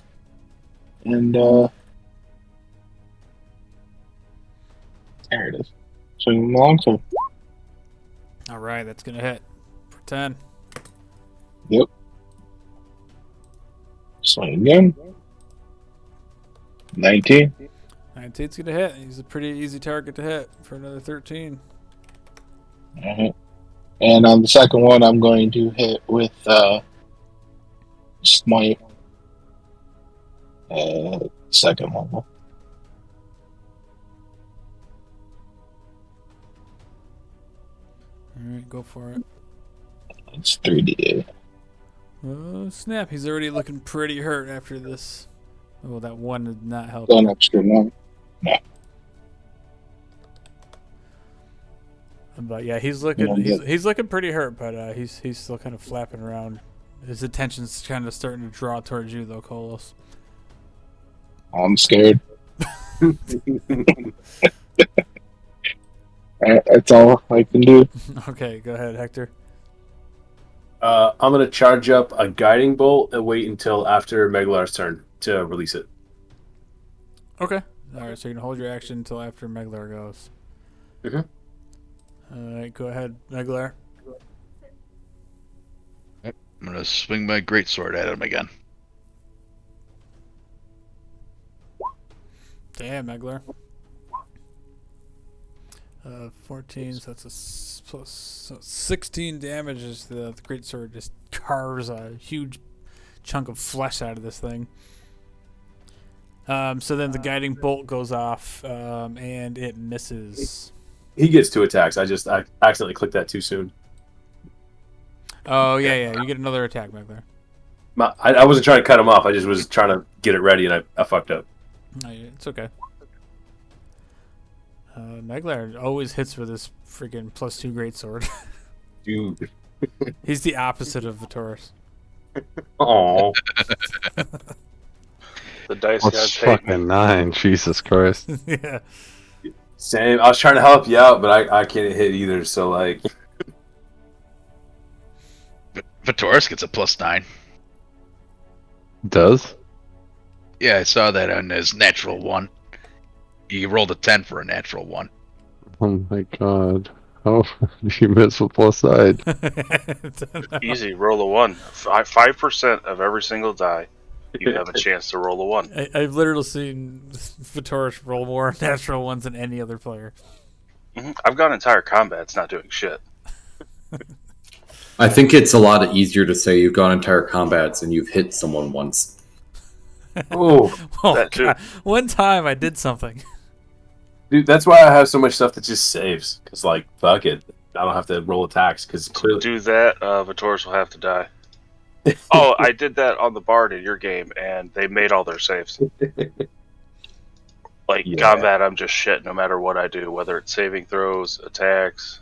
And there it is. Swing long, so All right, that's gonna hit for 10. yep. Swing again. 19. 19's gonna hit. He's a pretty easy target to hit for another 13. Alright. And on the second one, I'm going to hit with Smite. Second one. All right, go for it. It's 3d8. Oh, snap. He's already looking pretty hurt after this. Oh, that one did not help. An extra 9. But yeah, he's looking Yeah, he's looking pretty hurt, but he's still kind of flapping around. His attention's kind of starting to draw towards you, though, Kolos. I'm scared. That's all I can do. Okay, go ahead, Hector. I'm gonna charge up a guiding bolt and wait until after Meglar's turn to release it. Okay. All right. So you can hold your action until after Meglar goes. Mhm. All right. Go ahead, Meglar. I'm gonna swing my greatsword at him again. Damn, Meglar. 14, so that's plus so 16 damage as the great sword just carves a huge chunk of flesh out of this thing. So then the guiding bolt goes off, and it misses. He gets 2 attacks. I accidentally clicked that too soon. Oh, yeah. You get another attack, Meglar. I wasn't trying to cut him off. I just was trying to get it ready, and I fucked up. Oh, yeah, it's okay. Meglar always hits with his freaking +2 greatsword. Dude. He's the opposite of Vitoris. Oh. The dice That's gods hate me. fucking 9. Jesus Christ. Yeah. Same. I was trying to help you out, but I can't hit either. So like, Vitoris gets a +9. Does? Yeah, I saw that on his natural 1. He rolled a 10 for a natural 1. Oh my god. How did you miss with plus side? Easy, roll a 1. 5% of every single die, you have a chance to roll a 1. I've literally seen Vitoris roll more natural ones than any other player. I've got entire combats not doing shit. I think it's a lot easier to say you've gone entire combats and you've hit someone once. oh, Oh, That too. God. One time I did something. dude, that's why I have so much stuff that just saves. Cause like, fuck it, I don't have to roll attacks. Cause To clearly, do that, Vitoris will have to die. Oh, I did that on the Bard in your game, and they made all their saves. Like, Yeah. combat, I'm just shit no matter what I do, whether it's saving throws, attacks.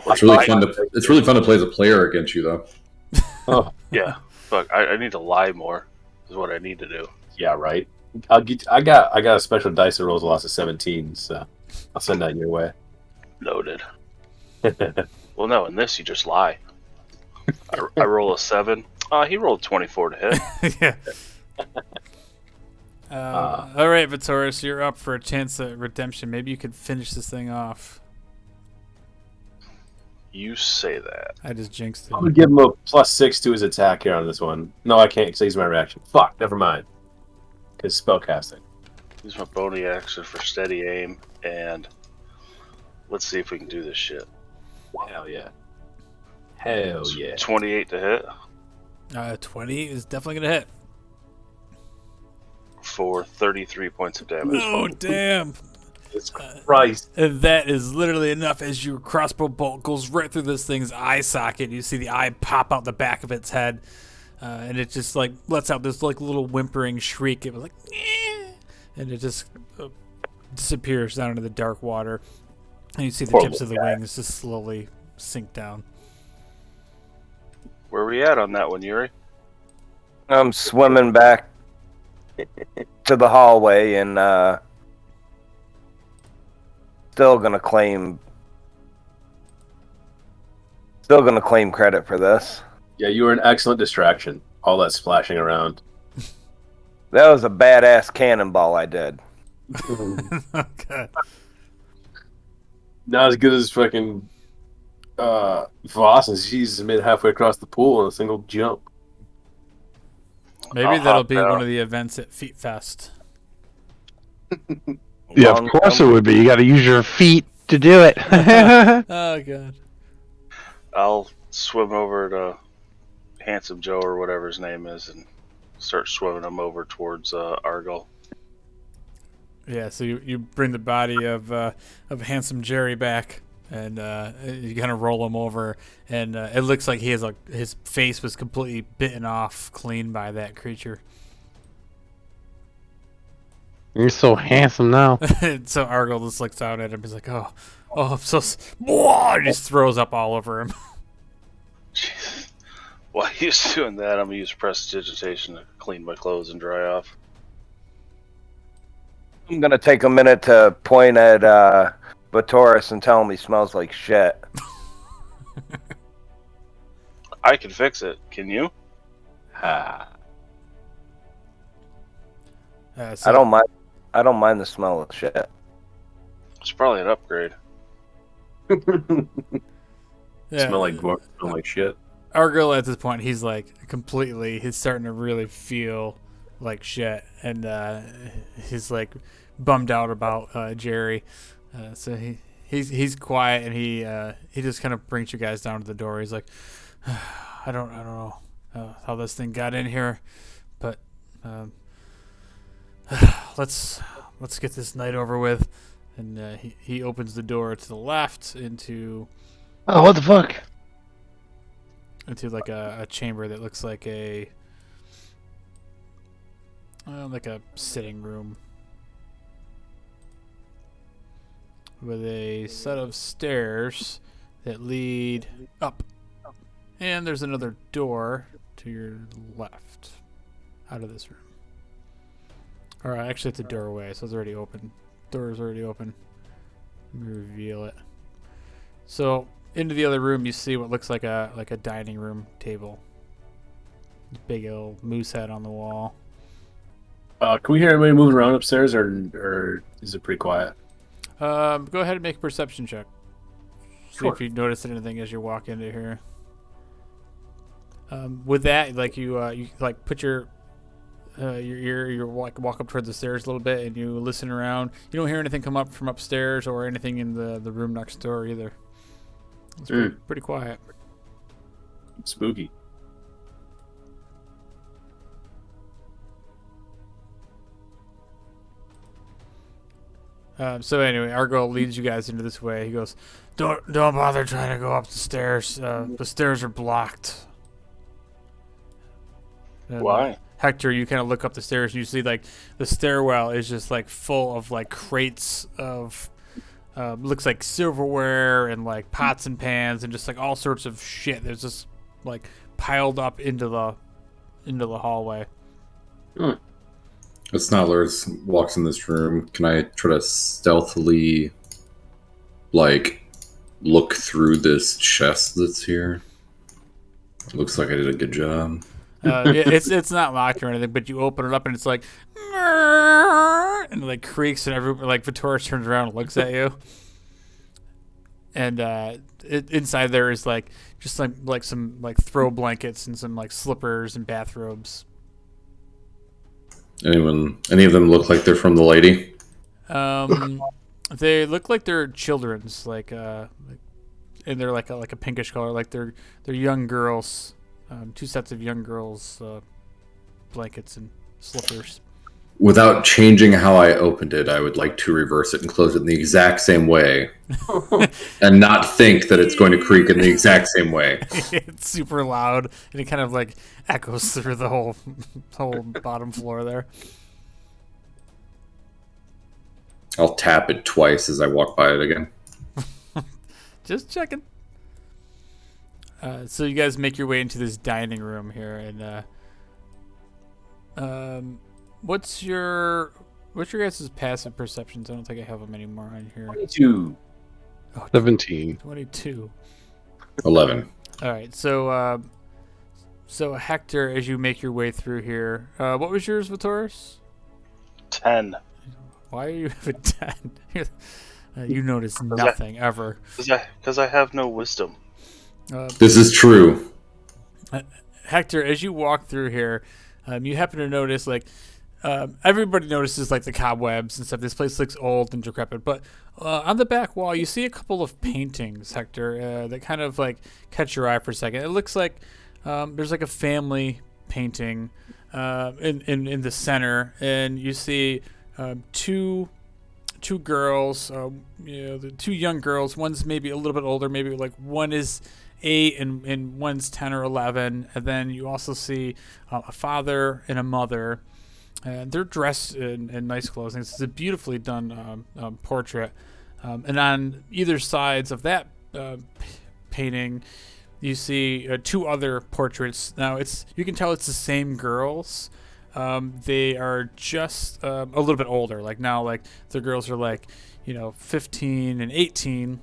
It's really fun to play as a player against you, though. oh Yeah, fuck, I need to lie more, is what I need to do. yeah, right. I got a special dice that rolls lots of 17, so I'll send that your way. Loaded. Well, no, in this, you just lie. I roll a 7. He rolled 24 to hit. Yeah. All right, Vitoris, you're up for a chance at redemption. Maybe you could finish this thing off. You say that. I just jinxed I'm it. gonna give him a +6 to his attack here on this one. No, I can't because he's my reaction. Fuck, never mind. Because spellcasting. Use my bony action for steady aim, and let's see if we can do this shit. Hell yeah. Hell yeah. 28 to hit 20 is definitely going to hit. for 33 points of damage. Oh, damn. Jesus Christ. And that is literally enough as your crossbow bolt goes right through this thing's eye socket. You see the eye pop out the back of its head. And it just like lets out this like little whimpering shriek. It was like, "Eh," and it just disappears down into the dark water. And you see the Poor tips of the little guy. wings just slowly sink down. Where are we at on that one, Yuri? I'm swimming back to the hallway and still gonna claim credit for this. Yeah, you were an excellent distraction. All that splashing around. That was a badass cannonball I did. Okay. Not as good as fucking Voss, and she's made halfway across the pool in a single jump. Maybe I'll that'll hop be down. one of the events at Feet Fest. Yeah, Long of course it jump. would be. You got to use your feet to do it. Oh, God. I'll swim over to Handsome Joe or whatever his name is and start swimming him over towards Argyle. Yeah, so you bring the body of handsome Jerry back, and you kind of roll him over, and it looks like he has his face was completely bitten off clean by that creature. You're so handsome now. And so Argyle just looks out at him. He's like, "Oh, I'm so." He just throws up all over him. Jesus. While he's doing that, I'm going to use prestidigitation to clean my clothes and dry off. I'm gonna take a minute to point at Vitoris and tell him he smells like shit. I can fix it. Can you? Ah. So I don't mind. I don't mind the smell of shit. It's probably an upgrade. yeah, Smell like shit. Argyle at this point, he's he's starting to really feel like shit, and he's like bummed out about Jerry. So he's quiet, and he just kind of brings you guys down to the door. He's like, I don't know how this thing got in here, but let's get this night over with. And he opens the door to the left into Oh, what the fuck? into like a chamber that looks like a sitting room with a set of stairs that lead up, and there's another door to your left out of this room. Or actually, it's a doorway, so it's already open. Door is already open. Let me reveal it. So into the other room, you see what looks like a dining room table. Big old moose head on the wall. Can we hear anybody moving around upstairs, or is it pretty quiet? Go ahead and make a perception check. See Sure. if you notice anything as you walk into here. With that, like you like put your ear, you walk up towards the stairs a little bit, and you listen around. You don't hear anything come up from upstairs or anything in the room next door either. It's pretty quiet. Spooky. So anyway, Argyle leads you guys into this way. He goes, "Don't bother trying to go up the stairs. The stairs are blocked." And, Why? Hector, you kind of look up the stairs and you see like the stairwell is just like full of like crates of looks like silverware and like pots and pans and just like all sorts of shit. There's just like piled up into the hallway. As Snodlers walks in this room, can I try to stealthily, like, look through this chest that's here? It looks like I did a good job. It's not locked or anything, but you open it up and it's like, and it like creaks, and everybody like Vittoris turns around and looks at you. And inside there is like just like some like throw blankets and some like slippers and bathrobes. Any of them look like they're from the lady? They look like they're children's, and they're like a pinkish color, like they're young girls. Two sets of young girls' blankets and slippers. Without changing how I opened it, I would like to reverse it and close it in the exact same way, and not think that it's going to creak in the exact same way. It's super loud, and it kind of like echoes through the whole bottom floor there. I'll tap it twice as I walk by it again. Just checking. So you guys make your way into this dining room here, and what's your guys' passive perceptions? I don't think I have them anymore on here. 22. 17. 22. 11. All right, so Hector, as you make your way through here, what was yours, Vittoris? 10. Why are you at 10? You notice nothing ever. Because I have no wisdom. This is true. Hector, as you walk through here, you happen to notice everybody notices like the cobwebs and stuff. This place looks old and decrepit, but on the back wall you see a couple of paintings, Hector, that kind of like catch your eye for a second. It looks like there's like a family painting in the center, and you see two girls, the two young girls. One's maybe a little bit older, maybe like one is 8 and one's 10 or 11, and then you also see a father and a mother. They're dressed in nice clothing. It's a beautifully done portrait, and on either sides of that painting, you see 2 other portraits. Now you can tell it's the same girls. They are just a little bit older. Like now, like the girls are like 15 and 18.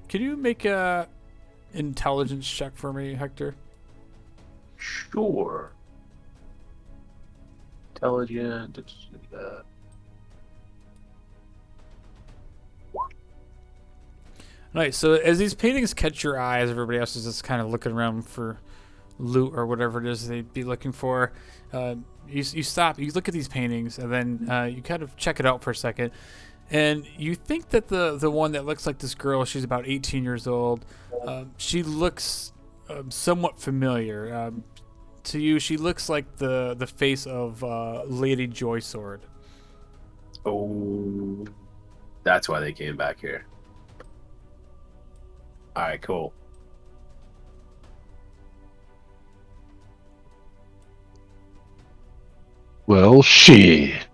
Can you make a intelligence check for me, Hector? Sure. Intelligent. Nice. So as these paintings catch your eye, as everybody else is just kind of looking around for loot or whatever it is they'd be looking for, you stop, you look at these paintings, and then you kind of check it out for a second, and you think that the one that looks like this girl, she's about 18 years old, she looks somewhat familiar. To you, she looks like the face of Lady Joy Sword. Oh, that's why they came back here. All right, cool. Well, shit.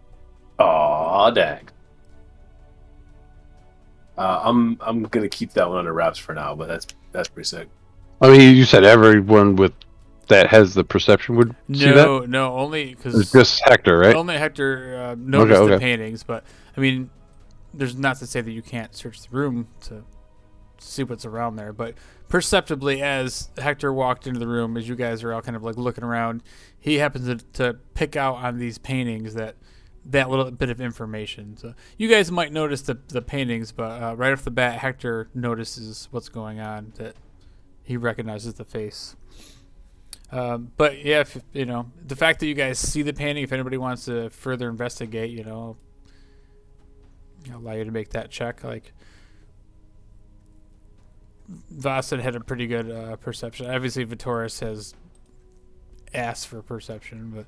Aw, dang. I'm gonna keep that one under wraps for now, but that's pretty sick. I mean, you said everyone with that has the perception would see that? No, only because It's just Hector, right? only Hector noticed Okay. the paintings. But I mean, there's not to say that you can't search the room to see what's around there, but perceptibly, as Hector walked into the room, as you guys are all kind of like looking around, he happens to pick out on these paintings that little bit of information. So you guys might notice the paintings, but right off the bat, Hector notices what's going on, that he recognizes the face. But yeah, if, the fact that you guys see the painting, if anybody wants to further investigate, I'll allow you to make that check. Like, Vasid had a pretty good perception. Obviously, Vitoris has asked for perception,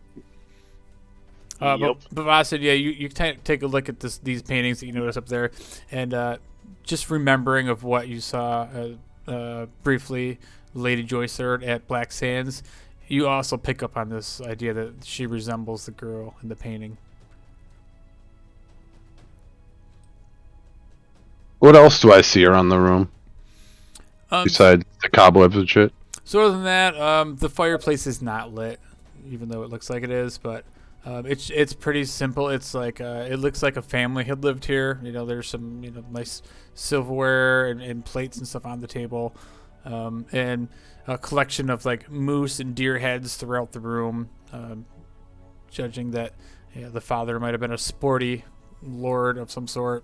but Vasid, yeah, you take a look at these paintings that you notice up there, and just remembering of what you saw briefly, Lady Joycer at Black Sands, you also pick up on this idea that she resembles the girl in the painting. What else do I see around the room? Besides the cobwebs and shit? So other than that, the fireplace is not lit, even though it looks like it is, but it's pretty simple. It's like it looks like a family had lived here. There's some nice silverware and plates and stuff on the table, and a collection of like moose and deer heads throughout the room. Judging that the father might have been a sporty lord of some sort.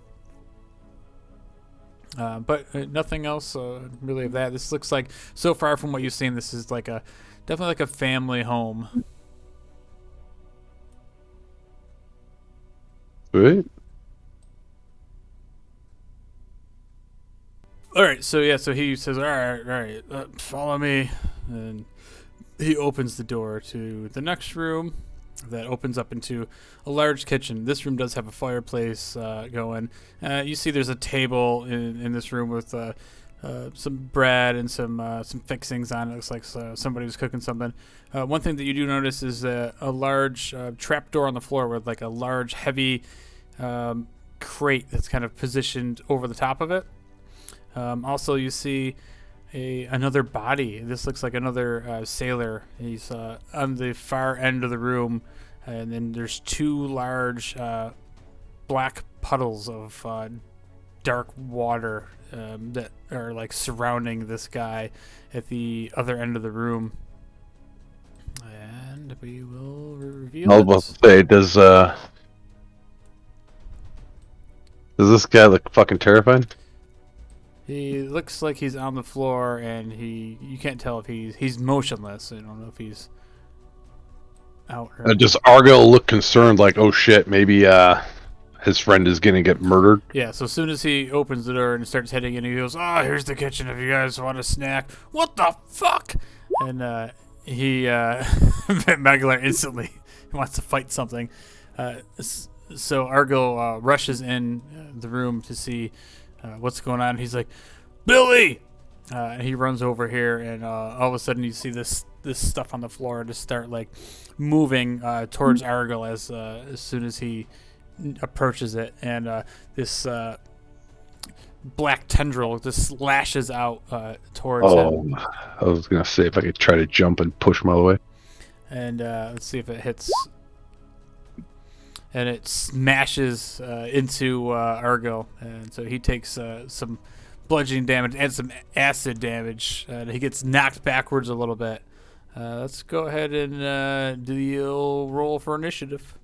But nothing else really of that. This looks like, so far from what you've seen, this is like definitely like a family home. Right. All right, so he says, all right, follow me, and he opens the door to the next room that opens up into a large kitchen. This room does have a fireplace going. You see there's a table in this room with some bread and some fixings on it. It looks like somebody was cooking something. One thing that you do notice is a large trapdoor on the floor with like a large, heavy crate that's kind of positioned over the top of it. Also, you see another body. This looks like another sailor. He's on the far end of the room, and then there's two large black puddles of dark water that are like surrounding this guy at the other end of the room. And we will reveal I was about to say, does this guy look fucking terrified? He looks like he's on the floor, and you can't tell if he's motionless. I don't know if he's out. Does Argo look concerned, like, oh shit, maybe his friend is gonna get murdered? Yeah, so as soon as he opens the door and starts heading in, he goes, "Oh, here's the kitchen if you guys want a snack." What the fuck? And Maglar instantly wants to fight something. So Argo rushes in the room to see what's going on. He's like, "Billy!" And he runs over here, and all of a sudden you see this stuff on the floor just start like moving towards Argo as soon as he approaches it, and this black tendril just lashes out towards him. I was gonna say if I could try to jump and push my way. And let's see if it hits. And it smashes into Argo, and so he takes some bludgeoning damage and some acid damage. He gets knocked backwards a little bit. Let's go ahead and do the roll for initiative.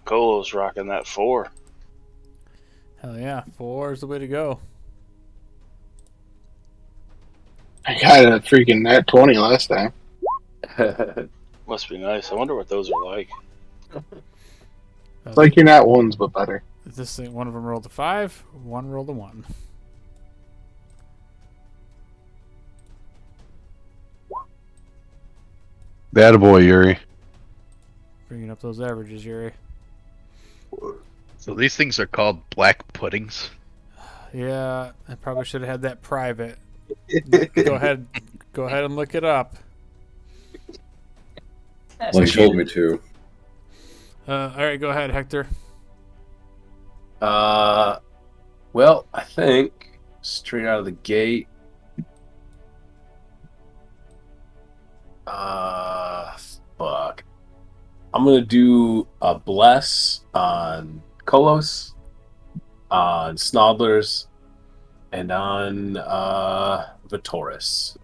Colo's rocking that 4. Hell yeah, 4 is the way to go. I got a freaking nat 20 last time. Must be nice. I wonder what those are like. It's like your nat 1s, but better. This thing, one of them rolled a 5, one rolled a 1. Attaboy, Yuri. Bringing up those averages, Yuri. So these things are called black puddings. Yeah, I probably should have had that private. Go ahead and look it up. Well, he told me to. All right, go ahead, Hector. Well, I think straight out of the gate. Fuck. I'm gonna do a bless on Kolos, on Snodlers, and on Vitoris.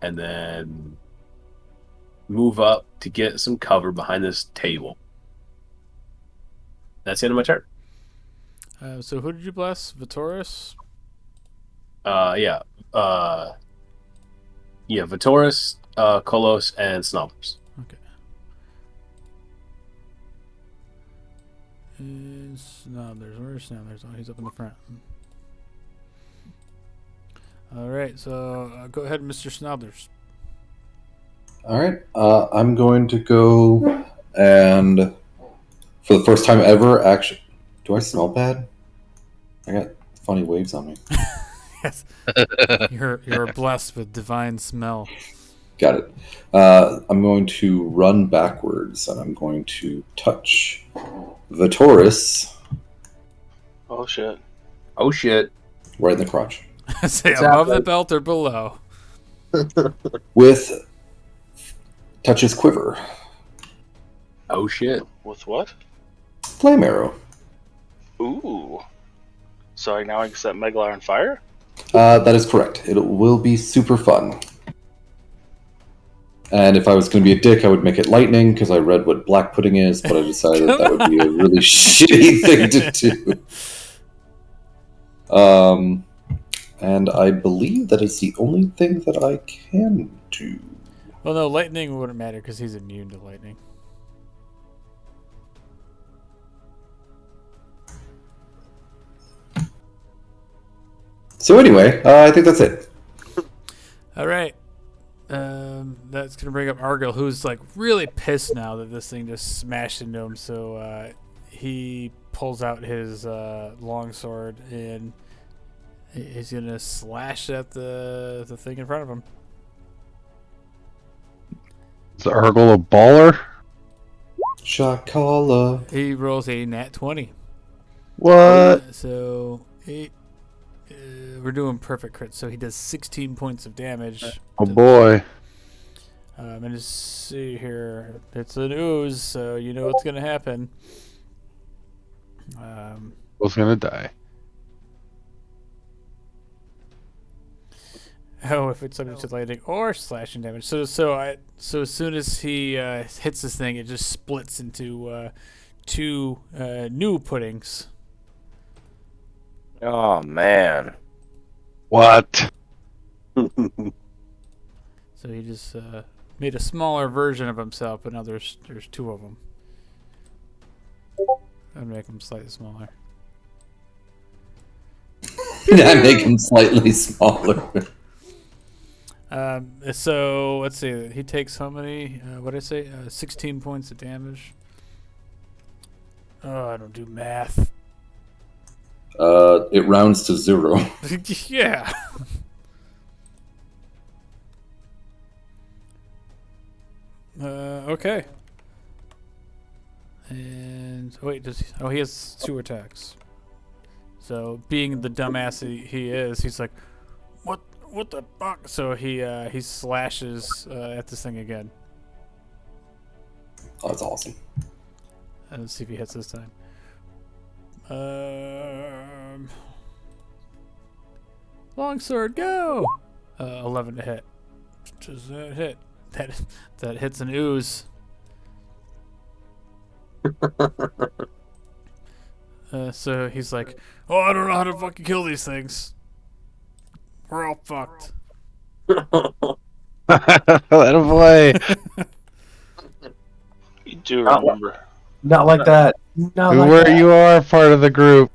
And then move up to get some cover behind this table. That's the end of my turn. So who did you bless? Vitoris? Yeah. Vitoris, Kolos, and Snodlers. Okay. And Snodlers. Where's Snodlers? Oh, he's up in the front. All right, so go ahead, Mr. Snodlers. All right. I'm going to go and, for the first time ever, actually, do I smell bad? I got funny waves on me. Yes. You're blessed with divine smell. Got it. I'm going to run backwards, and I'm going to touch Vitoris Oh shit. Oh shit. right in the crotch Say above the belt or below. with touches quiver. Oh shit. With what? Flame arrow. Ooh. So now I can set Meglar on fire? That is correct. It will be super fun. And if I was going to be a dick, I would make it lightning because I read what black pudding is, but I decided that would be a really shitty thing to do. And I believe that is the only thing that I can do. Well, no, lightning wouldn't matter because he's immune to lightning. So anyway, I think that's it. All right. That's going to bring up Argyle, who's like really pissed now that this thing just smashed into him. So he pulls out his longsword and he's going to slash at the thing in front of him. Is Argyle a baller? Shakala. He rolls a nat 20. What? So we're doing perfect crit. So he does 16 points of damage. Oh boy. And just see here. It's an ooze, so you know what's going to happen. Who's gonna die? Oh, if it's subject to lightning or slashing damage. So as soon as he hits this thing, it just splits into two new puddings. Oh man. What? So he just made a smaller version of himself, but now there's two of them. I'd make them slightly smaller. I make him slightly smaller. So let's see. He takes how many? What did I say? 16 points of damage. Oh, I don't do math. It rounds to 0. Yeah. Okay. And wait, he has 2 attacks. So, being the dumbass he is, he's like, "What the fuck?" So he slashes at this thing again. Oh, that's awesome. And let's see if he hits this time. Longsword, go! 11 to hit. Does that hit? That hits an ooze. So he's like, "Oh, I don't know how to fucking kill these things. We're all fucked." Attaboy. You do Not remember. Not like that. Not like Where that. you are part of the group.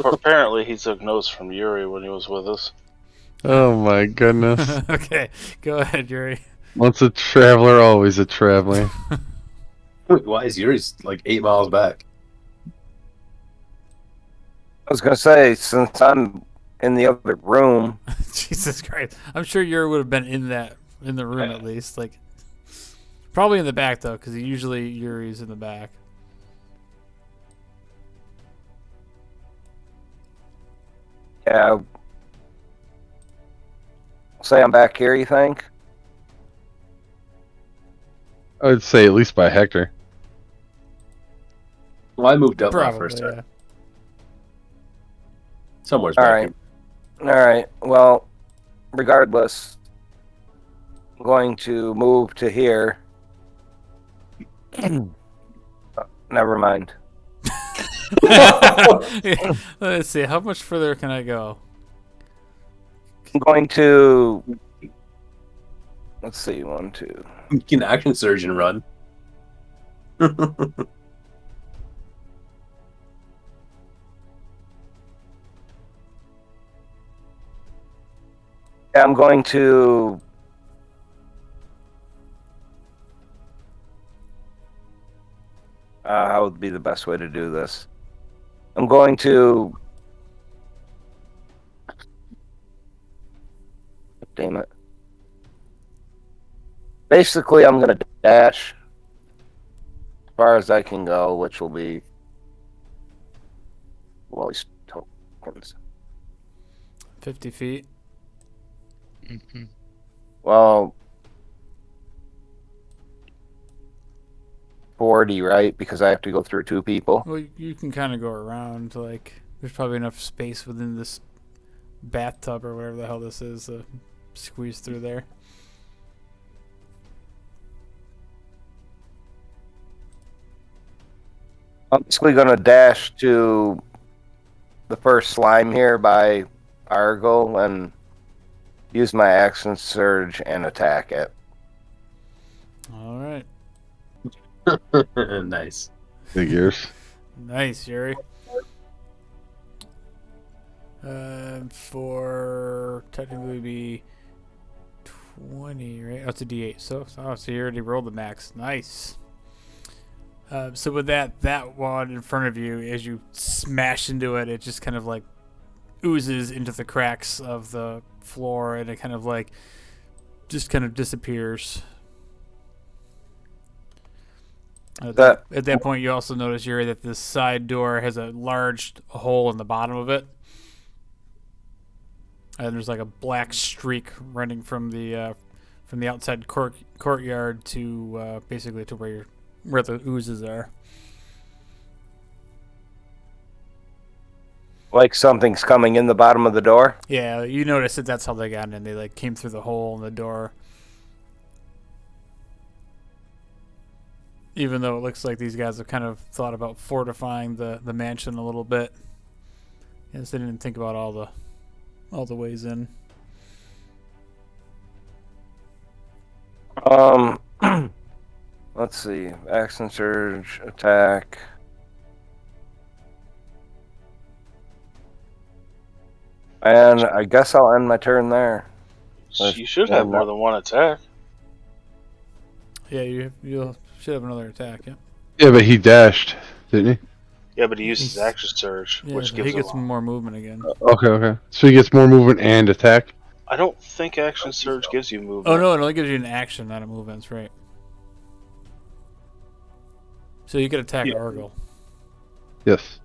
Apparently, he took notes from Yuri when he was with us. Oh my goodness. Okay, go ahead, Yuri. Once a traveler, always a traveler. Wait, why is yours like 8 miles back? I was gonna say, since I'm in the other room, Jesus Christ. I'm sure Yuri would have been in the room at least. Like, probably in the back, though, because usually Yuri's in the back. yeah. Say I'm back here, you think? I would say at least by Hector. Well, I moved up my Probably, first turn. yeah. Somewhere's All back right. All right. Well, regardless, I'm going to move to here. Never mind. Let's see. How much further can I go? I'm going to. Let's see. 1, 2. here. You can action surge and run. I'm going to. How would be the best way to do this? I'm going to. Damn it. Basically, I'm going to dash as far as I can go, which will be. Well, these tokens. 50 feet. Mm-hmm. Well, 40, right? Because I have to go through 2 people. Well, you can kind of go around. Like, there's probably enough space within this bathtub or whatever the hell this is to squeeze through there. I'm basically going to dash to the first slime here by Argo and use my action surge and attack it. All right. Nice. Figures. Nice, Yuri. For technically be 20, right? Oh, it's a D8. So you already rolled the max. Nice. So with that wand in front of you, as you smash into it, it just kind of like oozes into the cracks of the floor, and it kind of like just kind of disappears. At that point, you also notice, Yuri, that this side door has a large hole in the bottom of it. And there's like a black streak running from the outside courtyard to basically to where the oozes are. Like something's coming in the bottom of the door? Yeah, you notice that that's how they got in. They like came through the hole in the door. Even though it looks like these guys have kind of thought about fortifying the mansion a little bit. Yes, they didn't think about all the ways in. Let's see. Action surge, attack. And I guess I'll end my turn there. You should have more than one attack. Yeah, you should have another attack. Yeah. Yeah, but he dashed, didn't he? Yeah, but he used his action surge, Yeah, which so gives he gets him. more movement again. Okay. So he gets more movement and attack? I don't think action surge gives you movement. Oh no, it only gives you an action, not a movement. That's right. So you could attack Argyle. Yes.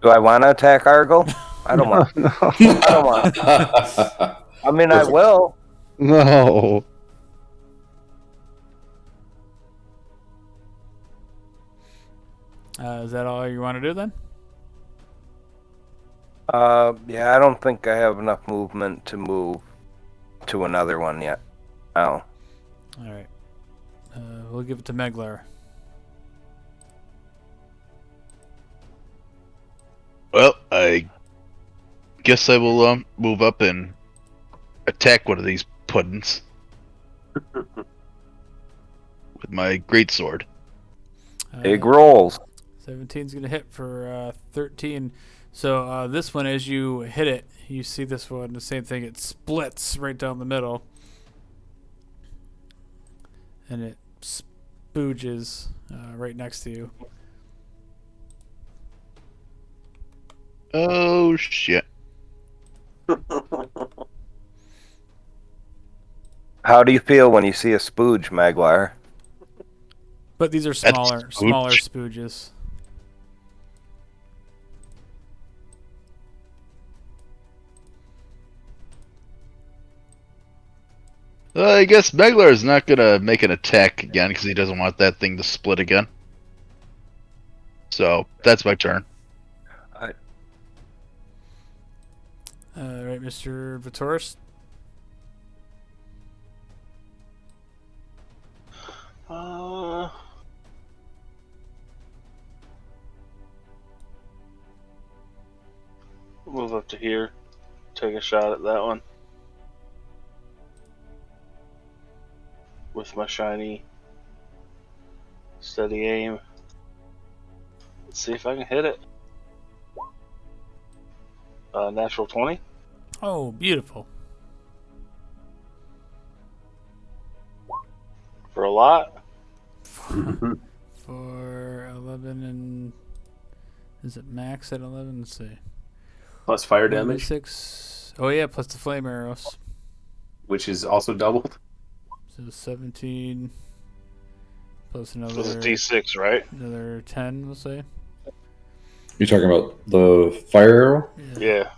Do I want to attack Argyle? I don't want. I don't want. I mean, I will. No. Is that all you want to do then? Yeah, I don't think I have enough movement to move to another one yet. Oh. All right. We'll give it to Meglar. Well, I guess I will move up and attack one of these puddins with my greatsword. Big rolls. 17's going to hit for 13. So this one, as you hit it, you see this one, the same thing. It splits right down the middle. And it spooges right next to you. Oh, shit. How do you feel when you see a spooge, Maglar? But these are smaller spooges. I guess Meglar is not going to make an attack again because he doesn't want that thing to split again. So, that's my turn. Right, Mr. Vitoris. Move up to here. Take a shot at that one. With my shiny steady aim. Let's see if I can hit it. Natural 20. Oh, beautiful. For a lot. For 11 and... Is it max at 11? Let's see. Plus fire damage, 6. Oh, yeah, plus the flame arrows. which is also doubled. So 17 plus another... So it's a D6, right? Another 10, we'll say. You talking about the fire arrow? Yeah.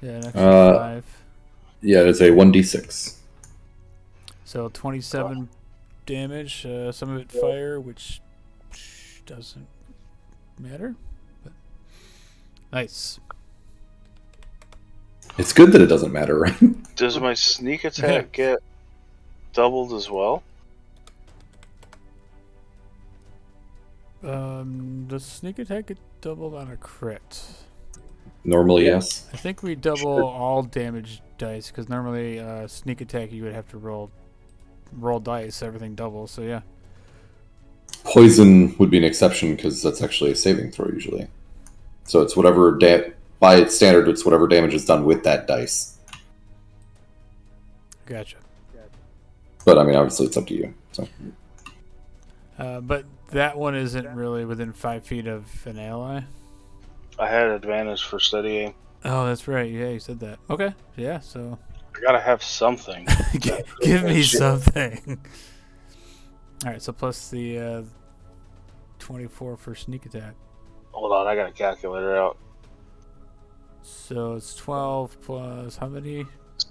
Yeah, an extra 5. Yeah, it's a 1d6. So 27 damage. Some of it fire, which doesn't matter. But nice. It's good that it doesn't matter, right? Does my sneak attack get doubled as well? The sneak attack get doubled on a crit. Normally, yes. I think we double all damage dice because normally sneak attack you would have to roll dice. Everything doubles. So yeah. Poison would be an exception because that's actually a saving throw usually. So it's whatever by its standard, it's whatever damage is done with that dice. Gotcha. But I mean, obviously, it's up to you. So. But that one isn't really within 5 feet of an ally. I had advantage for steady aim. Oh, that's right. Yeah, you said that. Okay. Yeah. So. I gotta have something. Give me something. All right. So plus the 24 for sneak attack. Hold on, I got a calculator out. So it's 12 plus how many?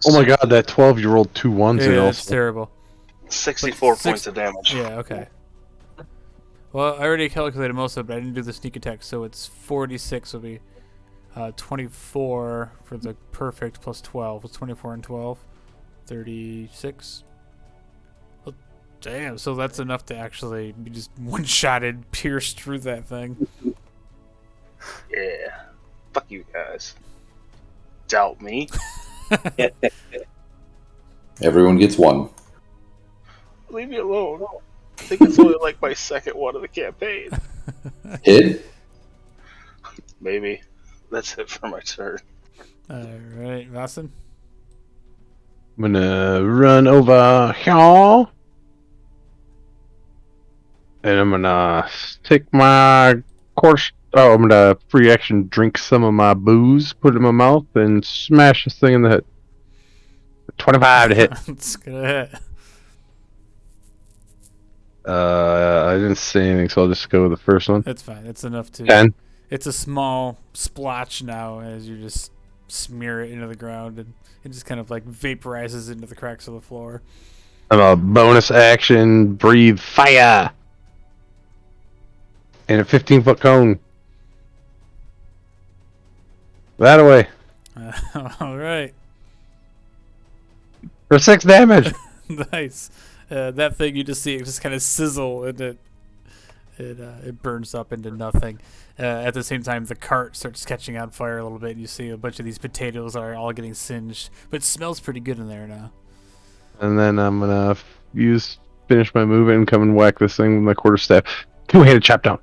Oh my god, that 12 you rolled 2 ones and Yeah, that's also. terrible. 64 points of damage. Yeah, okay. Well, I already calculated most of it, but I didn't do the sneak attack, so it's 46 will be 24 for the perfect plus 12. It's 24 and 12. 36. Well, damn, so that's enough to actually be just one-shotted, pierced through that thing. Yeah. Fuck you guys. Doubt me. Everyone gets 1. Leave me alone. I think it's only like my second one of the campaign. Hit? Maybe. That's it for my turn. Alright, Vasson? I'm gonna run over here. And I'm gonna take my course. Oh, I'm gonna free action drink some of my booze, put it in my mouth, and smash this thing in the head. 25 to hit. It's gonna hit. I didn't say anything, so I'll just go with the first one. That's fine. It's enough to... 10. It's a small splotch now as you just smear it into the ground, and it just kind of like vaporizes into the cracks of the floor. I'm a bonus action, breathe fire, and a 15-foot cone. That away All right. for 6 damage. Nice. That thing you just see it just kind of sizzle, and it burns up into nothing. At the same time, the cart starts catching on fire a little bit. And you see a bunch of these potatoes are all getting singed, but it smells pretty good in there now. And then I'm gonna finish my move and come and whack this thing with my quarterstaff. 2-handed chop down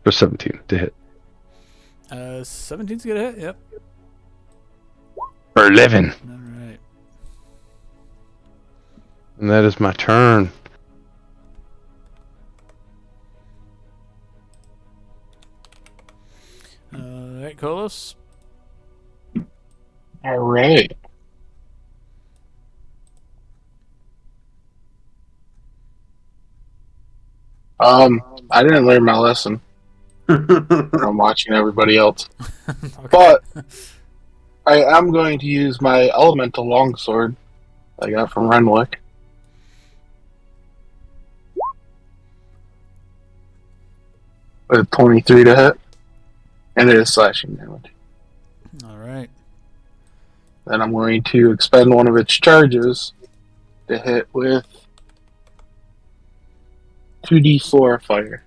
for 17 to hit. 17's gonna hit. Yep. For 11. All right. And that is my turn. All right, Kolos. All right. I didn't learn my lesson. I'm watching everybody else. Okay. But I am going to use my elemental longsword I got from Renwick. With 23 to hit. And it is slashing damage. All right. Then I'm going to expend one of its charges to hit with 2d4 fire.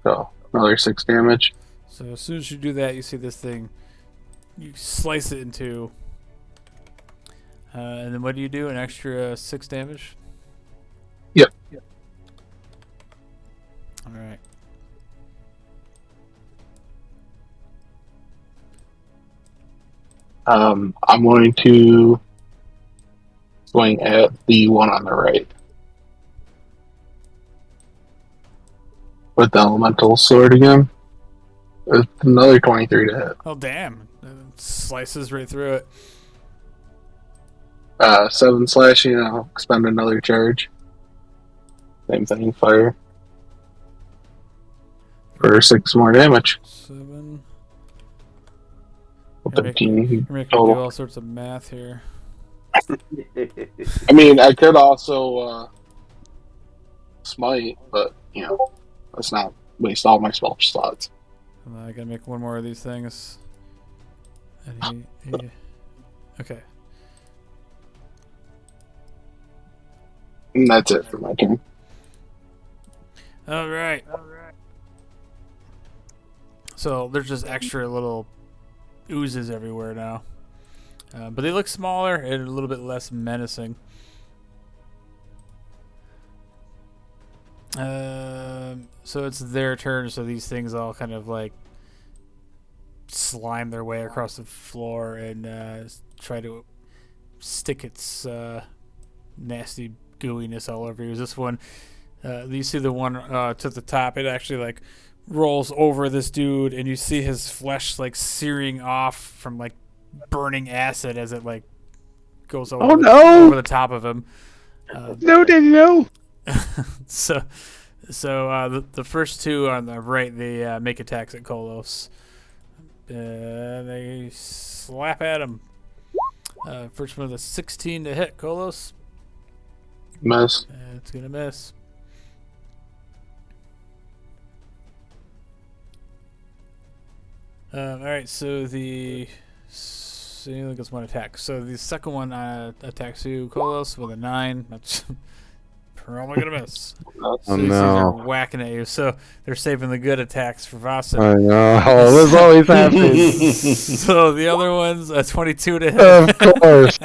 So, another 6 damage. So as soon as you do that, you see this thing. You slice it in two. And then what do you do? An extra 6 damage? Yep. All right. I'm going to swing at the one on the right. With the elemental sword again. With another 23 to hit. Oh, damn. It slices right through it. 7 slashing, I'll expend another charge. Same thing, fire. For 6 more damage. 7. Well, You're making 15 me do total. all sorts of math here. I mean, I could also smite, but, you know, let's not waste all my spell slots. And then I gotta make one more of these things. And okay. And that's it for my turn. All right. So there's just extra little oozes everywhere now. But they look smaller and a little bit less menacing. So it's their turn, so these things all kind of like slime their way across the floor and try to stick its nasty gooiness all over you. This one, you see the one to the top, it actually like rolls over this dude, and you see his flesh like searing off from like burning acid as it like goes over, over the top of him. No. So the first two on the right, they make attacks at Kolos. They slap at him. First one with a 16 to hit Kolos. Miss. It's gonna miss. All right, so he only gets one attack. So the second one attacks you, Kolos, with a 9. That's probably gonna miss. Oh So these things no. are whacking at you. So they're saving the good attacks for Vasen. I know. Oh, this always happens. So the other one's a 22 to hit. Of course.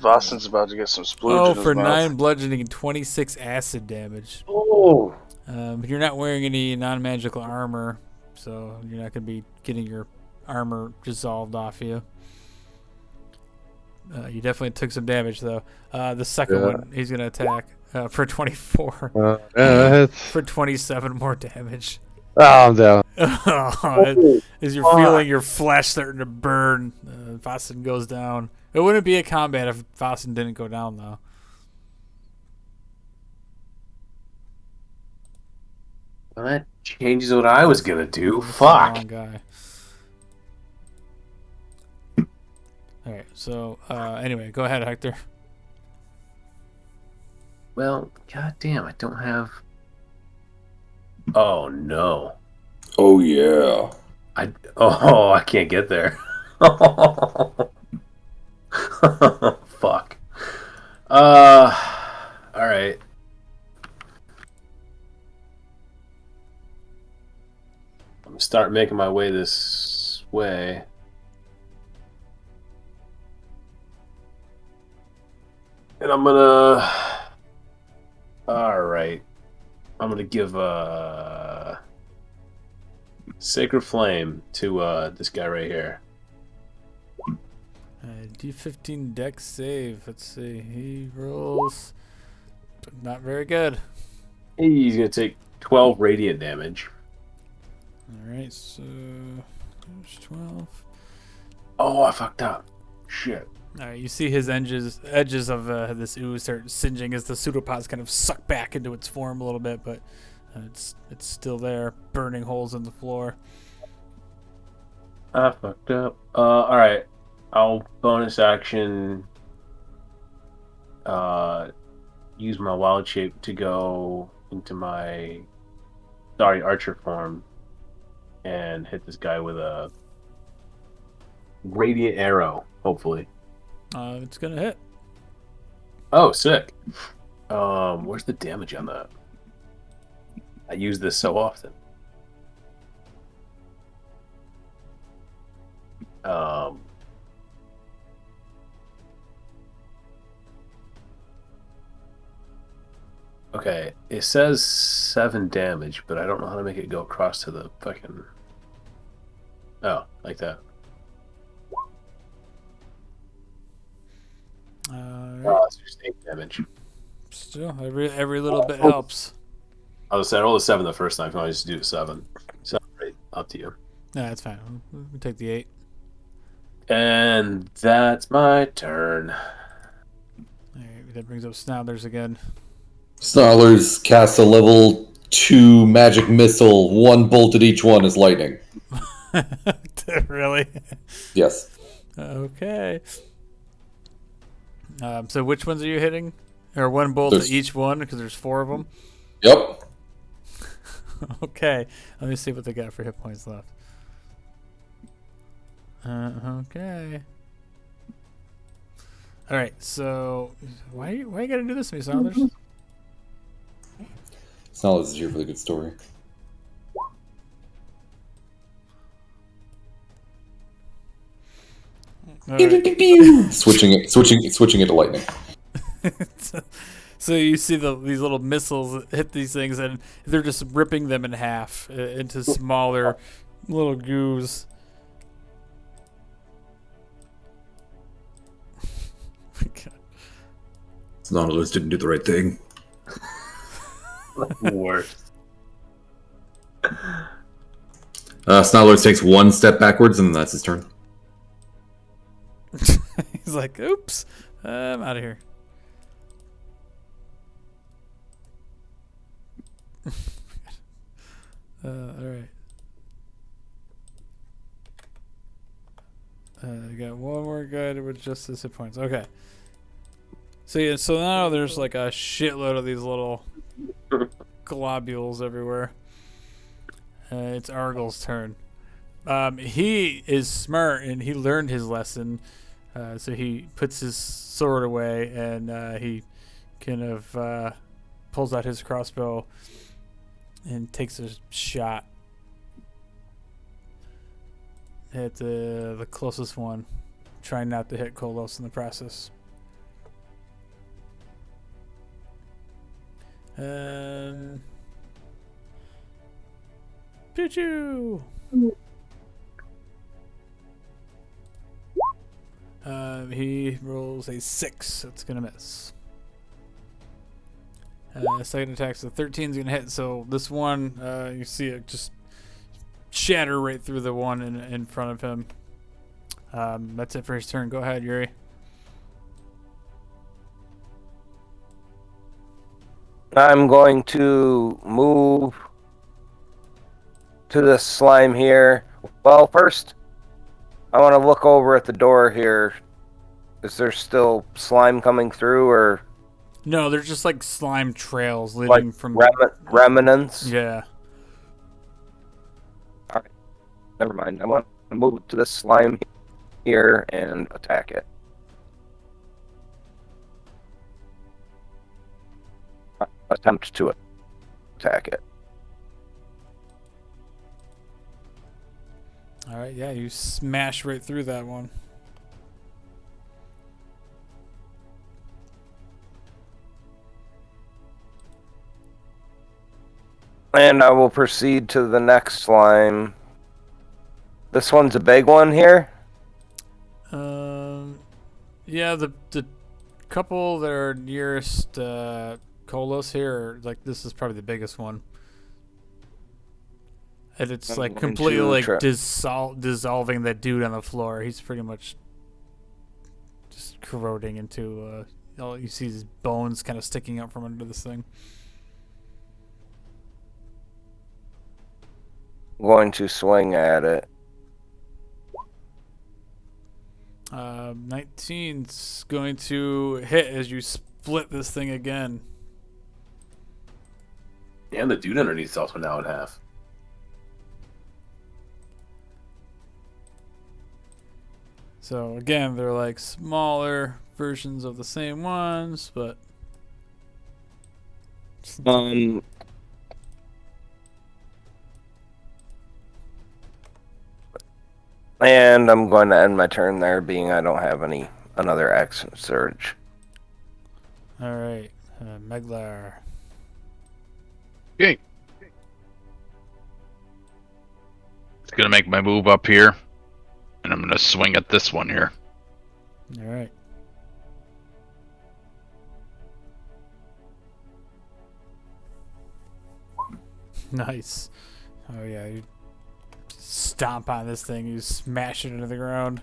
Vasen's about to get some splooge Oh, in his for mouth. 9 bludgeoning and 26 acid damage. Oh. But you're not wearing any non-magical armor, so you're not going to be getting your armor dissolved off you. You definitely took some damage, though. The second one, he's going to attack for 24. For 27 more damage. Oh, I'm down. As you're feeling your flesh starting to burn, Vasen goes down. It wouldn't be a combat if Vasen didn't go down, though. Well, that changes what I was gonna do. That's the Fuck. wrong guy. All right. So anyway, go ahead, Hector. Well, goddamn, I don't have. Oh no. Oh yeah. I can't get there. Fuck. All right. I'm gonna start making my way this way. And I'm gonna. All right. I'm gonna give a Sacred Flame to this guy right here. D15 dex save. Let's see. He rolls not very good. He's gonna take 12 radiant damage. All right. So there's 12. Oh, I fucked up. Shit. All right. You see his edges of this ooze start singeing as the pseudopods kind of suck back into its form a little bit, but it's still there, burning holes in the floor. I fucked up. All right. I'll bonus action. Use my wild shape to go into my archer form and hit this guy with a radiant arrow. Hopefully. It's gonna hit. Oh, sick. Where's the damage on that? I use this so often. Okay, it says 7 damage, but I don't know how to make it go across to the fucking. Oh, like that. Right. It's just 8 damage. Still, every little bit helps. I was saying, I rolled a 7 the first time. If you want to just do 7. So, right, up to you. Yeah, that's fine. We'll take the 8. And that's my turn. All right, that brings up Snarlers again. Snarlers cast a level 2 magic missile. 1 bolt at each one is lightning. Really? Yes. Okay. So which ones are you hitting? Or 1 bolt There's- at each one, because there's 4 of them? Yep. Okay. Let me see what they got for hit points left. Okay. All right. So why you gotta do this to me, Saunders? Snarlers is here for the good story. All right. Switching it to lightning. So you see these little missiles hit these things, and they're just ripping them in half into smaller little goos. Snarlers didn't do the right thing. Worst. Snarlers takes 1 step backwards, and that's his turn. He's like, "Oops, I'm out of here." All right. I got one more guy to adjust his hit points. Okay. So yeah, so now there's like a shitload of these little globules everywhere. It's Argyl's turn. He is smart and he learned his lesson. So he puts his sword away and he kind of pulls out his crossbow and takes a shot at the closest one, trying not to hit Kolos in the process. Choo-choo! He rolls a 6. That's going to miss. Second attack's a 13 is going to hit. So this one, you see it just shatter right through the one in front of him. That's it for his turn. Go ahead, Yuri. I'm going to move to this slime here. Well, first, I want to look over at the door here. Is there still slime coming through, or No, they're just like slime trails like leading from. remnants? Yeah. Never mind. I want to move to the slime here and attack it. Attempt to attack it. All right. Yeah, you smash right through that one. And I will proceed to the next slime. This one's a big one here. Yeah, the couple that are nearest Kolos here, like this is probably the biggest one. And it's I'm like going completely to like try- dissolving that dude on the floor. He's pretty much just corroding into. All you see his bones kind of sticking up from under this thing. I'm going to swing at it. 19's going to hit as you split this thing again. And the dude underneath is also now in half. So again, they're like smaller versions of the same ones, but And I'm going to end my turn there, being I don't have another action surge. all right, Meglar. It's gonna make my move up here, and I'm gonna swing at this one here. All right. Nice. Oh yeah, you stomp on this thing, you smash it into the ground.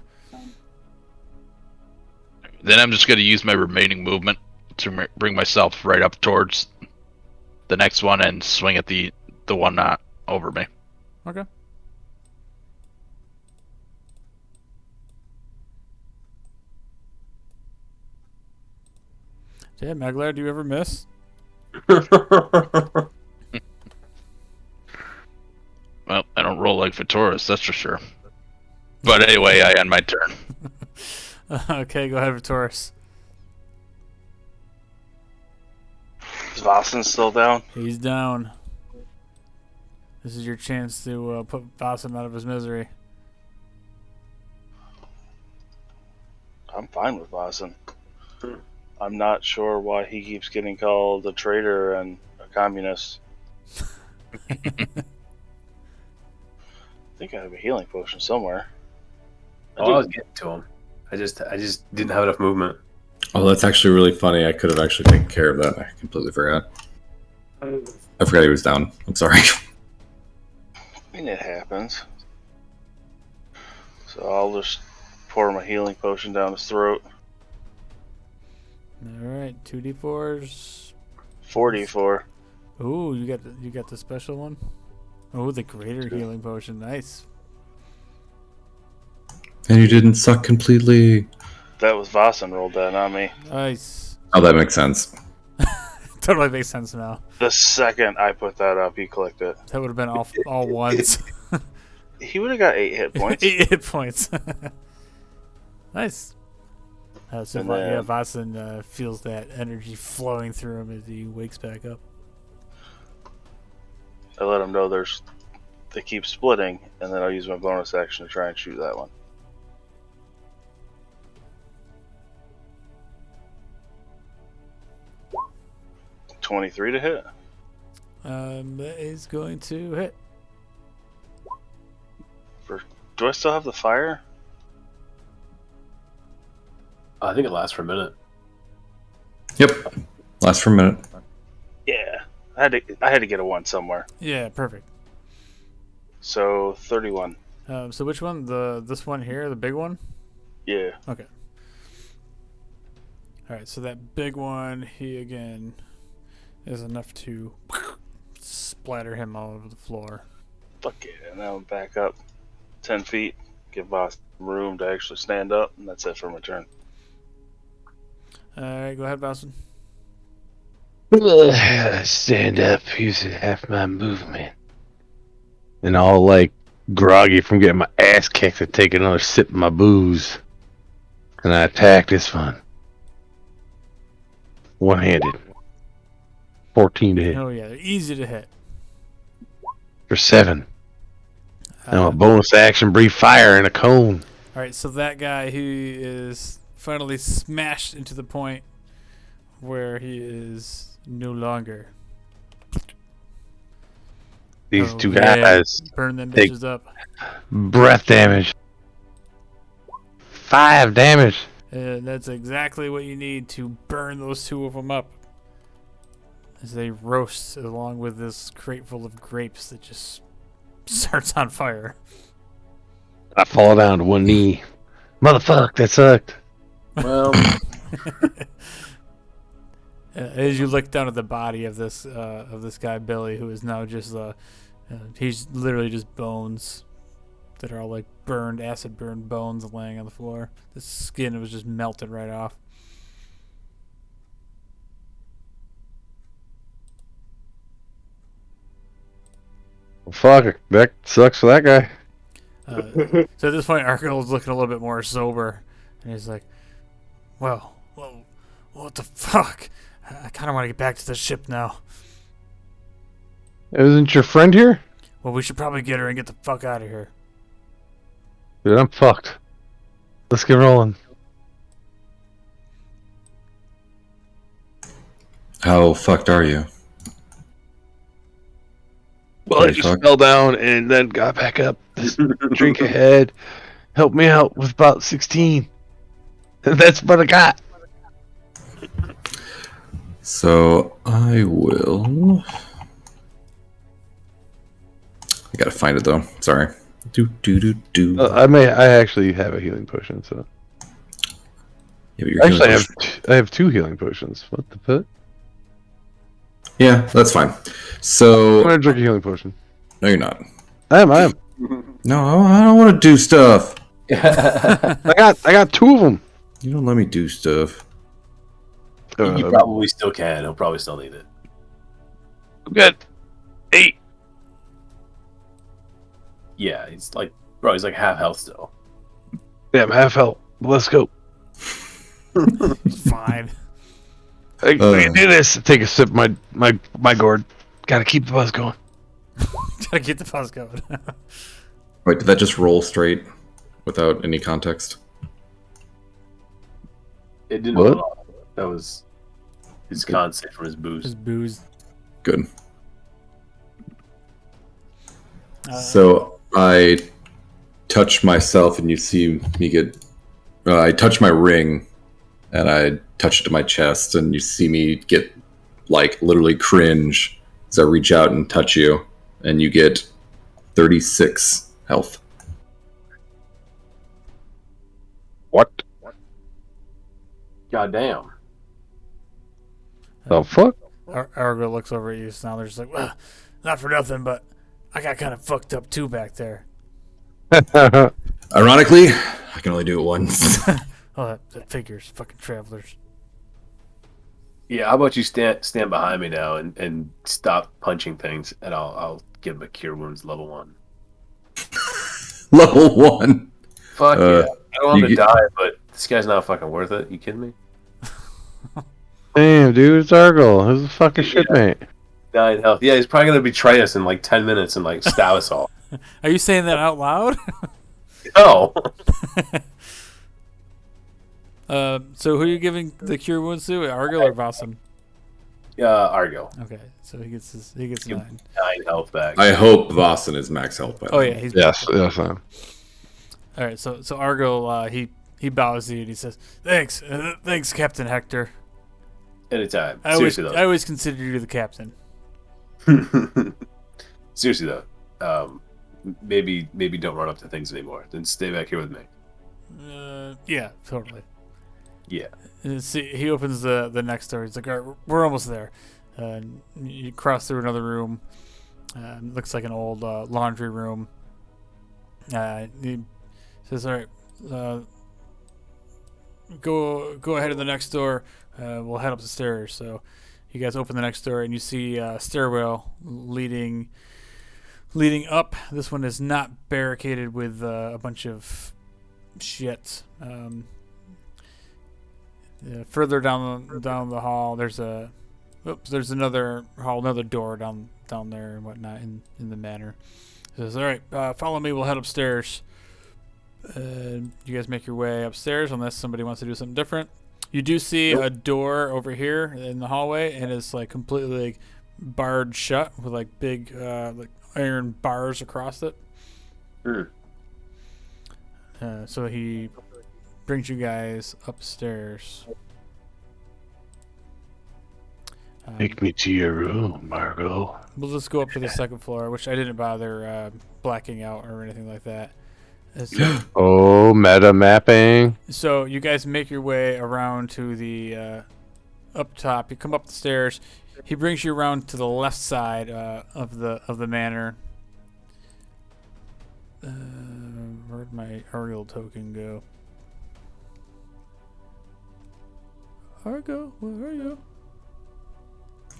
Then I'm just gonna use my remaining movement to bring myself right up towards the next one and swing at the one not over me. Okay. Yeah, Meglar, do you ever miss? Well, I don't roll like Vitoris, that's for sure. But anyway, I end my turn. Okay, go ahead, Taurus. Is Vossen still down? He's down. This is your chance to put Vossen out of his misery. I'm fine with Vossen. I'm not sure why he keeps getting called a traitor and a communist. I think I have a healing potion somewhere. I was getting to him. I just didn't have enough movement. Oh, that's actually really funny. I could have actually taken care of that. I completely forgot. I forgot he was down. I'm sorry. I mean, it happens. So I'll just pour my healing potion down his throat. All right, 2d4s. 44. Ooh, you got the special one. Oh, the greater healing potion. Nice. And you didn't suck completely. That was Vossen rolled that, not me. Nice. Oh, that makes sense. Totally makes sense now. The second I put that up, he clicked it. That would have been all ones. He would have got 8 hit points. 8 hit points. Nice. So And then- Vossen feels that energy flowing through him as he wakes back up. I let him know they keep splitting, and then I'll use my bonus action to try and shoot that one. $23 to hit. That is going to hit. Do I still have the fire? I think it lasts for a minute. Yep. Lasts for a minute. Yeah. I had to get a 1 somewhere. Yeah, perfect. So 31. So which one? This one here, the big one? Yeah. Okay. All right, so that big one, he again is enough to splatter him all over the floor. Fuck it. And now I'm back up 10 feet. Give Boss room to actually stand up, and that's it for my turn. All right, go ahead, Boston. Stand up, using half my movement. And all like groggy from getting my ass kicked and take another sip of my booze. And I attack this one. One-handed. 14 to hit. Oh yeah, they're easy to hit. For 7. And a bonus action, breathe fire in a cone. All right, so that guy who is finally smashed into the point where he is no longer. These two yeah, guys burn them take bitches up. breath damage. 5 damage. And that's exactly what you need to burn those two of them up. As they roast along with this crate full of grapes that just starts on fire. I fall down to one knee. Motherfuck, that sucked. Well, as you look down at the body of this guy Billy, who is now just he's literally just bones that are all like burned, acid burned bones laying on the floor. The skin was just melted right off. Well, fuck it. That sucks for that guy. So at this point, Arkell's looking a little bit more sober, and he's like, "Well, what the fuck? I kind of want to get back to the ship now. Isn't your friend here? Well, we should probably get her and get the fuck out of here." Dude, I'm fucked. Let's get rolling. How fucked are you? Well, I just fell down and then got back up. This drink ahead helped me out with about 16. That's what I got. So I will. I gotta find it though. Sorry. I actually have a healing potion, so. Yeah, but you're actually, I have 2 healing potions. What the fuck? Yeah, that's fine. So I'm gonna drink a healing potion. No, you're not. I am. No, I don't want to do stuff. I got 2 of them. You don't let me do stuff. You probably still can. He'll probably still need it. I'm good. 8. Yeah, he's like half health still. Yeah, I'm half health. Let's go. Fine. I can do this. Take a sip of my gourd. Gotta keep the buzz going. Gotta get the buzz going. Wait, did that just roll straight without any context? It didn't. What? Roll. That was his con save from his booze. His booze. Good. So I touch myself, and you see me get. I touch my ring, and I touch it to my chest, and you see me get like literally cringe as I reach out and touch you, and you get 36 health. What? Goddamn. The fuck? Argo looks over at you, so now they're just like, well, not for nothing, but I got kind of fucked up too back there. Ironically, I can only do it once. Oh, that figures. Fucking travelers. Yeah, how about you stand behind me now and stop punching things, and I'll give him a cure wounds level 1. Level 1. Fuck yeah! I don't want him to die, but this guy's not fucking worth it. You kidding me? Damn, dude, it's Argyle. Who's the fucking shipmate? 9 health. Yeah, he's probably gonna betray us in like 10 minutes and like stab us all. Are you saying that out loud? No. So who are you giving the cure wounds to? Argo or Vossen? Argo. Okay, so he gets 9. 9 health back. I hope Vossen is max health. By Oh yeah, he's yes, I am. All right, so Argo he bows to you and he says, "Thanks, Captain Hector. Anytime. I Seriously always consider you the captain." though. Seriously though, maybe don't run up to things anymore. Then stay back here with me. Yeah, totally. Yeah. See, he opens the next door. He's like, "All right, we're almost there." And you cross through another room, Looks like an old laundry room. He says, "All right, go ahead to the next door. We'll head up the stairs." So you guys open the next door, and you see a stairwell leading up. This one is not barricaded with a bunch of shit. Further down the hall, there's another hall, another door down there and whatnot in the manor. He says, "All right, follow me. We'll head upstairs." You guys make your way upstairs unless somebody wants to do something different. You do see a door over here in the hallway, and it's like completely like barred shut with like big like iron bars across it. So he brings you guys upstairs. Take me to your room, Margot. We'll just go up to the second floor, which I didn't bother blacking out or anything like that. Oh, meta mapping. So you guys make your way around to the up top. You come up the stairs. He brings you around to the left side of the manor. Where'd my Ariel token go? Argo, where are you?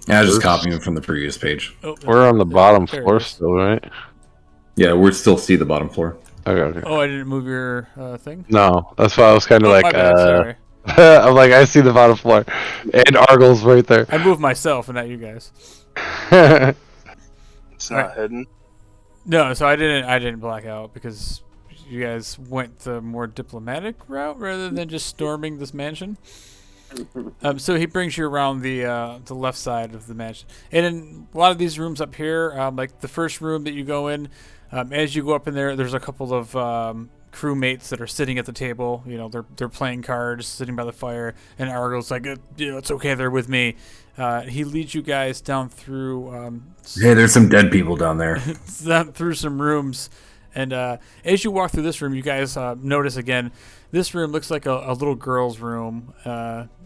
Yeah, I was just copying it from the previous page. Oh, We're on the bottom there it floor is. still, right? Yeah, we still see the bottom floor. Okay. Oh, I didn't move your thing? No, that's why I was kind of Oh, like, my bad, sorry. I'm like, I see the bottom floor, and Argle's right there. I moved myself and not you guys. It's not hidden. No, so I didn't black out because you guys went the more diplomatic route rather than just storming this mansion. So he brings you around the left side of the mansion, and in a lot of these rooms up here, like the first room that you go in, as you go up in there, there's a couple of crewmates that are sitting at the table. You know, they're playing cards, sitting by the fire, and Argo's like, it's okay, they're with me. He leads you guys down through. Hey, there's some dead people down there. Through some rooms, and as you walk through this room, you guys notice again, this room looks like a little girl's room.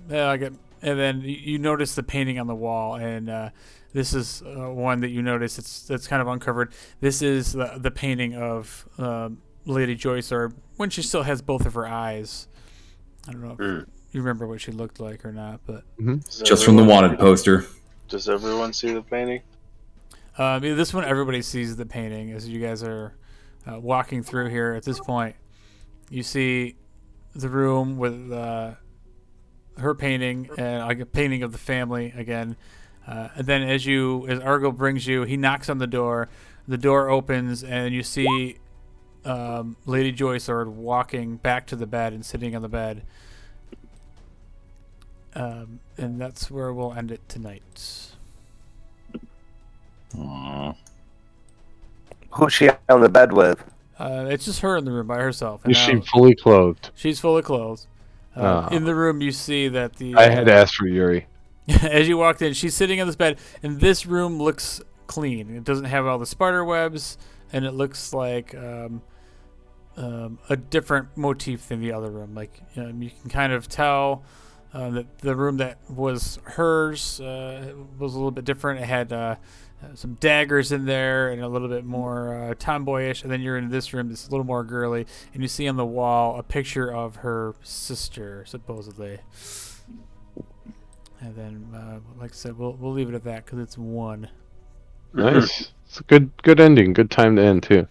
And then you notice the painting on the wall, and this is one that you notice that's kind of uncovered. This is the painting of Lady Joyce, or when she still has both of her eyes. I don't know if you remember what she looked like or not, but Just from the wanted poster. Does everyone see the painting? this one everybody sees the painting as you guys are walking through here. At this point, you see the room with her painting and like a painting of the family again. And then as Argo brings you, he knocks on the door. The door opens, and you see Lady Joyce walking back to the bed and sitting on the bed. And that's where we'll end it tonight. Aww. Who's she on the bed with? It's just her in the room by herself. And Is she now fully clothed? she's fully clothed. In the room, you see that I had asked for Yuri. as you walked in, she's sitting on this bed, and this room looks clean. It doesn't have all the spider webs, and it looks like a different motif than the other room. Like you can kind of tell that the room that was hers was a little bit different. It had some daggers in there and a little bit more tomboyish. And then you're in this room that's a little more girly, and you see on the wall a picture of her sister, supposedly. And then, like I said, we'll leave it at that because it's one. Nice. It's a good ending. Good time to end too.